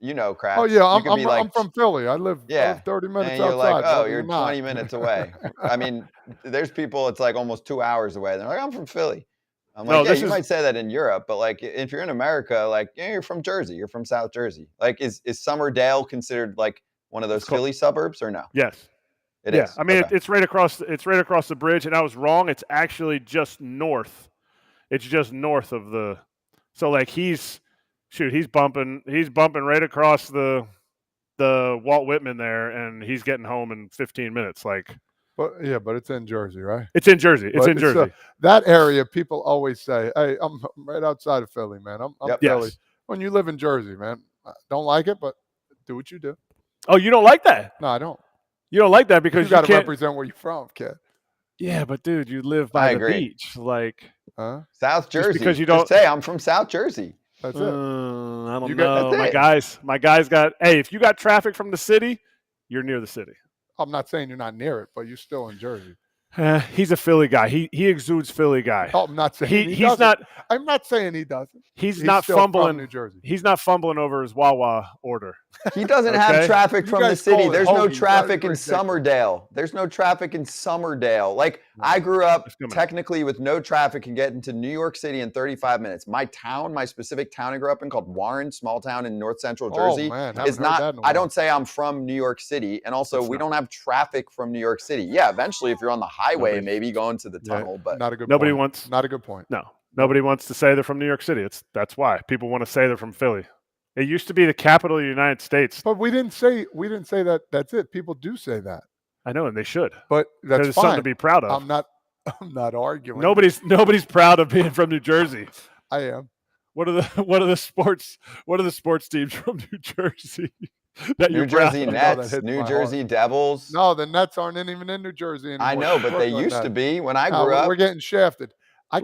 you know, Kratz. Oh yeah, You could be I'm from Philly. I live 30 minutes and you're outside. like, oh, brother, you're 20 minutes away. I mean, there's people, it's like almost 2 hours away. They're like, I'm from Philly. I'm No, like, yeah, this you is- might say that in Europe, but like if you're in America, like, yeah, you're from Jersey, you're from South Jersey. Like, is Summerdale considered like one of those Philly suburbs or no? Yes. It is. I mean, Okay. it's right across the bridge, and I was wrong. It's actually just north. It's just north of the. So like he's bumping right across the Walt Whitman there, and he's getting home in 15 minutes. Like, But it's in Jersey, right? it's in Jersey. It's But in Jersey. that area, people always say, "Hey, I'm right outside of Philly, man. I'm Philly." Yes. When you live in Jersey, man, I don't like it, but do what you do. Oh, you don't like that? No, I don't. You don't like that because You got to can't. represent where you're from, kid. Yeah, but dude, you live by I the agree. beach, like. Huh? South Jersey. because you don't- Just say I'm from South Jersey. That's it. I don't You got- know. that's My guys got. Hey, if you got traffic from the city, you're near the city. I'm not saying you're not near it, but you're still in Jersey. He's a Philly guy. He exudes Philly guy. Oh, I'm not saying He's doesn't. not. I'm not saying he doesn't. He's not still from fumbling. New Jersey. He's not fumbling over his Wawa order. He doesn't Okay. have traffic You from the guys city. call it There's no hoagies. traffic That in is ridiculous. Summerdale. There's no traffic in Summerdale. Like I grew up Just come on. technically with no traffic and get into New York City in 35 minutes. My specific town I grew up in called Warren, small town in north central Jersey, man, is haven't heard that not. in a I while. don't say I'm from New York City, and also It's we not. don't have traffic from New York City. Yeah, eventually if you're on the highway, Nobody- maybe going to the tunnel, but Not a good Nobody point. wants. Not a good point. No, nobody wants to say they're from New York City. That's why people want to say they're from Philly. It used to be the capital of the United States. But we didn't say that. That's it. People do say that, I know, and they should. but Because that's it's something fine. to be proud of. I'm not arguing. Nobody's proud of being from New Jersey. I am. What are the sports teams from New Jersey that New you're proud Jersey of? that Nets, hits New my Jersey Devils. No, the Nets aren't even in New Jersey anymore. I know, but they Brooklyn used to Nets. be when I No, grew up. We're getting shafted. I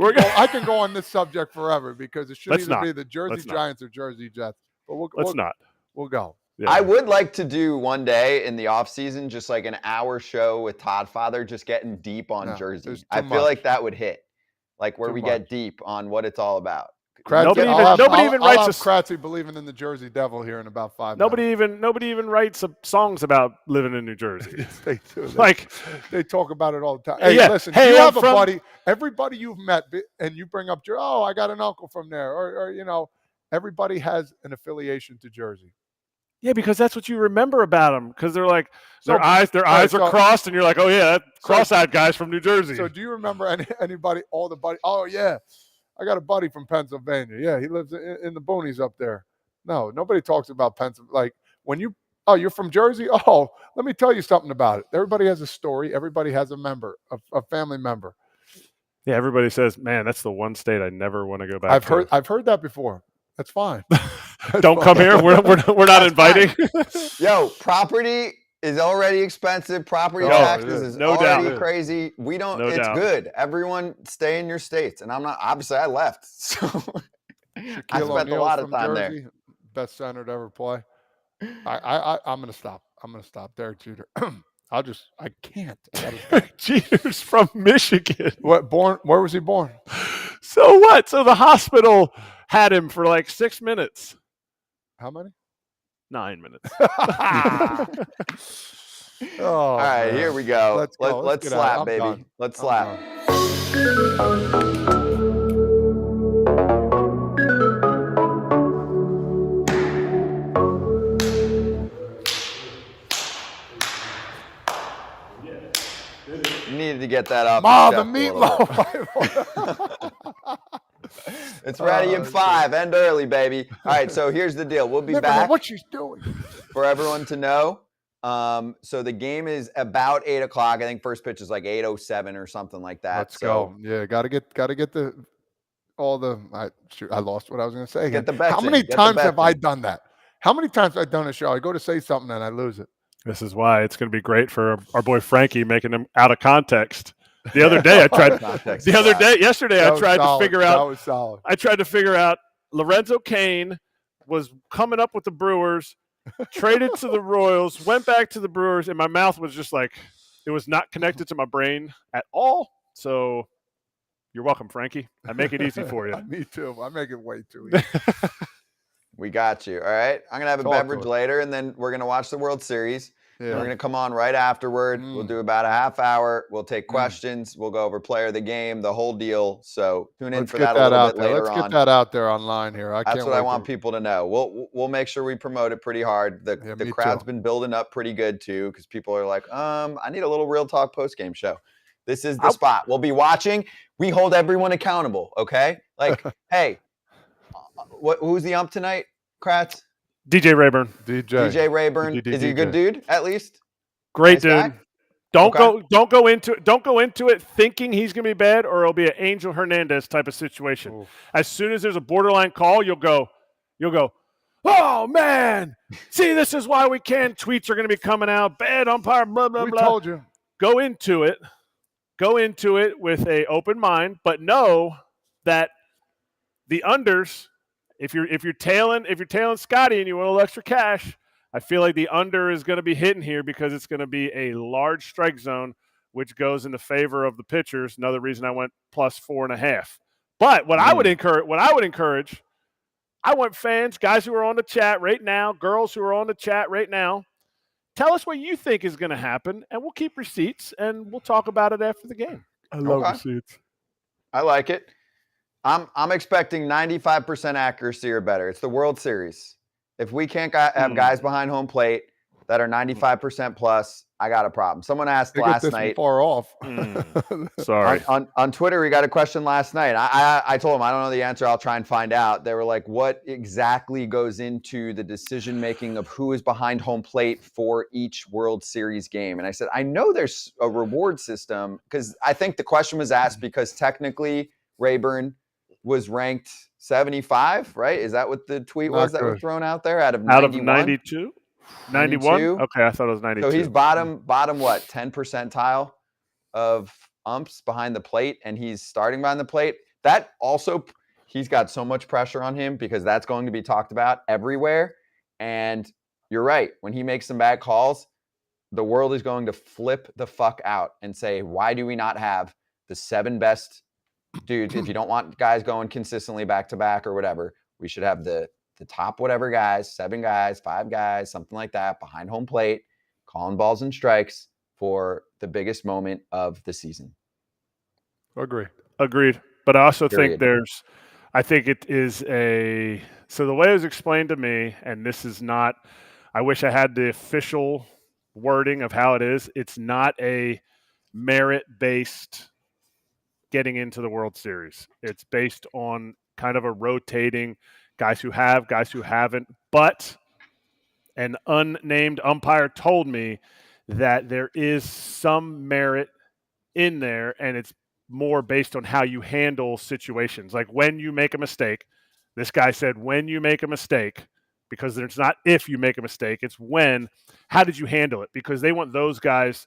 can go on this subject forever because it should Let's either not. be the Jersey Let's not. Giants or Jersey Jets. But Let's not. We'll go. Yeah. I would like to do one day in the off season, just like an hour show with Todd Father, just getting deep on No, Jersey. there's I too feel like much. that would hit, like where Too we much. get deep on what it's all about. Kratzy, Nobody I'll even- have- nobody I'll- even I'll writes have a s- Kratzy believing in the Jersey Devil here in about 5 Nobody even writes songs about living in New Jersey. minutes. They do. Like, They talk about it all the time. Hey, Yeah. listen, Hey, you I'm have a from- buddy. Everybody you've met, and you bring up, oh, I got an uncle from there, or everybody has an affiliation to Jersey. yeah, because that's what you remember about them. Because they're like their So- eyes are so- crossed, and you're like, oh yeah, that cross-eyed guy's from New Jersey. So do you remember anybody, all the buddy? Oh, yeah, I got a buddy from Pennsylvania. Yeah, he lives in the boonies up there. No, nobody talks about Pennsylvania. Like when you're from Jersey? Oh, let me tell you something about it. Everybody has a story. Everybody has a family member. yeah, everybody says, man, that's the one state I never want to go back to. I've heard that before. That's fine. Don't come here. We're not inviting. Yo, property is already expensive. Property Oh, taxes it is No already doubt. crazy. We don't. No it's doubt. good. Everyone stay in your states, and I'm not. Obviously, I left, so I Shaquille spent a O'Neal's lot of from time there. Jersey, best center to ever play. I'm gonna stop. I'm gonna stop there, Jeter. I can't. I gotta stop. Jeter's from Michigan. Where was he born? So what? So the hospital had him for like 6 minutes. How many? 9 minutes. Oh, All right, here we go. Let's go. Let's get out. slap, I'm baby. done. Let's I'm slap. done. You needed to get that up. Ma, the chef a little bit. meatloaf. It's ready in Oh, 5. End early, baby. All right, so here's the deal. We'll be Never know back what she's doing. for everyone to know. So the game is about 8 o'clock. I think first pitch is like 8:07 or something like that. Let's so go. Yeah, gotta get I lost what I was gonna say. Get Again. the bets How in. many Get the times bets have I in. done that? How many times have I done a show? I go to say something and I lose it. This is why it's going to be great for our boy Frankie making him out of context. The other day I tried. Context Yesterday I tried to figure That out. was solid. I tried to figure out. Lorenzo Cain was coming up with the Brewers, traded to the Royals, went back to the Brewers, and my mouth was just like it was not connected to my brain at all. So you're welcome, Frankie. I make it easy for you. Me too. I make it way too easy. We got you. All right. I'm going to have a Talk to beverage us. later, and then we're going to watch the World Series. Yeah. And we're going to come on right afterward. We'll do about a half hour. We'll take questions. We'll go over player of the game, the whole deal. So tune in Let's for get that a that little out bit there. later Let's on. get that out there online here. That's what I want people to know. We'll make sure we promote it pretty hard. The me crowd's too. been building up pretty good too, because people are like, I need a little real talk post-game show. This is the spot. We'll be watching. We hold everyone accountable, okay? Like, hey, who's the ump tonight, Kratz? DJ Rayburn. DJ Rayburn. Is he a good dude, at least? Great Nice dude. guy? Don't Okay. go into it thinking he's going to be bad, or it'll be an Angel Hernandez type of situation. Oof. As soon as there's a borderline call, you'll go, oh man, see, this is why we can't. Tweets are going to be coming out. Bad umpire, blah blah We blah. told you. Go into it with a open mind, but know that the unders. If you're tailing Scotty and you want a little extra cash, I feel like the under is going to be hitting here because it's going to be a large strike zone, which goes in the favor of the pitchers. Another reason I went plus 4.5. But what I would encourage, I want fans, guys who are on the chat right now, girls who are on the chat right now, tell us what you think is going to happen, and we'll keep receipts and we'll talk about it after the game. I love receipts. I like it. I'm expecting 95% accuracy or better. It's the World Series. If we can't have guys behind home plate that are 95% plus, I got a problem. Someone asked last night. Far off. Sorry. On Twitter, we got a question last night. I told them I don't know the answer. I'll try and find out. They were like, what exactly goes into the decision-making of who is behind home plate for each World Series game? And I said, I know there's a reward system, because I think the question was asked because technically Rayburn was ranked 75, right? Is that what the tweet was that was thrown out there? Out of 92? 91? 92? Okay, I thought it was 92. So he's bottom what, 10 percentile of umps behind the plate, and he's starting behind the plate. That also, he's got so much pressure on him because that's going to be talked about everywhere. And you're right. When he makes some bad calls, the world is going to flip the fuck out and say, why do we not have the 7 best dudes? If you don't want guys going consistently back to back or whatever, we should have the top whatever guys, 7 guys, 5 guys, something like that, behind home plate, calling balls and strikes for the biggest moment of the season. Agreed. But I also Period. think I think it is so the way it was explained to me, and this is not, I wish I had the official wording of how it is. It's not a merit-based getting into the World Series. It's based on kind of a rotating guys who have, guys who haven't. But an unnamed umpire told me that there is some merit in there, and it's more based on how you handle situations. Like when you make a mistake, this guy said, when you make a mistake, because there's not if you make a mistake, it's when, how did you handle it? Because they want those guys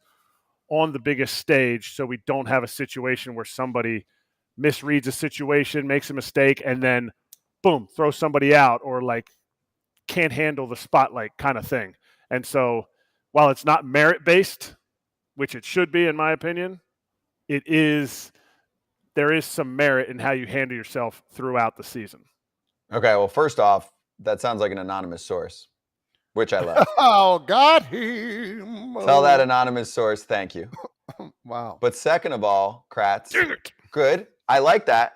on the biggest stage, so we don't have a situation where somebody misreads a situation, makes a mistake, and then boom, throw somebody out, or like can't handle the spotlight kind of thing. And so while it's not merit-based, which it should be in my opinion, there is some merit in how you handle yourself throughout the season. Okay, well, first off, that sounds like an anonymous source, which I love. Oh, got him. Tell that anonymous source, thank you. Wow. But second of all, Kratz, good. I like that.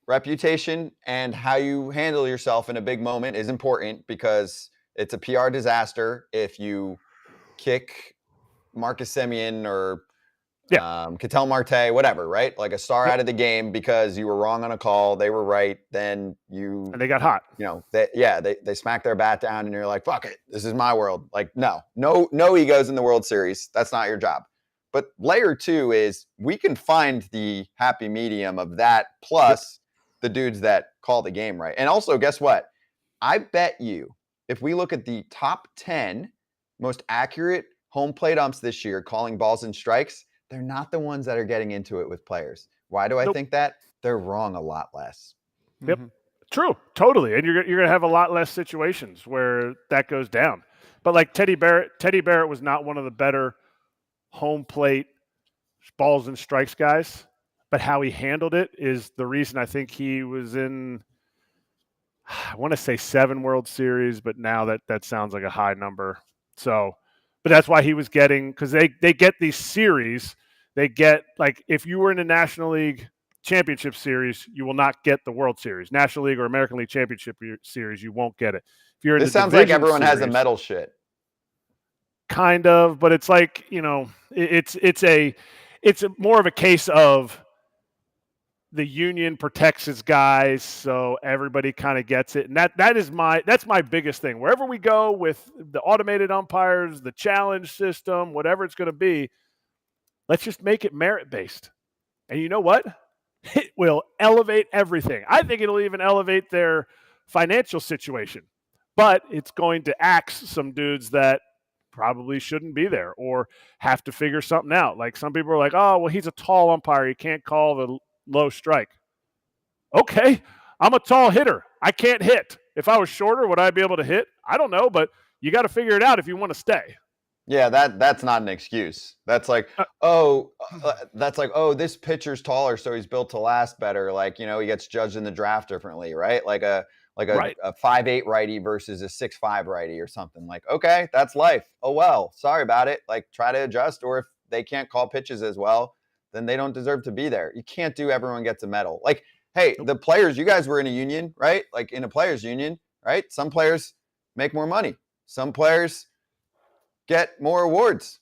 Reputation and how you handle yourself in a big moment is important, because it's a PR disaster if you kick Marcus Semien or Ketel Marte, whatever, right? Like a star out of the game because you were wrong on a call, they were right, then and they got hot. They smack their bat down and you're like, fuck it, this is my world. Like, no egos in the World Series. That's not your job. But layer 2 is we can find the happy medium of that plus the dudes that call the game right. And also, guess what? I bet you if we look at the top 10 most accurate home plate umps this year calling balls and strikes, they're not the ones that are getting into it with players. Why do I think that? They're wrong a lot less. Yep. True. Totally. And you're going to have a lot less situations where that goes down. But like Teddy Barrett was not one of the better home plate balls and strikes guys, but how he handled it is the reason I think he was in, I want to say 7 World Series, but now that sounds like a high number. So, but that's why he was getting, because they get these series. They get, like, if you were in the National League Championship Series, you will not get the World Series. National League or American League Championship Series, you won't get it. If you're in This the sounds like Division everyone has a Series, medal shit. kind of, but it's like, it's more of a case of the union protects its guys, so everybody kind of gets it. And that's my biggest thing. Wherever we go with the automated umpires, the challenge system, whatever it's going to be, let's just make it merit-based. And you know what? It will elevate everything. I think it'll even elevate their financial situation. But it's going to axe some dudes that probably shouldn't be there or have to figure something out. Like, some people are like, oh, well, he's a tall umpire. He can't call the low strike. Okay, I'm a tall hitter. I can't hit. If I was shorter, would I be able to hit? I don't know, but you got to figure it out if you want to stay. Yeah, that's not an excuse. That's like, this pitcher's taller, so he's built to last better. Like, he gets judged in the draft differently, right? Like a Right. 5'8" righty versus a 6'5" righty or something. Like, okay, that's life. Oh well, sorry about it. Like, try to adjust, or if they can't call pitches as well, then they don't deserve to be there. You can't do everyone gets a medal. Like, hey, the players, you guys were in a union, right? Like, in a players union, right? Some players make more money. Some players get more awards,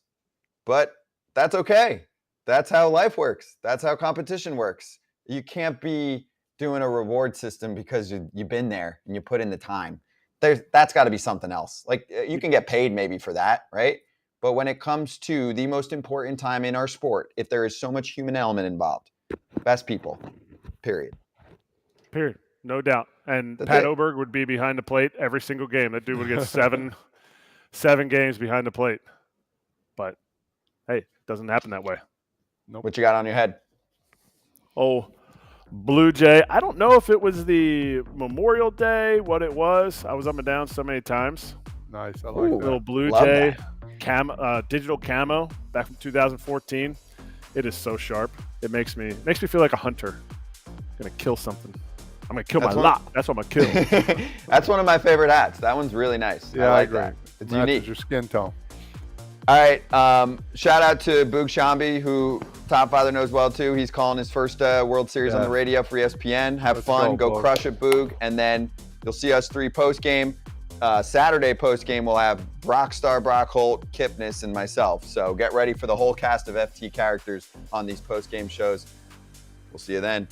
but that's okay. That's how life works. That's how competition works. You can't be doing a reward system because you've been there and you put in the time. That's got to be something else. Like, you can get paid maybe for that, right? But when it comes to the most important time in our sport, if there is so much human element involved, best people, period. No doubt. And That's Pat it. Oberg would be behind the plate every single game. That dude would get seven games behind the plate. But hey, it doesn't happen that way. What you got on your head? Oh, Blue Jay. I don't know if it was the Memorial Day, what it was. I was up and down so many times. Nice. I like that. Little Blue Love Jay digital camo back from 2014. It is so sharp. It makes me feel like a hunter. I'm gonna kill something. I'm gonna kill That's my one- lot. That's what I'm gonna kill. That's one of my favorite hats. That one's really nice. Yeah, I like agree. that. It's Matches unique. your skin tone. All right. Shout out to Boog Shambi, who Top Father knows well too. He's calling his first World Series on the radio for ESPN. Have Let's fun. go, Go Boog. crush it, Boog. And then you'll see us 3 post-game. Saturday post-game, we'll have Rockstar Brock Holt, Kipnis, and myself. So get ready for the whole cast of FT characters on these post-game shows. We'll see you then.